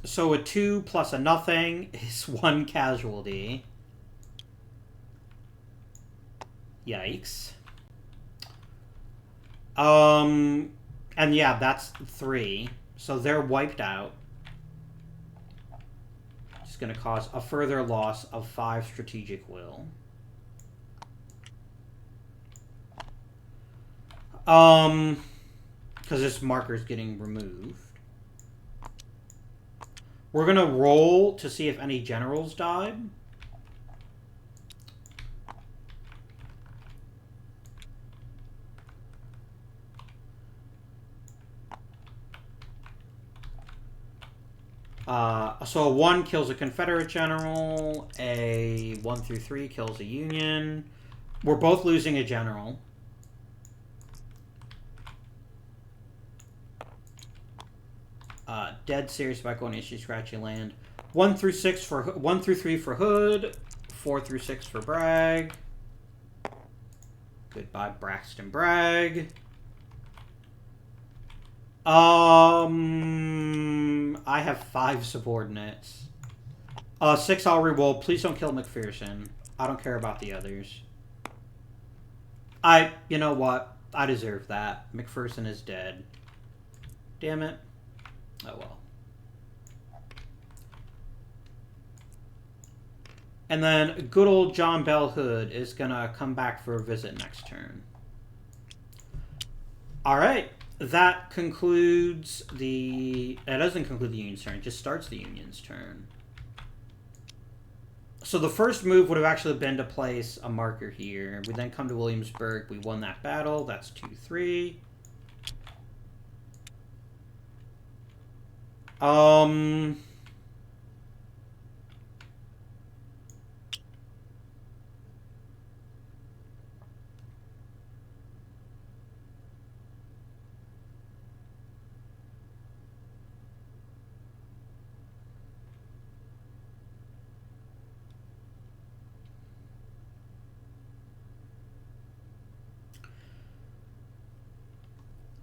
So a 2 plus a nothing is 1 casualty. Yikes. And yeah, that's 3. So they're wiped out. It's going to cause a further loss of 5 strategic will. Because this marker is getting removed. We're going to roll to see if any generals died. So a 1 kills a Confederate general, a 1 through 3 kills a Union. We're both losing a general. Dead serious about going issue scratchy land. 1 through 3 for Hood, 4 through 6 for Bragg. Goodbye, Braxton Bragg. I have 5 subordinates. 6 I'll reroll. Please don't kill McPherson. I don't care about the others. You know what? I deserve that. McPherson is dead. Damn it. Oh well. And then good old John Bell Hood is gonna come back for a visit next turn. Alright. That concludes the... That doesn't conclude the Union's turn. It just starts the Union's turn. So the first move would have actually been to place a marker here. We then come to Williamsburg. We won that battle. That's 2-3.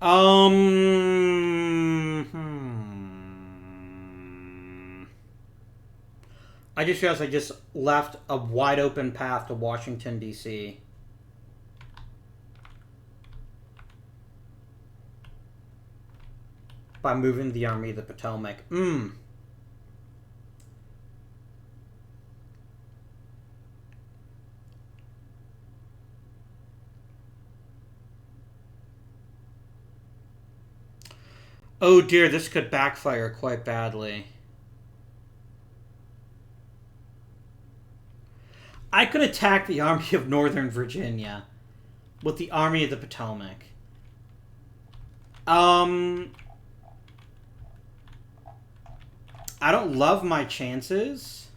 I just realized I just left a wide open path to Washington, D.C. by moving the Army of the Potomac. Oh dear, this could backfire quite badly. I could attack the Army of Northern Virginia with the Army of the Potomac. I don't love my chances.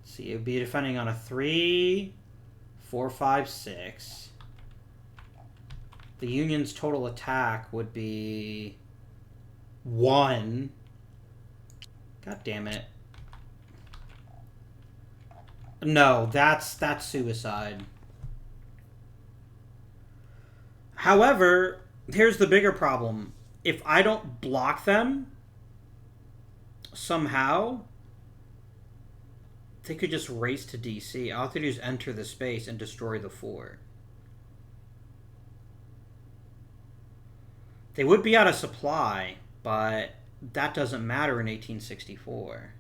See, it would be defending on a 3, 4, 5, 6. The Union's total attack would be 1. God damn it. No, that's suicide. However, here's the bigger problem. If I don't block them somehow, they could just race to DC. All I have to do is enter the space and destroy the fort. They would be out of supply, but that doesn't matter in 1864.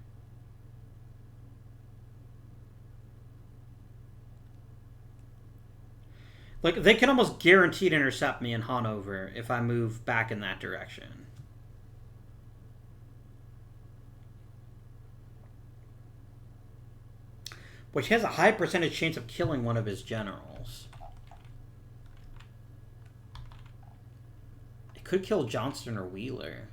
Like, they can almost guarantee to intercept me in Hanover if I move back in that direction. Which has a high percentage chance of killing one of his generals. It could kill Johnston or Wheeler.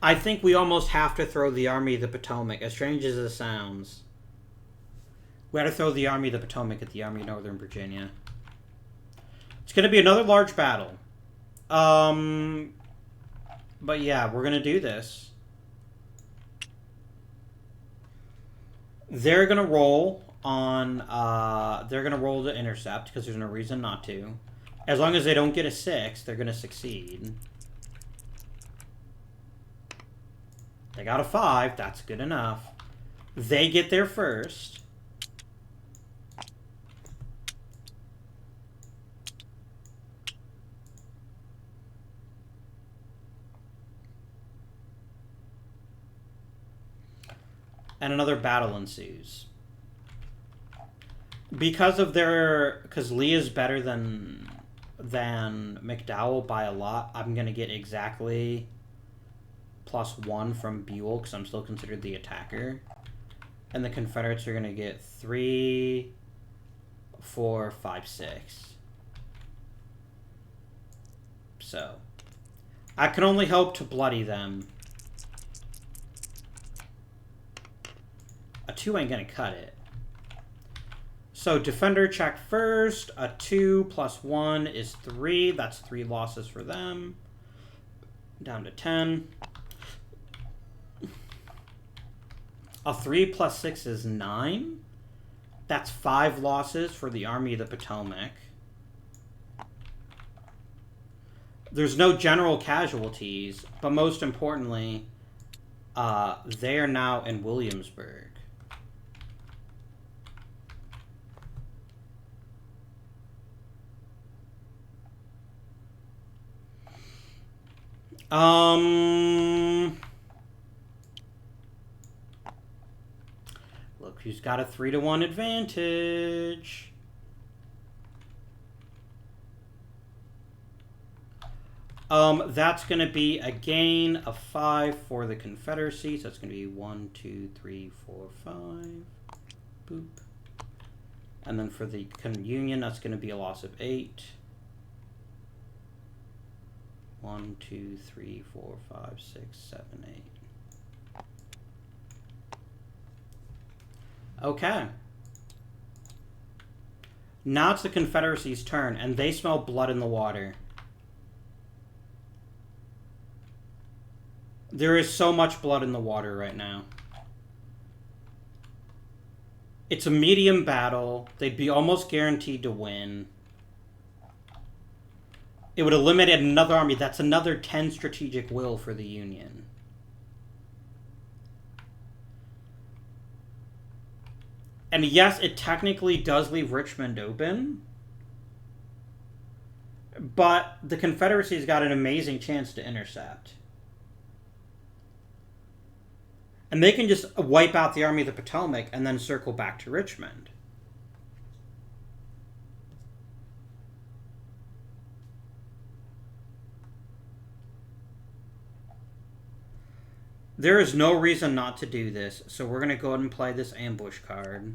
I think we almost have to throw the Army of the Potomac, as strange as it sounds. We have to throw the Army of the Potomac at the Army of Northern Virginia. It's going to be another large battle. But yeah, we're going to do this. They're going to roll on... they're going to roll to intercept, because there's no reason not to. As long as they don't get a 6, they're going to succeed. They got a 5. That's good enough. They get there first. And another battle ensues. Because Lee is better than McDowell by a lot, I'm going to get exactly +1 from Buell, because I'm still considered the attacker. And the Confederates are going to get 3, 4, 5, 6. So, I can only hope to bloody them. A 2 ain't going to cut it. So, defender check first. A 2 + 1 is 3. That's 3 losses for them. Down to 10. A 3 + 6 is 9. That's 5 losses for the Army of the Potomac. There's no general casualties, but most importantly, they are now in Williamsburg. Look who's got a 3-to-1 advantage. That's going to be a gain of 5 for the Confederacy. So that's going to be 1, 2, 3, 4, 5. Boop. And then for the Union, that's going to be a loss of 8. 1, 2, 3, 4, 5, 6, 7, 8. Okay. Now it's the Confederacy's turn, and they smell blood in the water. There is so much blood in the water right now. It's a medium battle. They'd be almost guaranteed to win. It would eliminate another army. That's another 10 strategic will for the Union. And yes, it technically does leave Richmond open. But the Confederacy's got an amazing chance to intercept. And they can just wipe out the Army of the Potomac and then circle back to Richmond. There is no reason not to do this, so we're going to go ahead and play this ambush card.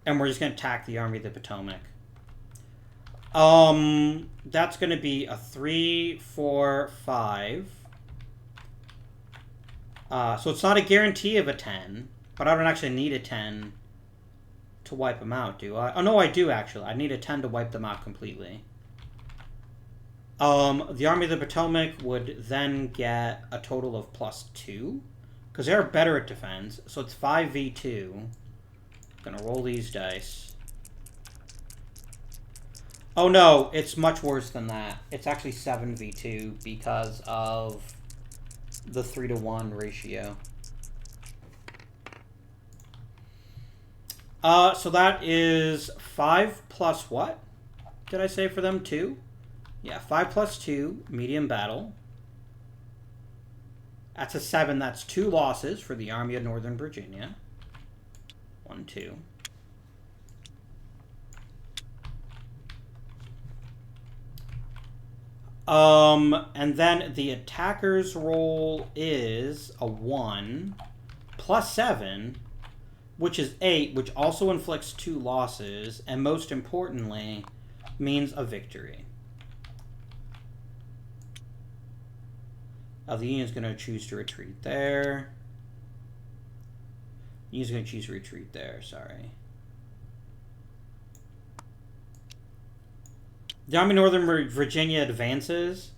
And we're just going to attack the Army of the Potomac. That's going to be a 3, 4, 5. So it's not a guarantee of a 10, but I don't actually need a 10 to wipe them out, do I? Oh, no, I do, actually. I need a 10 to wipe them out completely. The Army of the Potomac would then get a total of +2, because they're better at defense. So it's 5v2. Gonna roll these dice. Oh no, it's much worse than that. It's actually 7v2 because of the 3-to-1 ratio. So that is 5 plus what? Did I say for them? 2? Yeah, 5 plus 2, medium battle. That's a 7. That's 2 losses for the Army of Northern Virginia. 1, 2. And then the attacker's roll is a 1 plus 7, which is 8, which also inflicts 2 losses, and most importantly, means a victory. The Union's going to choose to retreat there. The Union's going to choose to retreat there, sorry. The Army of Northern Virginia advances.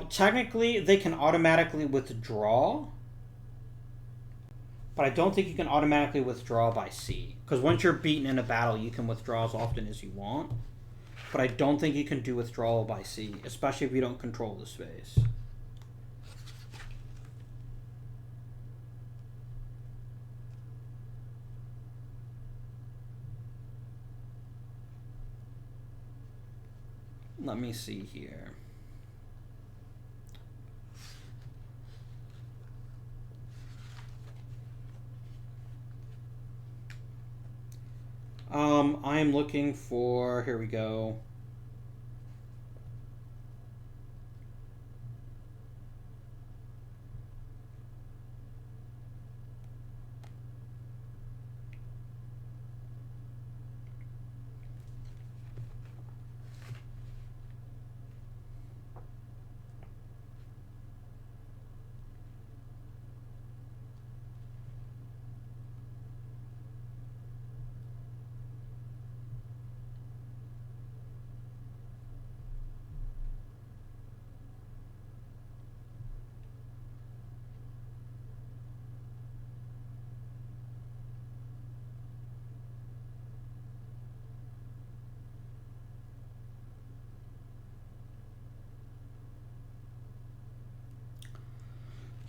Technically, they can automatically withdraw. But I don't think you can automatically withdraw by sea. Because once you're beaten in a battle, you can withdraw as often as you want. But I don't think you can do withdrawal by sea, especially if you don't control the space. Let me see here. I am looking for, here we go.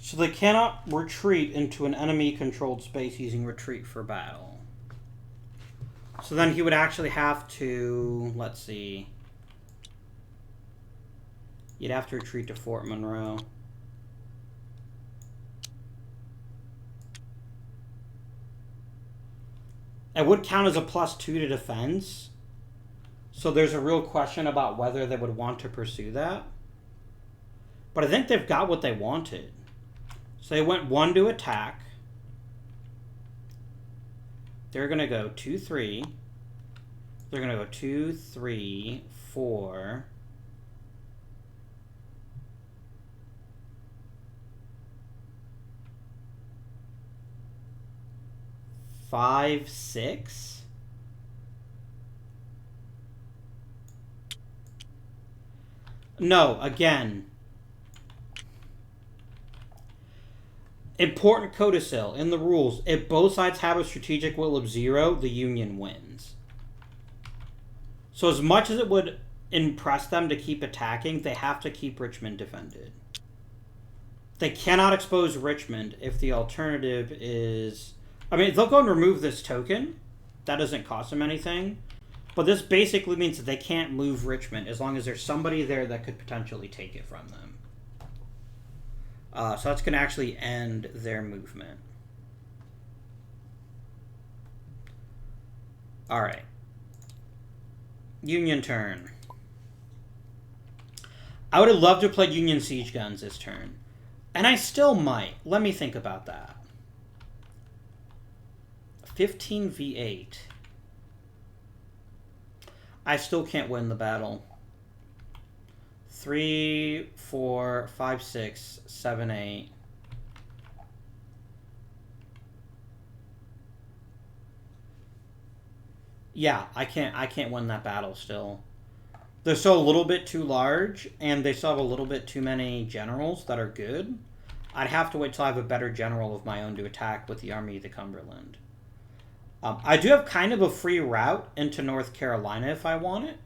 So they cannot retreat into an enemy-controlled space using retreat for battle. So then he would actually have to, let's see. You'd have to retreat to Fort Monroe. It would count as a +2 to defense. So there's a real question about whether they would want to pursue that. But I think they've got what they wanted. So they went 1 to attack. They're going to go 2, 3. They're going to go 2, 3, 4. 5, 6. No, again. Important codicil in the rules. If both sides have a strategic will of 0, the Union wins. So as much as it would impress them to keep attacking, they have to keep Richmond defended. They cannot expose Richmond if the alternative is... I mean, they'll go and remove this token. That doesn't cost them anything. But this basically means that they can't move Richmond as long as there's somebody there that could potentially take it from them. So that's going to actually end their movement. Alright. Union turn. I would have loved to play Union siege guns this turn. And I still might. Let me think about that. 15v8. I still can't win the battle. 3, 4, 5, 6, 7, 8. Yeah, I can't win that battle still. They're still a little bit too large, and they still have a little bit too many generals that are good. I'd have to wait till I have a better general of my own to attack with the Army of the Cumberland. I do have kind of a free route into North Carolina if I want it.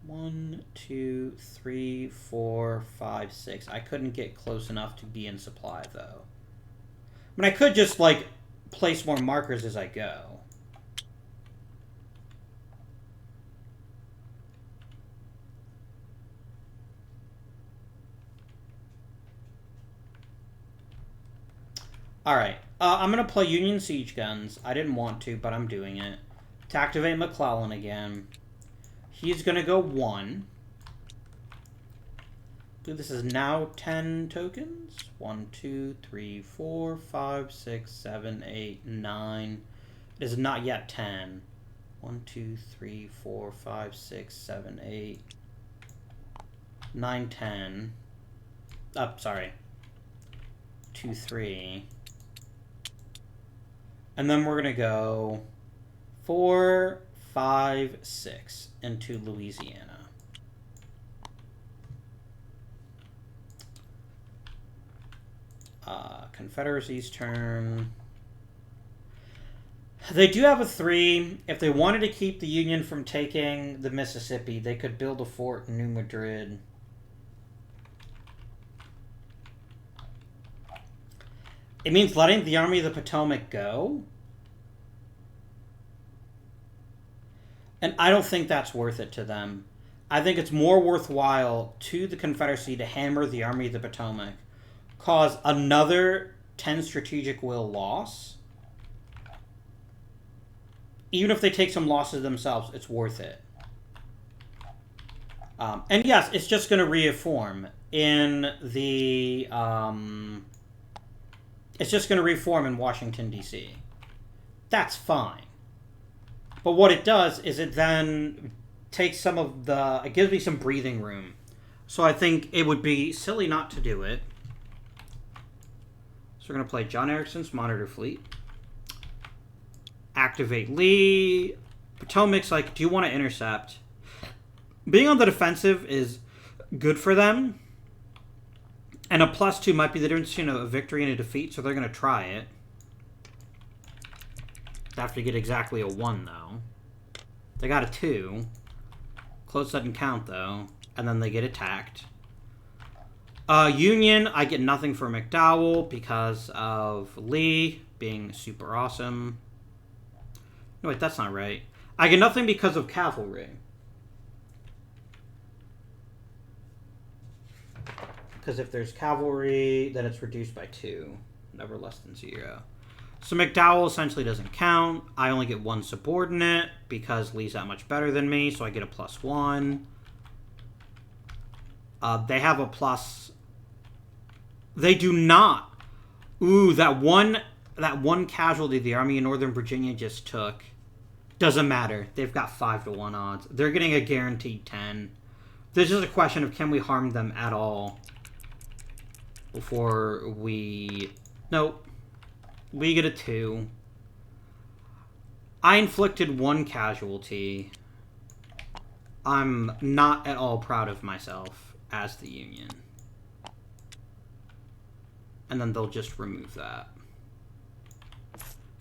1, 2, 3, 4, 5, 6. I couldn't get close enough to be in supply, though. I mean, I could just, like, place more markers as I go. Alright, I'm going to play Union Siege Guns. I didn't want to, but I'm doing it. To activate McClellan again. He's going to go 1. So this is now 10 tokens. 1, 2, 3, 4, 5, 6, 7, 8, 9. It is not yet 10. 1, 2, 3, 4, 5, 6, 7, 8, 9, 10. Oh, sorry. 2, 3. And then we're going to go 4, 5, 6 into Louisiana. Confederacy's turn. They do have a 3. If they wanted to keep the Union from taking the Mississippi, they could build a fort in New Madrid. It means letting the Army of the Potomac go. And I don't think that's worth it to them. I think it's more worthwhile to the Confederacy to hammer the Army of the Potomac, cause another 10 strategic will loss. Even if they take some losses themselves, it's worth it. And yes, it's just going to reform in the... it's just going to reform in Washington, D.C. That's fine. But what it does is it then takes some of the... It gives me some breathing room. So I think it would be silly not to do it. So we're going to play John Erickson's Monitor Fleet. Activate Lee. Potomac's like, do you want to intercept? Being on the defensive is good for them. And a +2 might be the difference between a victory and a defeat, so they're going to try it. They have to get exactly a 1, though. They got a 2. Close doesn't count, though. And then they get attacked. Union, I get nothing for McDowell because of Lee being super awesome. No, wait, that's not right. I get nothing because of cavalry. Because if there's cavalry, then it's reduced by 2. Never less than 0. So McDowell essentially doesn't count. I only get 1 subordinate because Lee's that much better than me, so I get a +1. They have a plus... They do not. Ooh, that one casualty the Army of Northern Virginia just took doesn't matter. They've got 5-1 odds. They're getting a guaranteed 10. This is a question of can we harm them at all before we... Nope. We get a 2. I inflicted 1 casualty. I'm not at all proud of myself as the Union. and then they'll just remove that.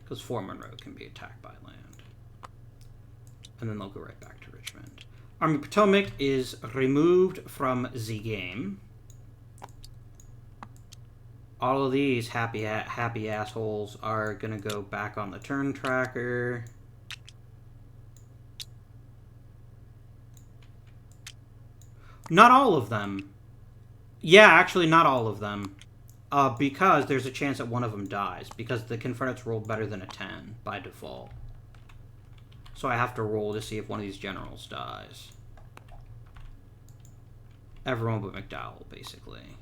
Because Fort Monroe can be attacked by land. And then they'll go right back to Richmond. Army Potomac is removed from the game. All of these happy assholes are going to go back on the turn tracker. Not all of them. Yeah, actually not all of them. Because there's a chance that one of them dies. Because the Confederates rolled better than a 10 by default. So I have to roll to see if one of these generals dies. Everyone but McDowell, basically.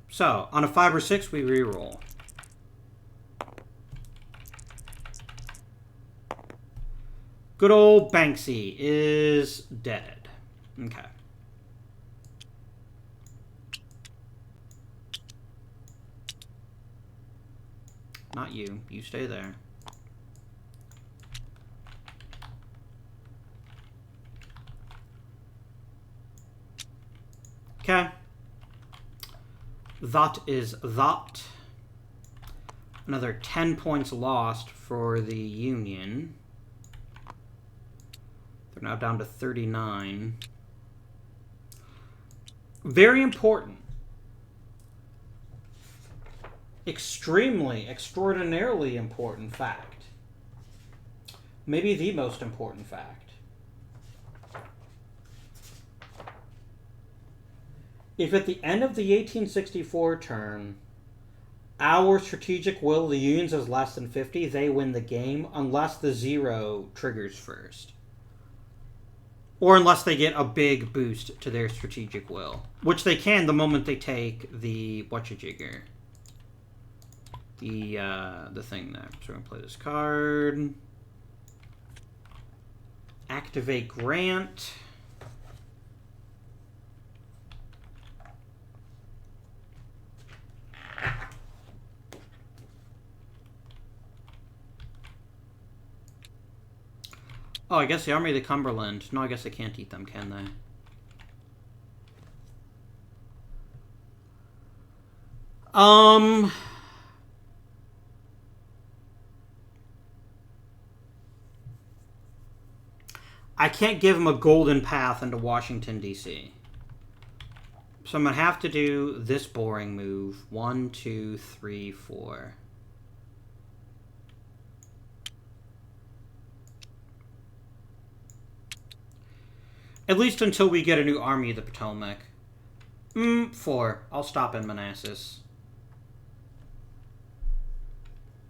So, on a 5 or 6, we reroll. Good old Banksy is dead. Okay. Not you. You stay there. Okay. That is that. Another 10 points lost for the Union. They're now down to 39. Very important. Extremely, extraordinarily important fact. Maybe the most important fact. If at the end of the 1864 turn, our strategic will of the Unions is less than 50, they win the game unless the 0 triggers first. Or unless they get a big boost to their strategic will. Which they can the moment they take the whatchajigger. The thing there. So we're going to play this card. Activate Grant. Oh, I guess the Army of the Cumberland. No, I guess they can't eat them, can they? I can't give them a golden path into Washington, D.C. So I'm going to have to do this boring move. 1, 2, 3, 4. At least until we get a new Army of the Potomac. 4. I'll stop in Manassas.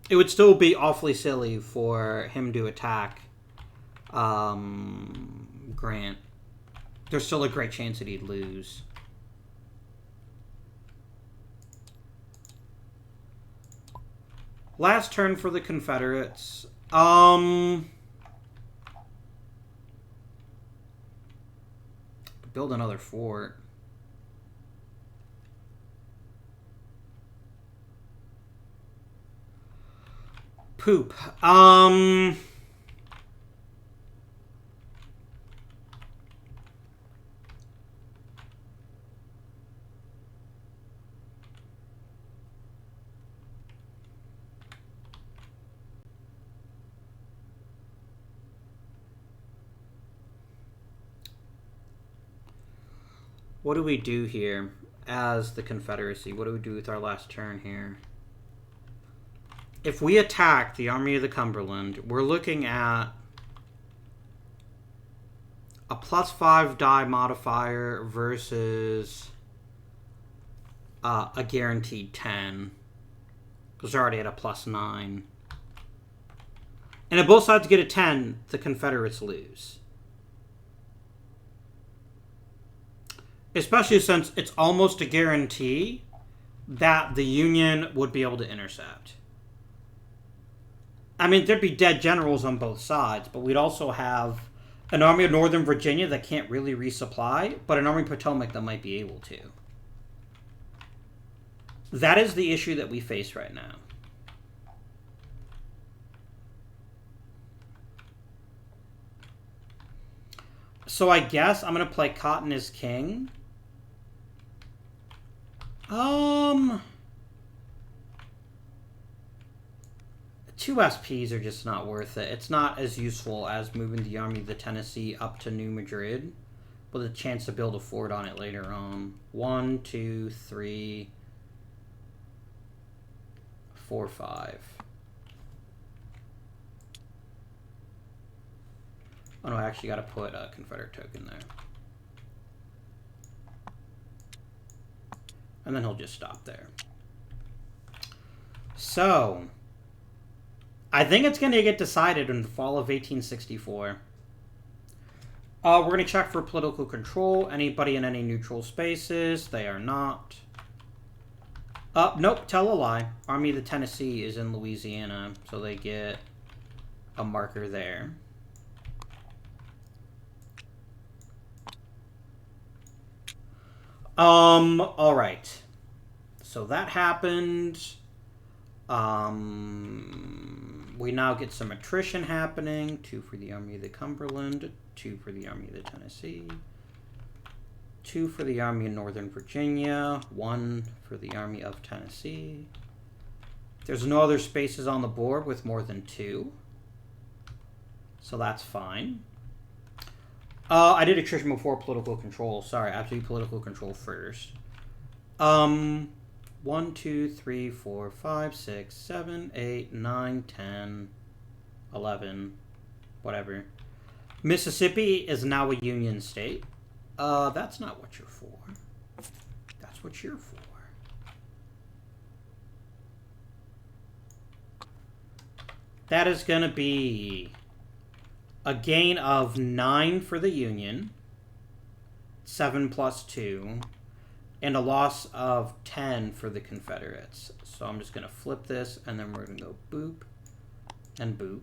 It would still be awfully silly for him to attack Grant. There's still a great chance that he'd lose. Last turn for the Confederates. Build another fort. Poop. What do we do here as the Confederacy? What do we do with our last turn here? If we attack the Army of the Cumberland, we're looking at a +5 die modifier versus a guaranteed 10. Because they're already at a +9. And if both sides get a 10, the Confederates lose. Especially since it's almost a guarantee that the Union would be able to intercept. I mean, there'd be dead generals on both sides, but we'd also have an Army of Northern Virginia that can't really resupply, but an Army of Potomac that might be able to. That is the issue that we face right now. So I guess I'm going to play Cotton as king. 2 SPs are just not worth it. It's not as useful as moving the Army of the Tennessee up to New Madrid with a chance to build a fort on it later on. 1, 2, 3, 4, 5. Oh no, I actually got to put a Confederate token there. And then he'll just stop there. So, I think it's going to get decided in the fall of 1864. We're going to check for political control. Anybody in any neutral spaces? They are not. Nope, tell a lie. Army of the Tennessee is in Louisiana, so they get a marker there. All right. So that happened. We now get some attrition happening. 2 for the Army of the Cumberland, 2 for the Army of the Tennessee, 2 for the Army of Northern Virginia, 1 for the Army of Tennessee. There's no other spaces on the board with more than 2. So that's fine. I did attrition before political control. Sorry, I have to do political control first. 1, 2, 3, 4, 5, 6, 7, 8, 9, 10, 11, whatever. Mississippi is now a Union state. That's not what you're for. That's what you're for. That is going to be a gain of 9 for the Union, 7 plus 2, and a loss of 10 for the Confederates. So I'm just going to flip this, and then we're going to go boop and boop.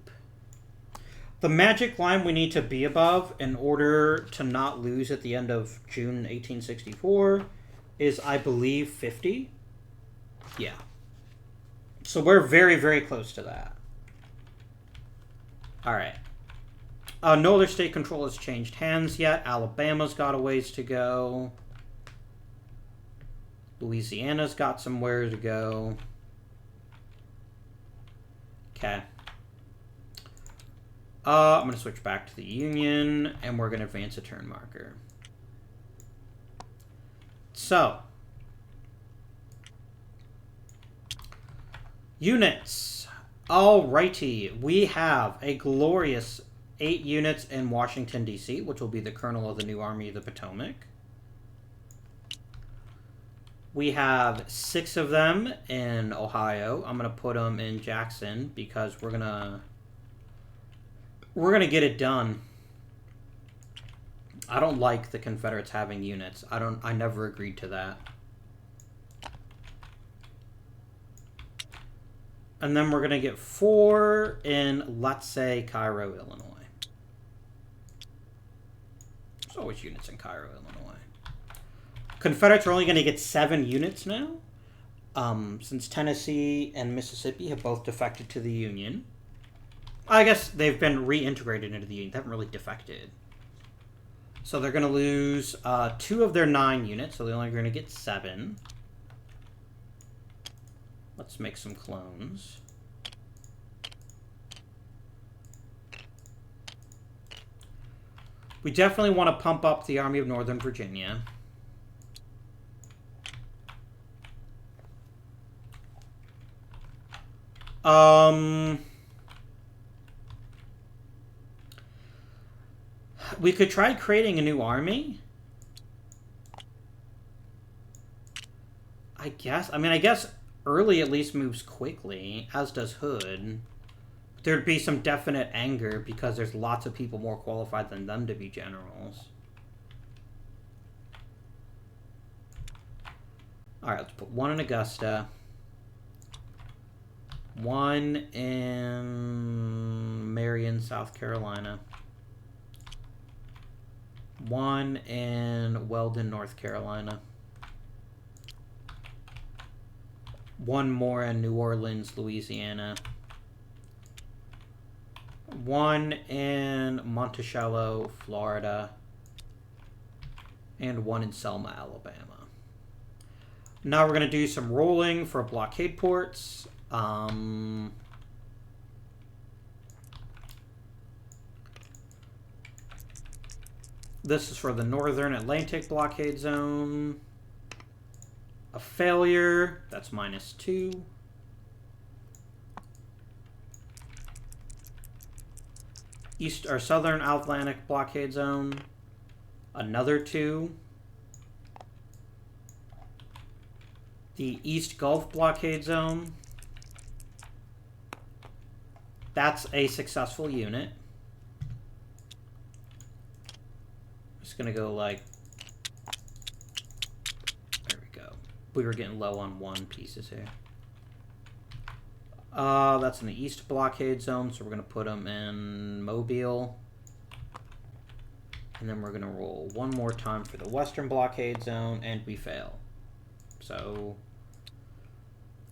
The magic line we need to be above in order to not lose at the end of June 1864 is, I believe, 50. Yeah. So we're very, very close to that. All right. No other state control has changed hands yet. Alabama's got a ways to go. Louisiana's got somewhere to go. Okay. I'm going to switch back to the Union, and we're going to advance a turn marker. So, units. Alrighty, we have a glorious 8 units in Washington, D.C., which will be the kernel of the new Army of the Potomac. We have 6 of them in Ohio. I'm going to put them in Jackson because we're gonna get it done. I don't like the Confederates having units. I never agreed to that. And then we're going to get 4 in, let's say, Cairo, Illinois. There's always units in Cairo, Illinois. Confederates are only going to get 7 units now, since Tennessee and Mississippi have both defected to the Union. I guess they've been reintegrated into the Union. They haven't really defected. So they're going to lose 2 of their 9 units, so they're only going to get 7. Let's make some clones. We definitely want to pump up the Army of Northern Virginia. We could try creating a new army. I guess. I mean, I guess Early at least moves quickly, as does Hood. There'd be some definite anger because there's lots of people more qualified than them to be generals. Alright, let's put 1 in Augusta. 1 in Marion, South Carolina. 1 in Weldon, North Carolina. 1 more in New Orleans, Louisiana. 1 in Monticello, Florida. And 1 in Selma, Alabama. Now we're going to do some rolling for blockade ports. This is for the Northern Atlantic blockade zone. A failure, that's -2. East or Southern Atlantic blockade zone, another 2. The East Gulf blockade zone, that's a successful unit. Just gonna go like, there we go. We were getting low on 1 pieces here. That's in the East blockade zone, so we're gonna put them in Mobile. And then we're gonna roll 1 more time for the Western blockade zone, and we fail. So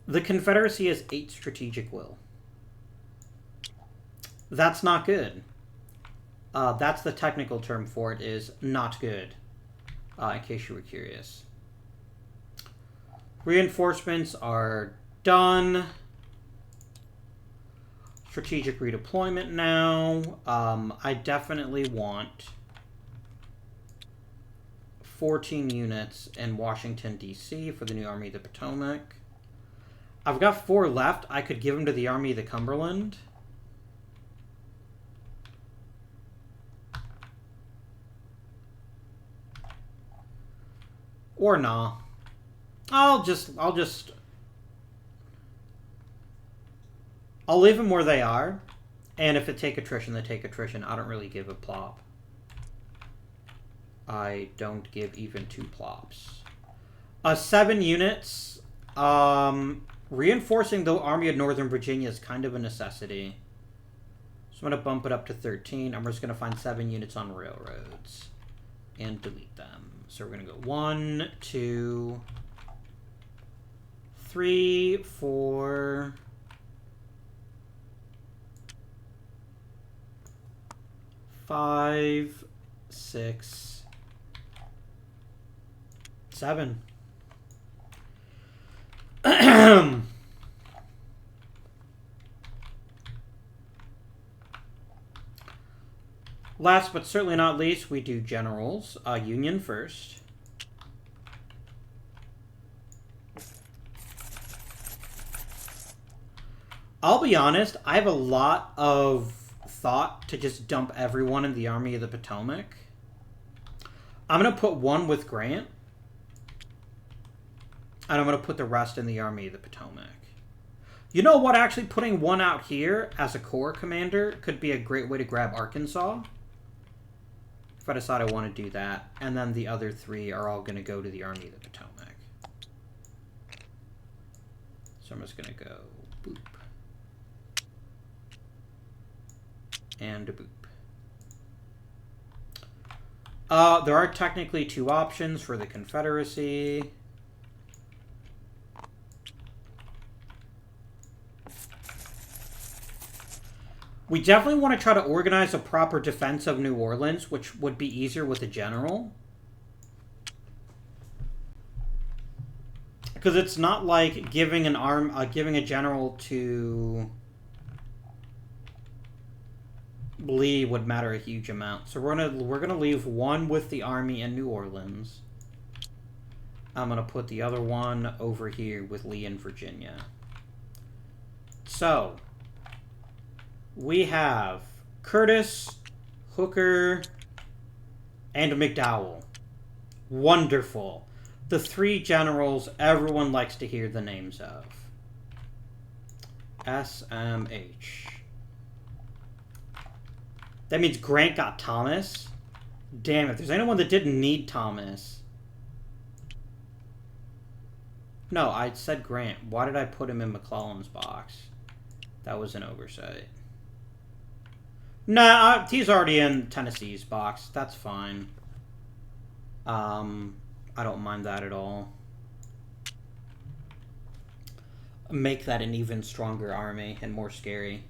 the Confederacy has 8 strategic will. That's not good. That's the technical term for it, is not good, in case you were curious. Reinforcements are done. Strategic redeployment now. I definitely want 14 units in Washington, D.C. for the new Army of the Potomac. I've got 4 left. I could give them to the Army of the Cumberland. Or nah. I'll leave them where they are. And if they take attrition, they take attrition. I don't really give a plop. I don't give even 2 plops. 7 units. Reinforcing the Army of Northern Virginia is kind of a necessity. So I'm going to bump it up to 13. I'm just going to find 7 units on railroads. And delete them. So we're going to go 1, 2, 3, 4... 5, 6, 7. Last but certainly not least, we do generals. Union first. I'll be honest, I have a lot of thought to just dump everyone in the Army of the Potomac. I'm going to put 1 with Grant. And I'm going to put the rest in the Army of the Potomac. You know what? Actually, putting 1 out here as a corps commander could be a great way to grab Arkansas. If I decide I want to do that. And then the other 3 are all going to go to the Army of the Potomac. So I'm just going to go boop. And a boop. There are technically 2 options for the Confederacy. We definitely want to try to organize a proper defense of New Orleans, which would be easier with a general. Because it's not like giving a general to Lee would matter a huge amount. So we're gonna leave 1 with the army in New Orleans. I'm gonna put the other 1 over here with Lee in Virginia. So we have Curtis, Hooker, and McDowell. Wonderful. The 3 generals everyone likes to hear the names of. SMH. That means Grant got Thomas. Damn, if there's anyone that didn't need Thomas. No, I said Grant. Why did I put him in McClellan's box? That was an oversight. Nah, he's already in Tennessee's box. That's fine. I don't mind that at all. Make that an even stronger army and more scary.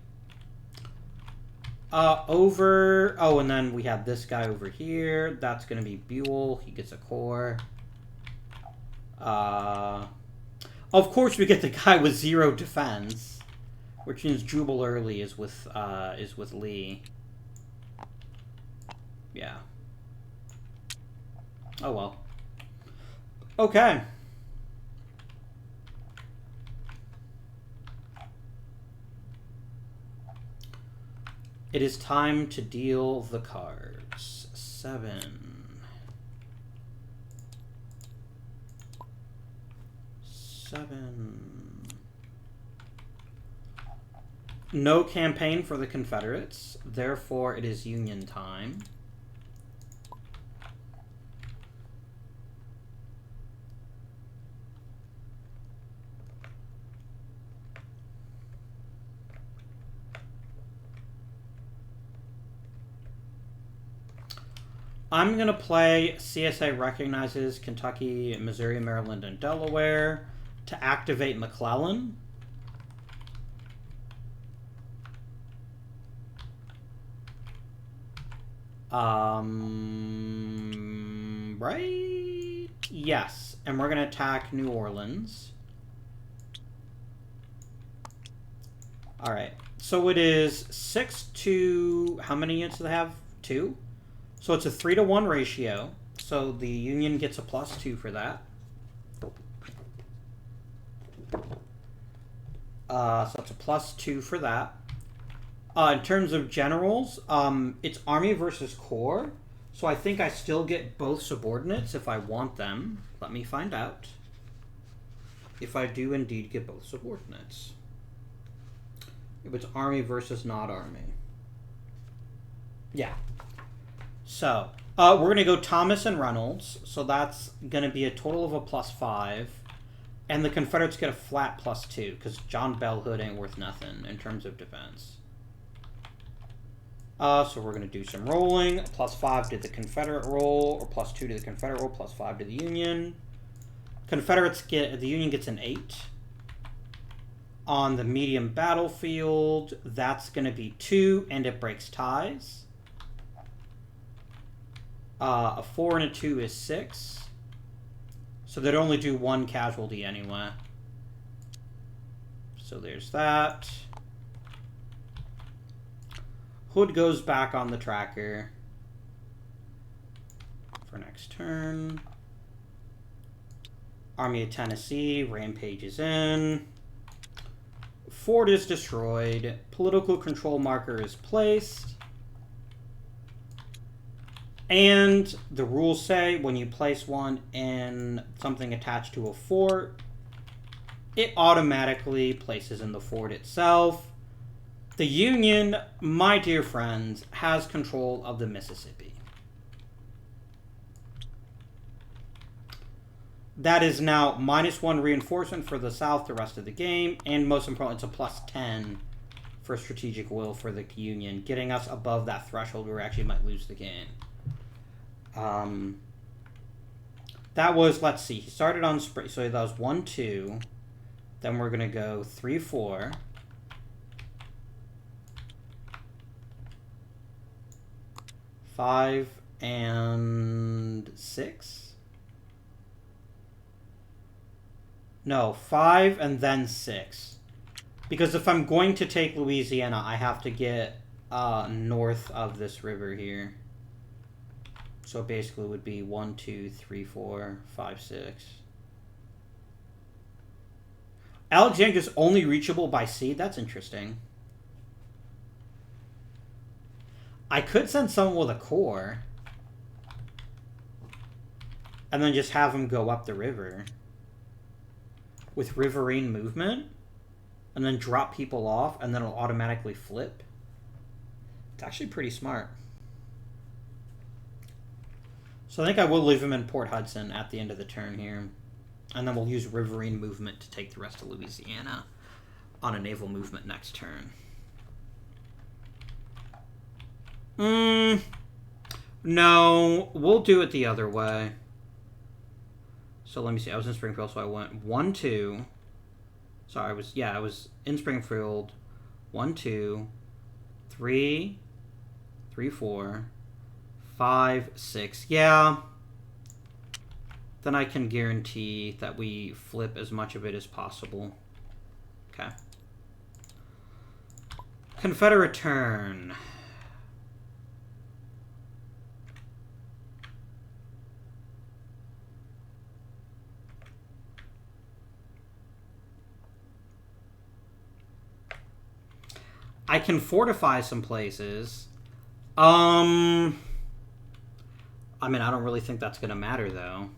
Oh, and then we have this guy over here. That's going to be Buell. He gets a corps. Of course, we get the guy with 0 defense, which means Jubal Early is with Lee. Yeah. Oh well. Okay. It is time to deal the cards. 7. 7. No campaign for the Confederates, therefore it is Union time. I'm going to play CSA recognizes Kentucky, Missouri, Maryland, and Delaware to activate McClellan. Right? Yes. And we're going to attack New Orleans. Alright. So it is 6 to... How many units do they have? 2? So it's a 3-to-1 ratio. So the Union gets a +2 for that. So it's a +2 for that. In terms of generals, it's Army versus Corps. So I think I still get both subordinates if I want them. Let me find out if I do indeed get both subordinates. If it's Army versus not Army. Yeah. So, we're going to go Thomas and Reynolds. So that's going to be a total of a +5. And the Confederates get a flat +2, because John Bell Hood ain't worth nothing in terms of defense. So we're going to do some rolling. +5 to the Confederate roll, or +2 to the Confederate roll, +5 to the Union. The Union gets an 8. On the medium battlefield, that's going to be 2, and it breaks ties. A 4 and a 2 is 6. So they'd only do 1 casualty anyway. So there's that. Hood goes back on the tracker for next turn. Army of Tennessee rampages in. Fort is destroyed. Political control marker is placed. And the rules say when you place one in something attached to a fort, it automatically places in the fort itself. The Union, my dear friends, has control of the Mississippi. That is now -1 reinforcement for the South the rest of the game, and most importantly, it's a +10 for strategic will for the Union, getting us above that threshold where we actually might lose the game. That was, let's see, he started on spring, so that was 1, 2. Then we're going to go 3, 4. 5 and 6. No, 5 and then 6. Because if I'm going to take Louisiana, I have to get north of this river here. So basically it would be 1, 2, 3, 4, 5, 6. Alexandria's only reachable by sea? That's interesting. I could send someone with a corps. And then just have them go up the river. With riverine movement. And then drop people off, and then it'll automatically flip. It's actually pretty smart. So I think I will leave him in Port Hudson at the end of the turn here. And then we'll use riverine movement to take the rest of Louisiana on a naval movement next turn. No, we'll do it the other way. So let me see. I was in Springfield, so I went 1, 2. Sorry, I was in Springfield. 1, 2, 3, 3, 4, 5, 6. Yeah. then I can guarantee that we flip as much of it as possible. Okay. Confederate turn. I can fortify some places. I mean, I don't really think that's going to matter, though.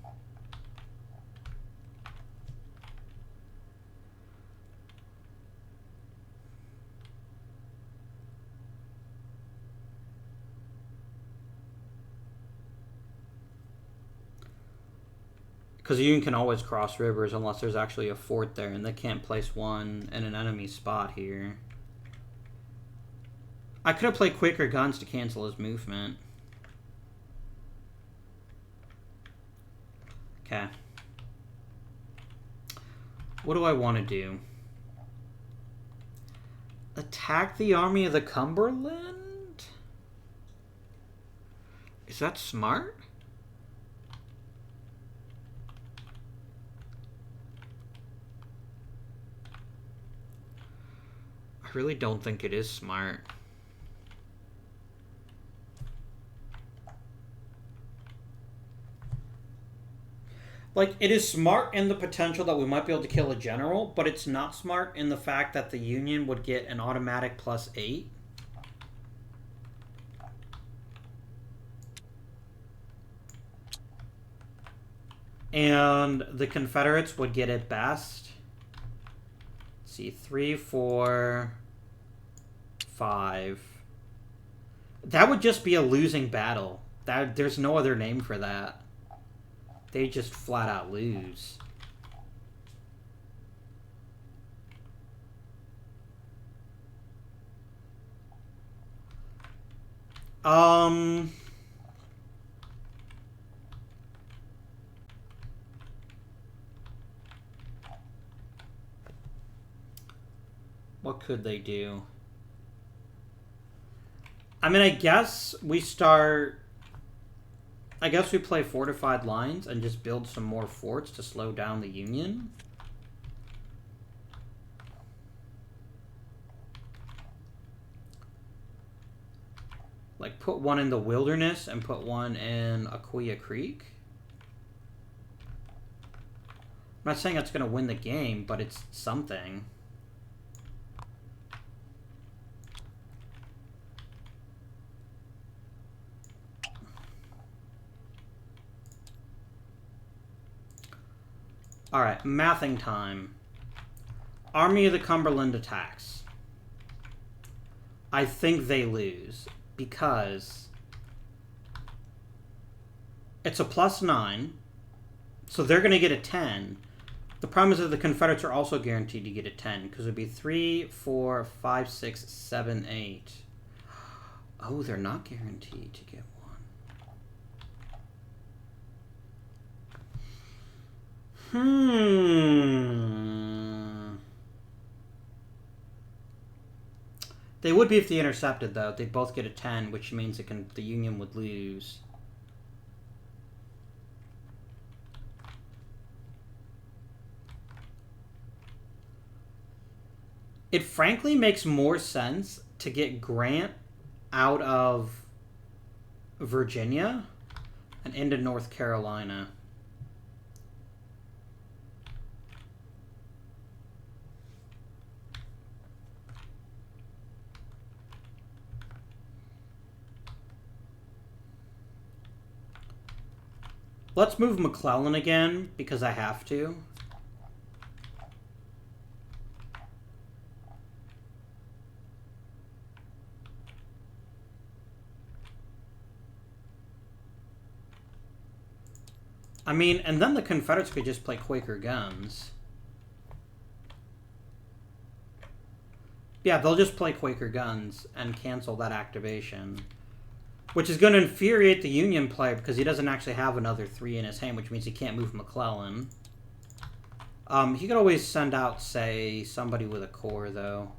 Because the Union can always cross rivers unless there's actually a fort there, and they can't place one in an enemy spot here. I could have played Quaker Guns to cancel his movement. Okay. What do I want to do? Attack the Army of the Cumberland? Is that smart? I really don't think it is smart. Like, it is smart in the potential that we might be able to kill a general, but it's not smart in the fact that the Union would get an automatic +8. And the Confederates would get at best, let's see, 3, 4, 5. That would just be a losing battle. There's no other name for that. They just flat out lose. What could they do? I mean, I guess we play fortified lines and just build some more forts to slow down the Union. Like, put one in the wilderness and put one in Aquia Creek. I'm not saying it's going to win the game, but it's something. Alright, mathing time. Army of the Cumberland attacks. I think they lose because it's a +9, so they're going to get a 10. The problem is that the Confederates are also guaranteed to get a 10 because it would be 3, 4, 5, 6, 7, 8. Oh, they're not guaranteed to get 1. They would be if they intercepted, though. They'd both get a 10, which means the Union would lose. It frankly makes more sense to get Grant out of Virginia and into North Carolina. Let's move McClellan again, because I have to. I mean, and then the Confederates could just play Quaker Guns. Yeah, they'll just play Quaker Guns and cancel that activation. Which is going to infuriate the Union player because he doesn't actually have another 3 in his hand, which means he can't move McClellan. He could always send out, say, somebody with a corps, though.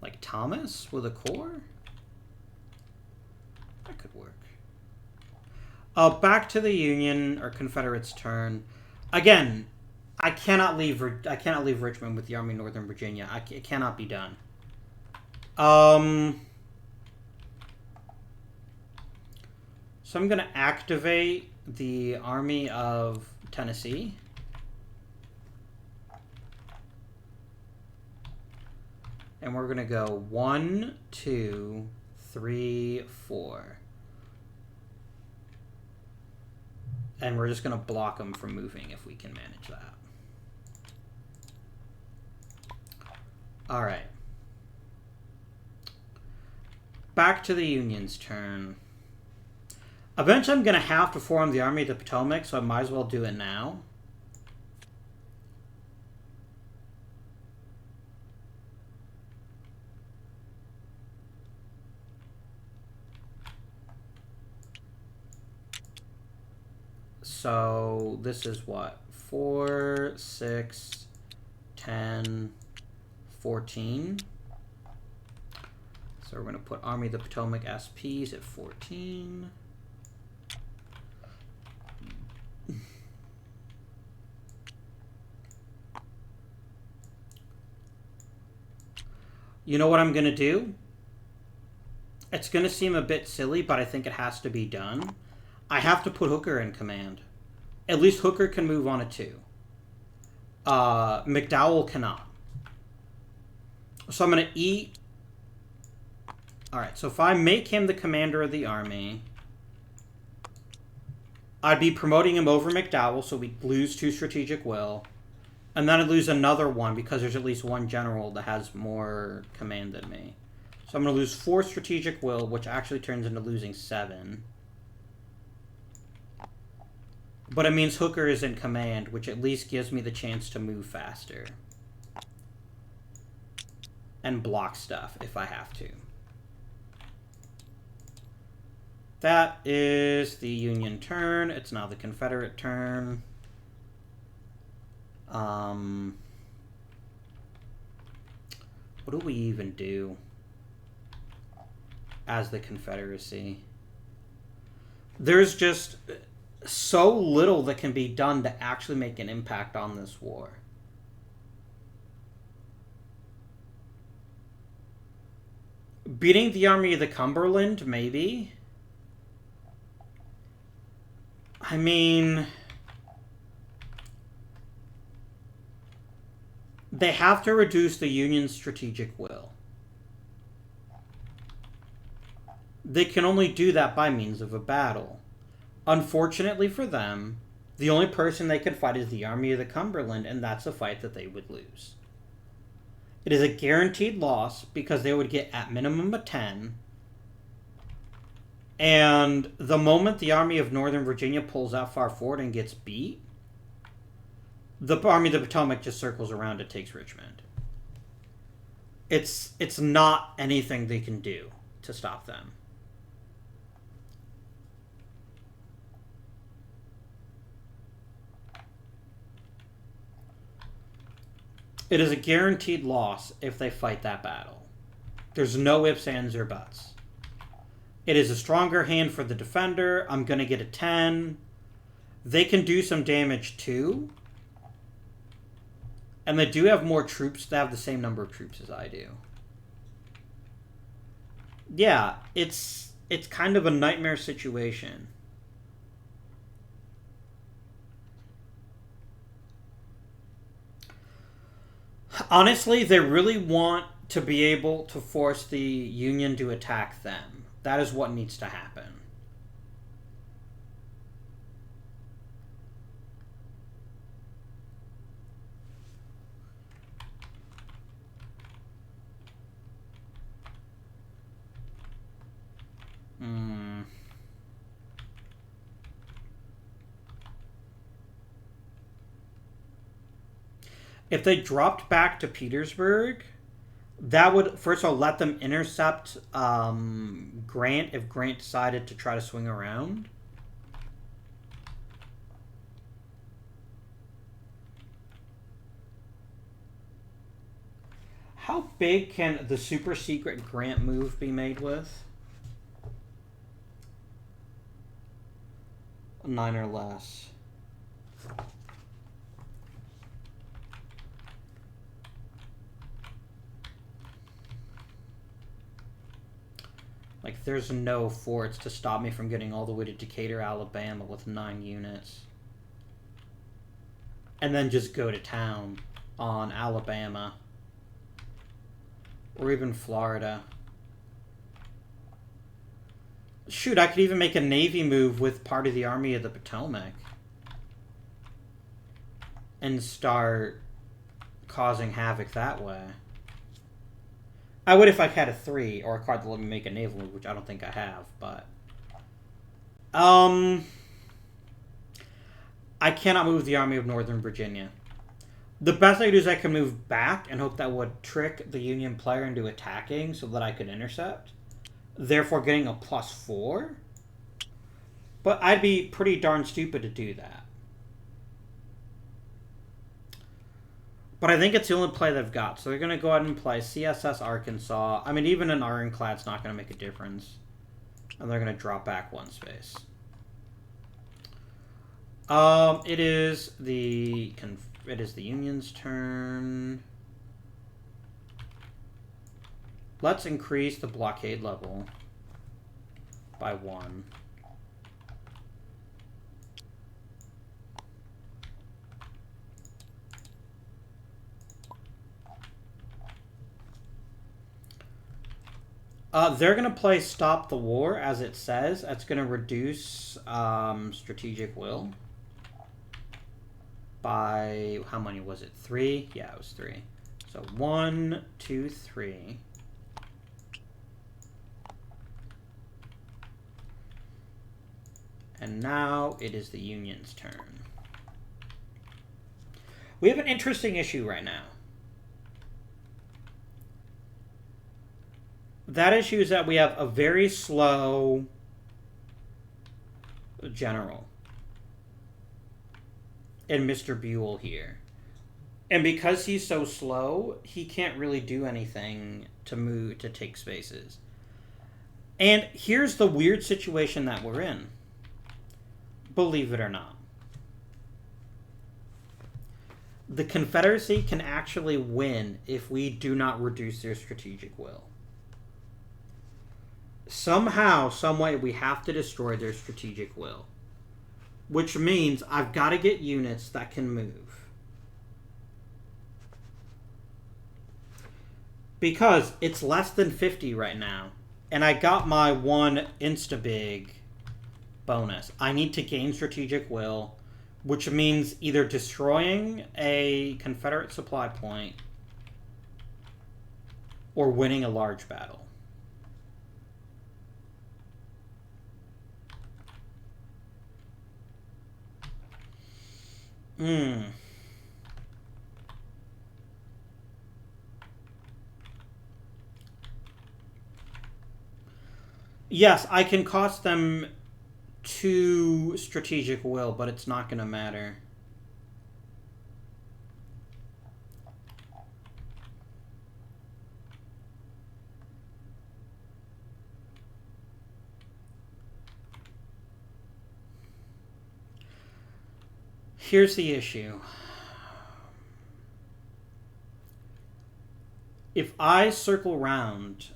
Like Thomas with a corps? That could work. Back to the Union or Confederates' turn. Again, I cannot leave Richmond with the Army of Northern Virginia. It cannot be done. So I'm going to activate the Army of Tennessee. And we're going to go 1, 2, 3, 4. And we're just going to block them from moving if we can manage that. All right. Back to the Union's turn. Eventually I'm going to have to form the Army of the Potomac, so I might as well do it now. So this is what? 4, 6, 10, 14. So we're going to put Army of the Potomac SPs at 14. You know what I'm going to do? It's going to seem a bit silly, but I think it has to be done. I have to put Hooker in command. At least Hooker can move on a 2. McDowell cannot. So I'm going to eat. Alright, so if I make him the commander of the army, I'd be promoting him over McDowell, so we lose 2 strategic will. And then I'd lose another 1 because there's at least 1 general that has more command than me. So I'm going to lose 4 strategic will, which actually turns into losing 7. But it means Hooker is in command, which at least gives me the chance to move faster. And block stuff if I have to. That is the Union turn. It's now the Confederate turn. What do we even do as the Confederacy? There's just so little that can be done to actually make an impact on this war. Beating the Army of the Cumberland, maybe. I mean, they have to reduce the Union's strategic will. They can only do that by means of a battle. Unfortunately for them, the only person they could fight is the Army of the Cumberland, and that's a fight that they would lose. It is a guaranteed loss because they would get at minimum a 10. And the moment the Army of Northern Virginia pulls out far forward and gets beat, the Army of the Potomac just circles around and takes Richmond. It's not anything they can do to stop them. It is a guaranteed loss if they fight that battle. There's no ifs, ands, or buts. It is a stronger hand for the defender. I'm going to get a 10. They can do some damage too. And they do have more troops. They have the same number of troops as I do. Yeah, it's kind of a nightmare situation. Honestly, they really want to be able to force the Union to attack them. That is what needs to happen. If they dropped back to Petersburg, that would, first of all, let them intercept Grant if Grant decided to try to swing around. How big can the super secret Grant move be made with? 9 or less. Like, there's no forts to stop me from getting all the way to Decatur, Alabama with 9 units. And then just go to town on Alabama. Or even Florida. Shoot, I could even make a Navy move with part of the Army of the Potomac. And start causing havoc that way. I would if I had a 3 or a card that let me make a naval move, which I don't think I have, but... I cannot move the Army of Northern Virginia. The best I could do is I can move back and hope that would trick the Union player into attacking so that I could intercept. Therefore getting a +4. But I'd be pretty darn stupid to do that. But I think it's the only play they've got. So they're going to go ahead and play CSS Arkansas. I mean, even an Ironclad's not going to make a difference. And they're going to drop back 1 space. It is the Union's turn. Let's increase the blockade level by 1. They're going to play Stop the War, as it says. That's going to reduce strategic will by, how many was it? 3? Yeah, it was 3. So 1, 2, 3. And now it is the Union's turn. We have an interesting issue right now. That issue is that we have a very slow general in Mr. Buell here. And because he's so slow, he can't really do anything to move, to take spaces. And here's the weird situation that we're in. Believe it or not. The Confederacy can actually win if we do not reduce their strategic will. Somehow, someway, we have to destroy their strategic will. Which means I've got to get units that can move. Because it's less than 50 right now. And I got my 1 insta-big bonus. I need to gain strategic will, which means either destroying a Confederate supply point or winning a large battle. Yes, I can cost them 2 strategic will, but it's not going to matter. Here's the issue. If I circle round,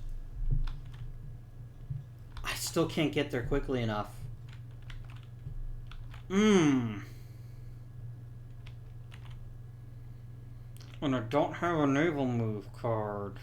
I still can't get there quickly enough. And I don't have a naval move card.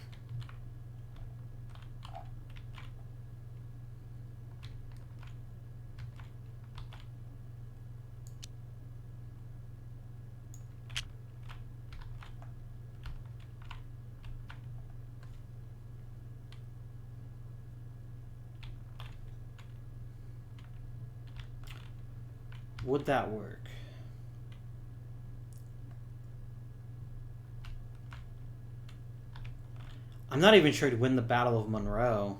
Would that work? I'm not even sure to win the Battle of Monroe,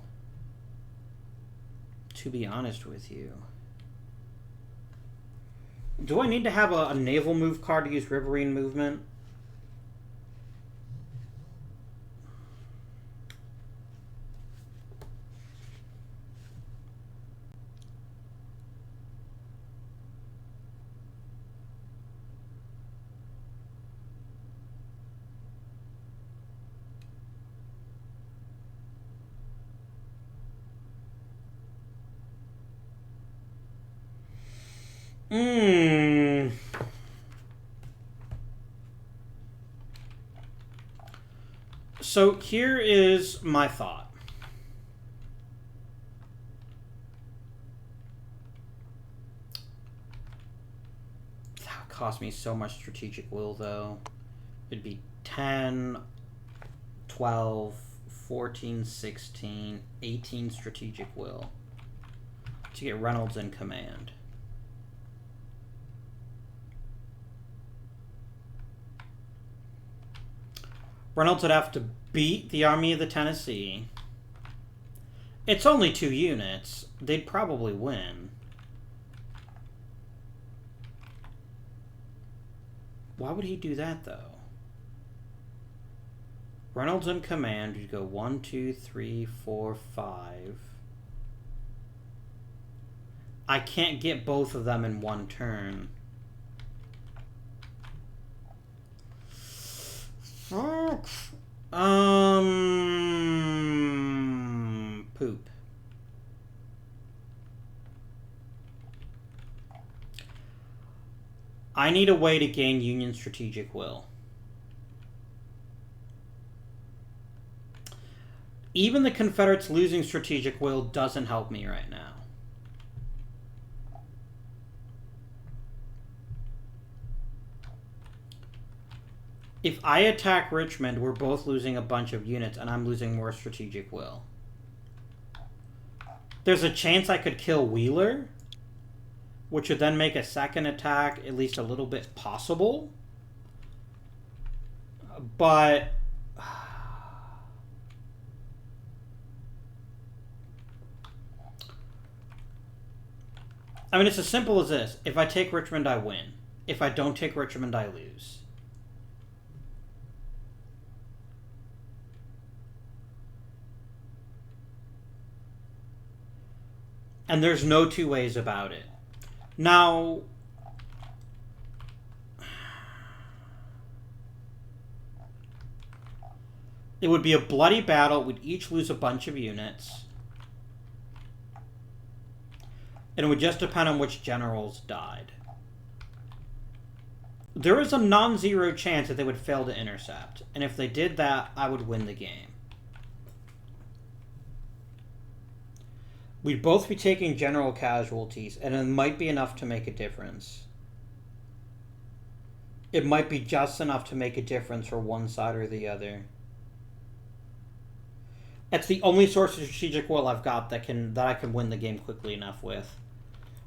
to be honest with you. Do I need to have a naval move card to use riverine movement? So here is my thought. That would cost me so much strategic will, though. It'd be 10, 12, 14, 16, 18 strategic will to get Reynolds in command. Reynolds would have to beat the Army of the Tennessee. It's only 2 units. They'd probably win. Why would he do that, though? Reynolds in command would go 1, 2, 3, 4, 5. I can't get both of them in one turn. Fuck. Poop. I need a way to gain Union strategic will. Even the Confederates losing strategic will doesn't help me right now. If I attack Richmond, we're both losing a bunch of units, and I'm losing more strategic will. There's a chance I could kill Wheeler, which would then make a second attack at least a little bit possible. But I mean, it's as simple as this. If I take Richmond, I win. If I don't take Richmond, I lose. And there's no two ways about it. Now, it would be a bloody battle. We'd each lose a bunch of units. And it would just depend on which generals died. There is a non-zero chance that they would fail to intercept. And if they did that, I would win the game. We'd both be taking general casualties, and it might be enough to make a difference. It might be just enough to make a difference for one side or the other. It's the only source of strategic will I've got that I can win the game quickly enough with.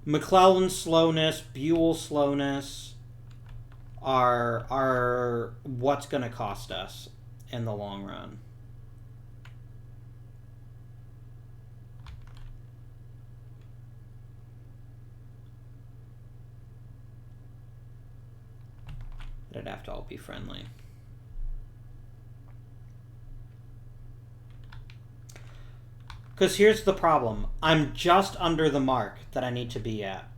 McClellan's slowness, Buell's slowness are what's going to cost us in the long run. It'd have to all be friendly. Because here's the problem. I'm just under the mark that I need to be at.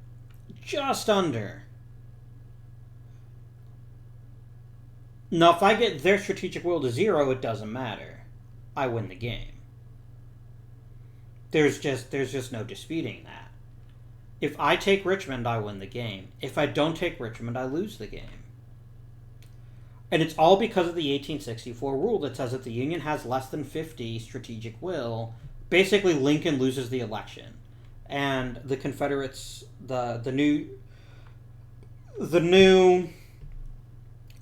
Just under. Now, if I get their strategic will to 0, it doesn't matter. I win the game. There's just no disputing that. If I take Richmond, I win the game. If I don't take Richmond, I lose the game. And it's all because of the 1864 rule that says that the Union has less than 50 strategic will. Basically, Lincoln loses the election. And the Confederates, the new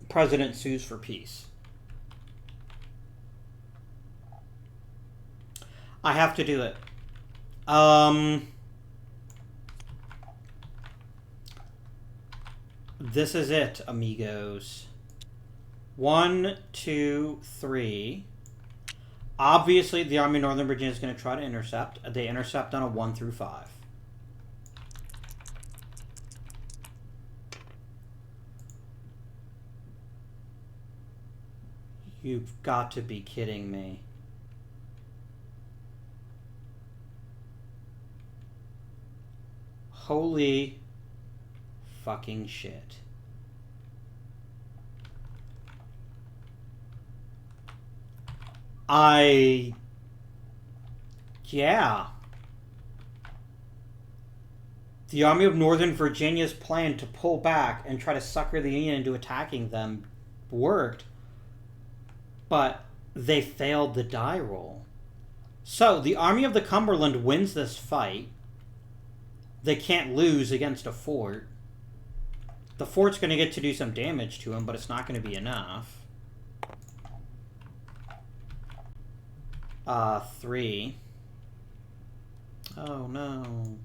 president sues for peace. I have to do it. This is it, amigos. 1, 2, 3. Obviously, the Army of Northern Virginia is going to try to intercept. They intercept on a 1 through 5. You've got to be kidding me. Holy fucking shit. Yeah. The Army of Northern Virginia's plan to pull back and try to sucker the Union into attacking them worked. But They failed the die roll. So, the Army of the Cumberland wins this fight. They can't lose against a fort. The fort's going to get to do some damage to him, but it's not going to be enough. 3. Oh no.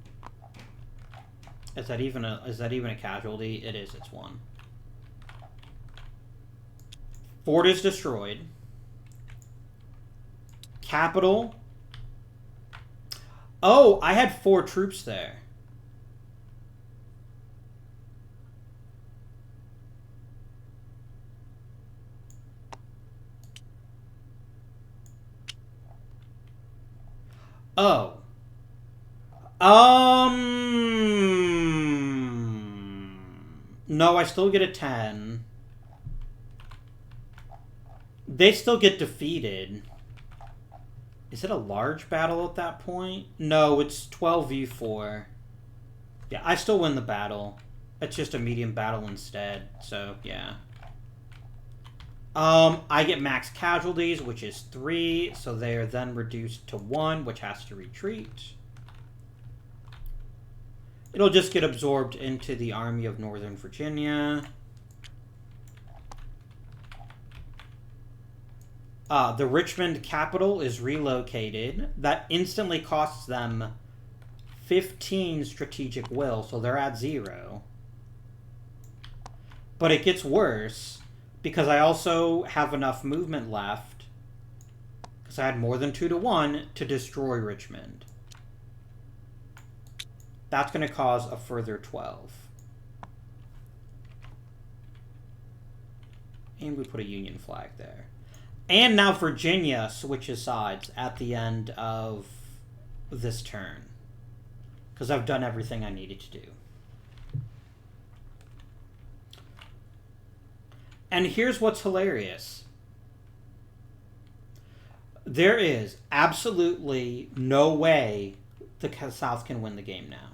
Is that even a casualty? It is, it's 1. Fort is destroyed. Capital. Oh, I had 4 troops there. Oh. No, I still get a 10. They still get defeated. Is it a large battle at that point? No, it's 12v4. Yeah, I still win the battle. It's just a medium battle instead, so yeah. I get max casualties, which is 3, so they are then reduced to 1, which has to retreat. It'll just get absorbed into the Army of Northern Virginia. The Richmond capital is relocated. That instantly costs them 15 strategic will, so they're at 0. But it gets worse, because I also have enough movement left, because I had more than 2 to 1 to destroy Richmond. That's going to cause a further 12. And we put a Union flag there. And now Virginia switches sides at the end of this turn, because I've done everything I needed to do. And here's what's hilarious. There is absolutely no way the South can win the game now,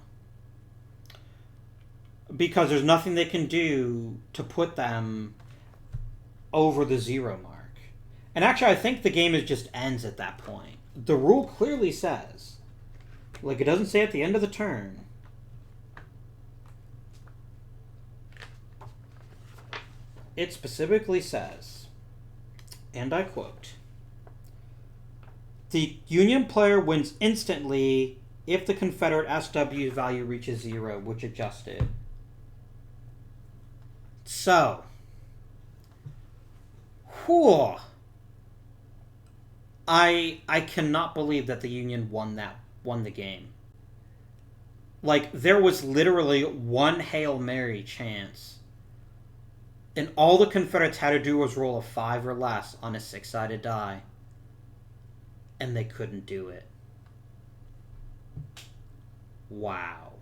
because there's nothing they can do to put them over the 0 mark. And actually, I think the game just ends at that point. The rule clearly says, like, it doesn't say at the end of the turn. It specifically says, and I quote, the Union player wins instantly if the Confederate SW value reaches 0, which adjusted. So, whew, I cannot believe that the Union won the game. Like, there was literally one Hail Mary chance, and all the Confederates had to do was roll a 5 or less on a 6-sided die, and they couldn't do it. Wow.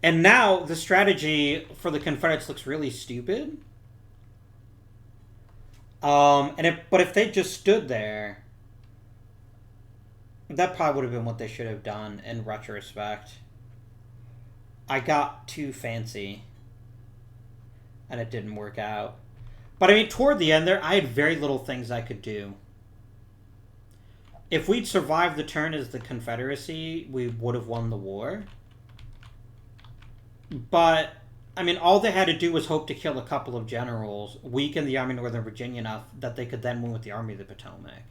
And now the strategy for the Confederates looks really stupid. But if they just stood there, that probably would have been what they should have done in retrospect. I got too fancy, and it didn't work out. But I mean, toward the end there, I had very little things I could do. If we'd survived the turn as the Confederacy, we would have won the war. But, I mean, all they had to do was hope to kill a couple of generals, weaken the Army of Northern Virginia enough that they could then win with the Army of the Potomac.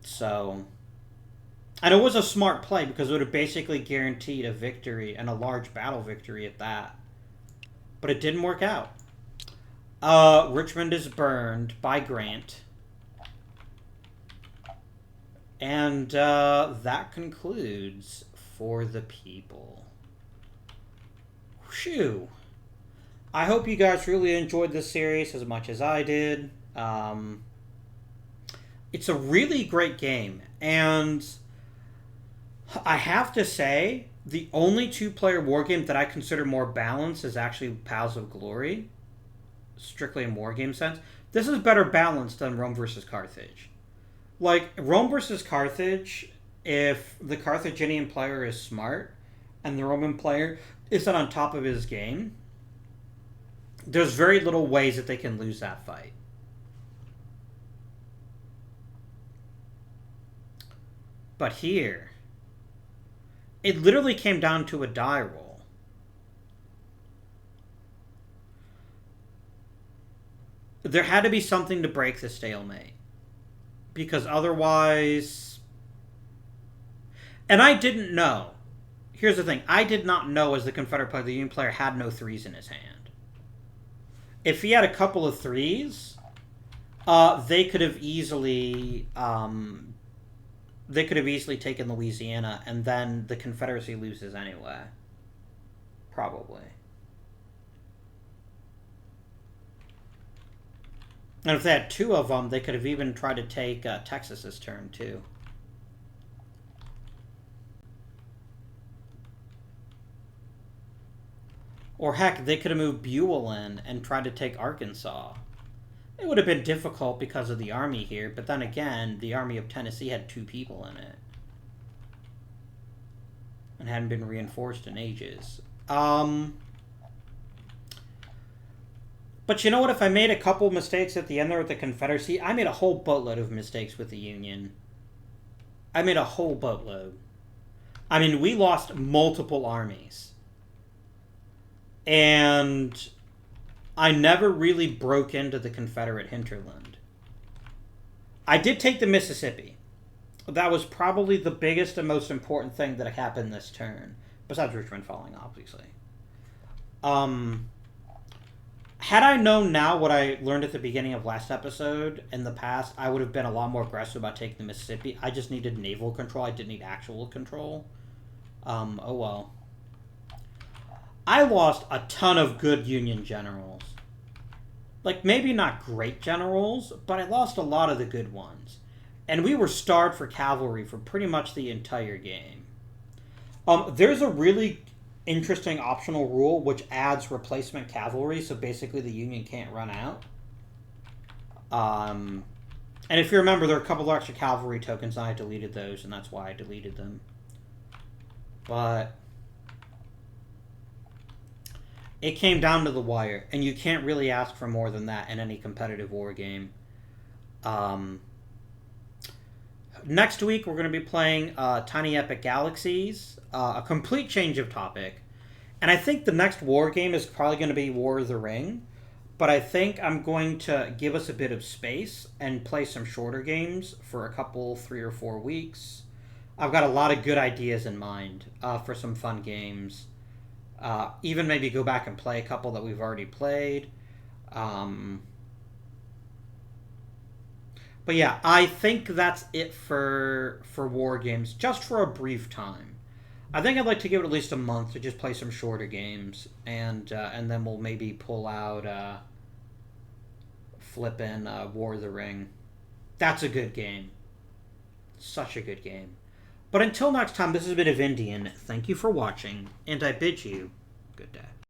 So, and it was a smart play, because it would have basically guaranteed a victory, and a large battle victory at that. But it didn't work out. Richmond is burned by Grant. And that concludes For the People. Phew. I hope you guys really enjoyed this series as much as I did. It's a really great game, and I have to say, the only 2-player wargame that I consider more balanced is actually Pals of Glory, strictly in wargame sense. This is better balanced than Rome versus Carthage. Like, Rome versus Carthage, if the Carthaginian player is smart, and the Roman player is not on top of his game, There's very little ways that they can lose that fight. But here, it literally came down to a die roll. There had to be something to break the stalemate. Because otherwise... And I didn't know. Here's the thing. I did not know, as the Confederate player, the Union player had no threes in his hand. If he had a couple of threes, they could have easily... they could have easily taken Louisiana, and then the Confederacy loses anyway. Probably. And if they had two of them, they could have even tried to take Texas's turn, too. Or heck, they could have moved Buell in and tried to take Arkansas. It would have been difficult because of the army here, but then again, the Army of Tennessee had 2 people in it. And hadn't been reinforced in ages. But you know what? If I made a couple mistakes at the end there with the Confederacy, I made a whole boatload of mistakes with the Union. I made a whole boatload. I mean, we lost multiple armies. And I never really broke into the Confederate hinterland. I did take the Mississippi. That was probably the biggest and most important thing that happened this turn. Besides Richmond falling, obviously. Had I known now what I learned at the beginning of last episode, in the past, I would have been a lot more aggressive about taking the Mississippi. I just needed naval control. I didn't need actual control. Oh well. I lost a ton of good Union generals. Like, maybe not great generals, but I lost a lot of the good ones. And we were starved for cavalry for pretty much the entire game. There's a really interesting optional rule which adds replacement cavalry, so basically the Union can't run out. And if you remember, there are a couple of extra cavalry tokens, and I deleted those, and that's why I deleted them. But it came down to the wire, and you can't really ask for more than that in any competitive war game. Next week, we're going to be playing Tiny Epic Galaxies, a complete change of topic. And I think the next war game is probably going to be War of the Ring, but I think I'm going to give us a bit of space and play some shorter games for a couple, 3 or 4 weeks. I've got a lot of good ideas in mind for some fun games. Even maybe go back and play a couple that we've already played. But yeah, I think that's it for war games, just for a brief time. I think I'd like to give it at least a month to just play some shorter games, and then we'll maybe pull out flippin' War of the Ring. That's a good game. Such a good game. But until next time, this has been Indian. Thank you for watching, and I bid you good day.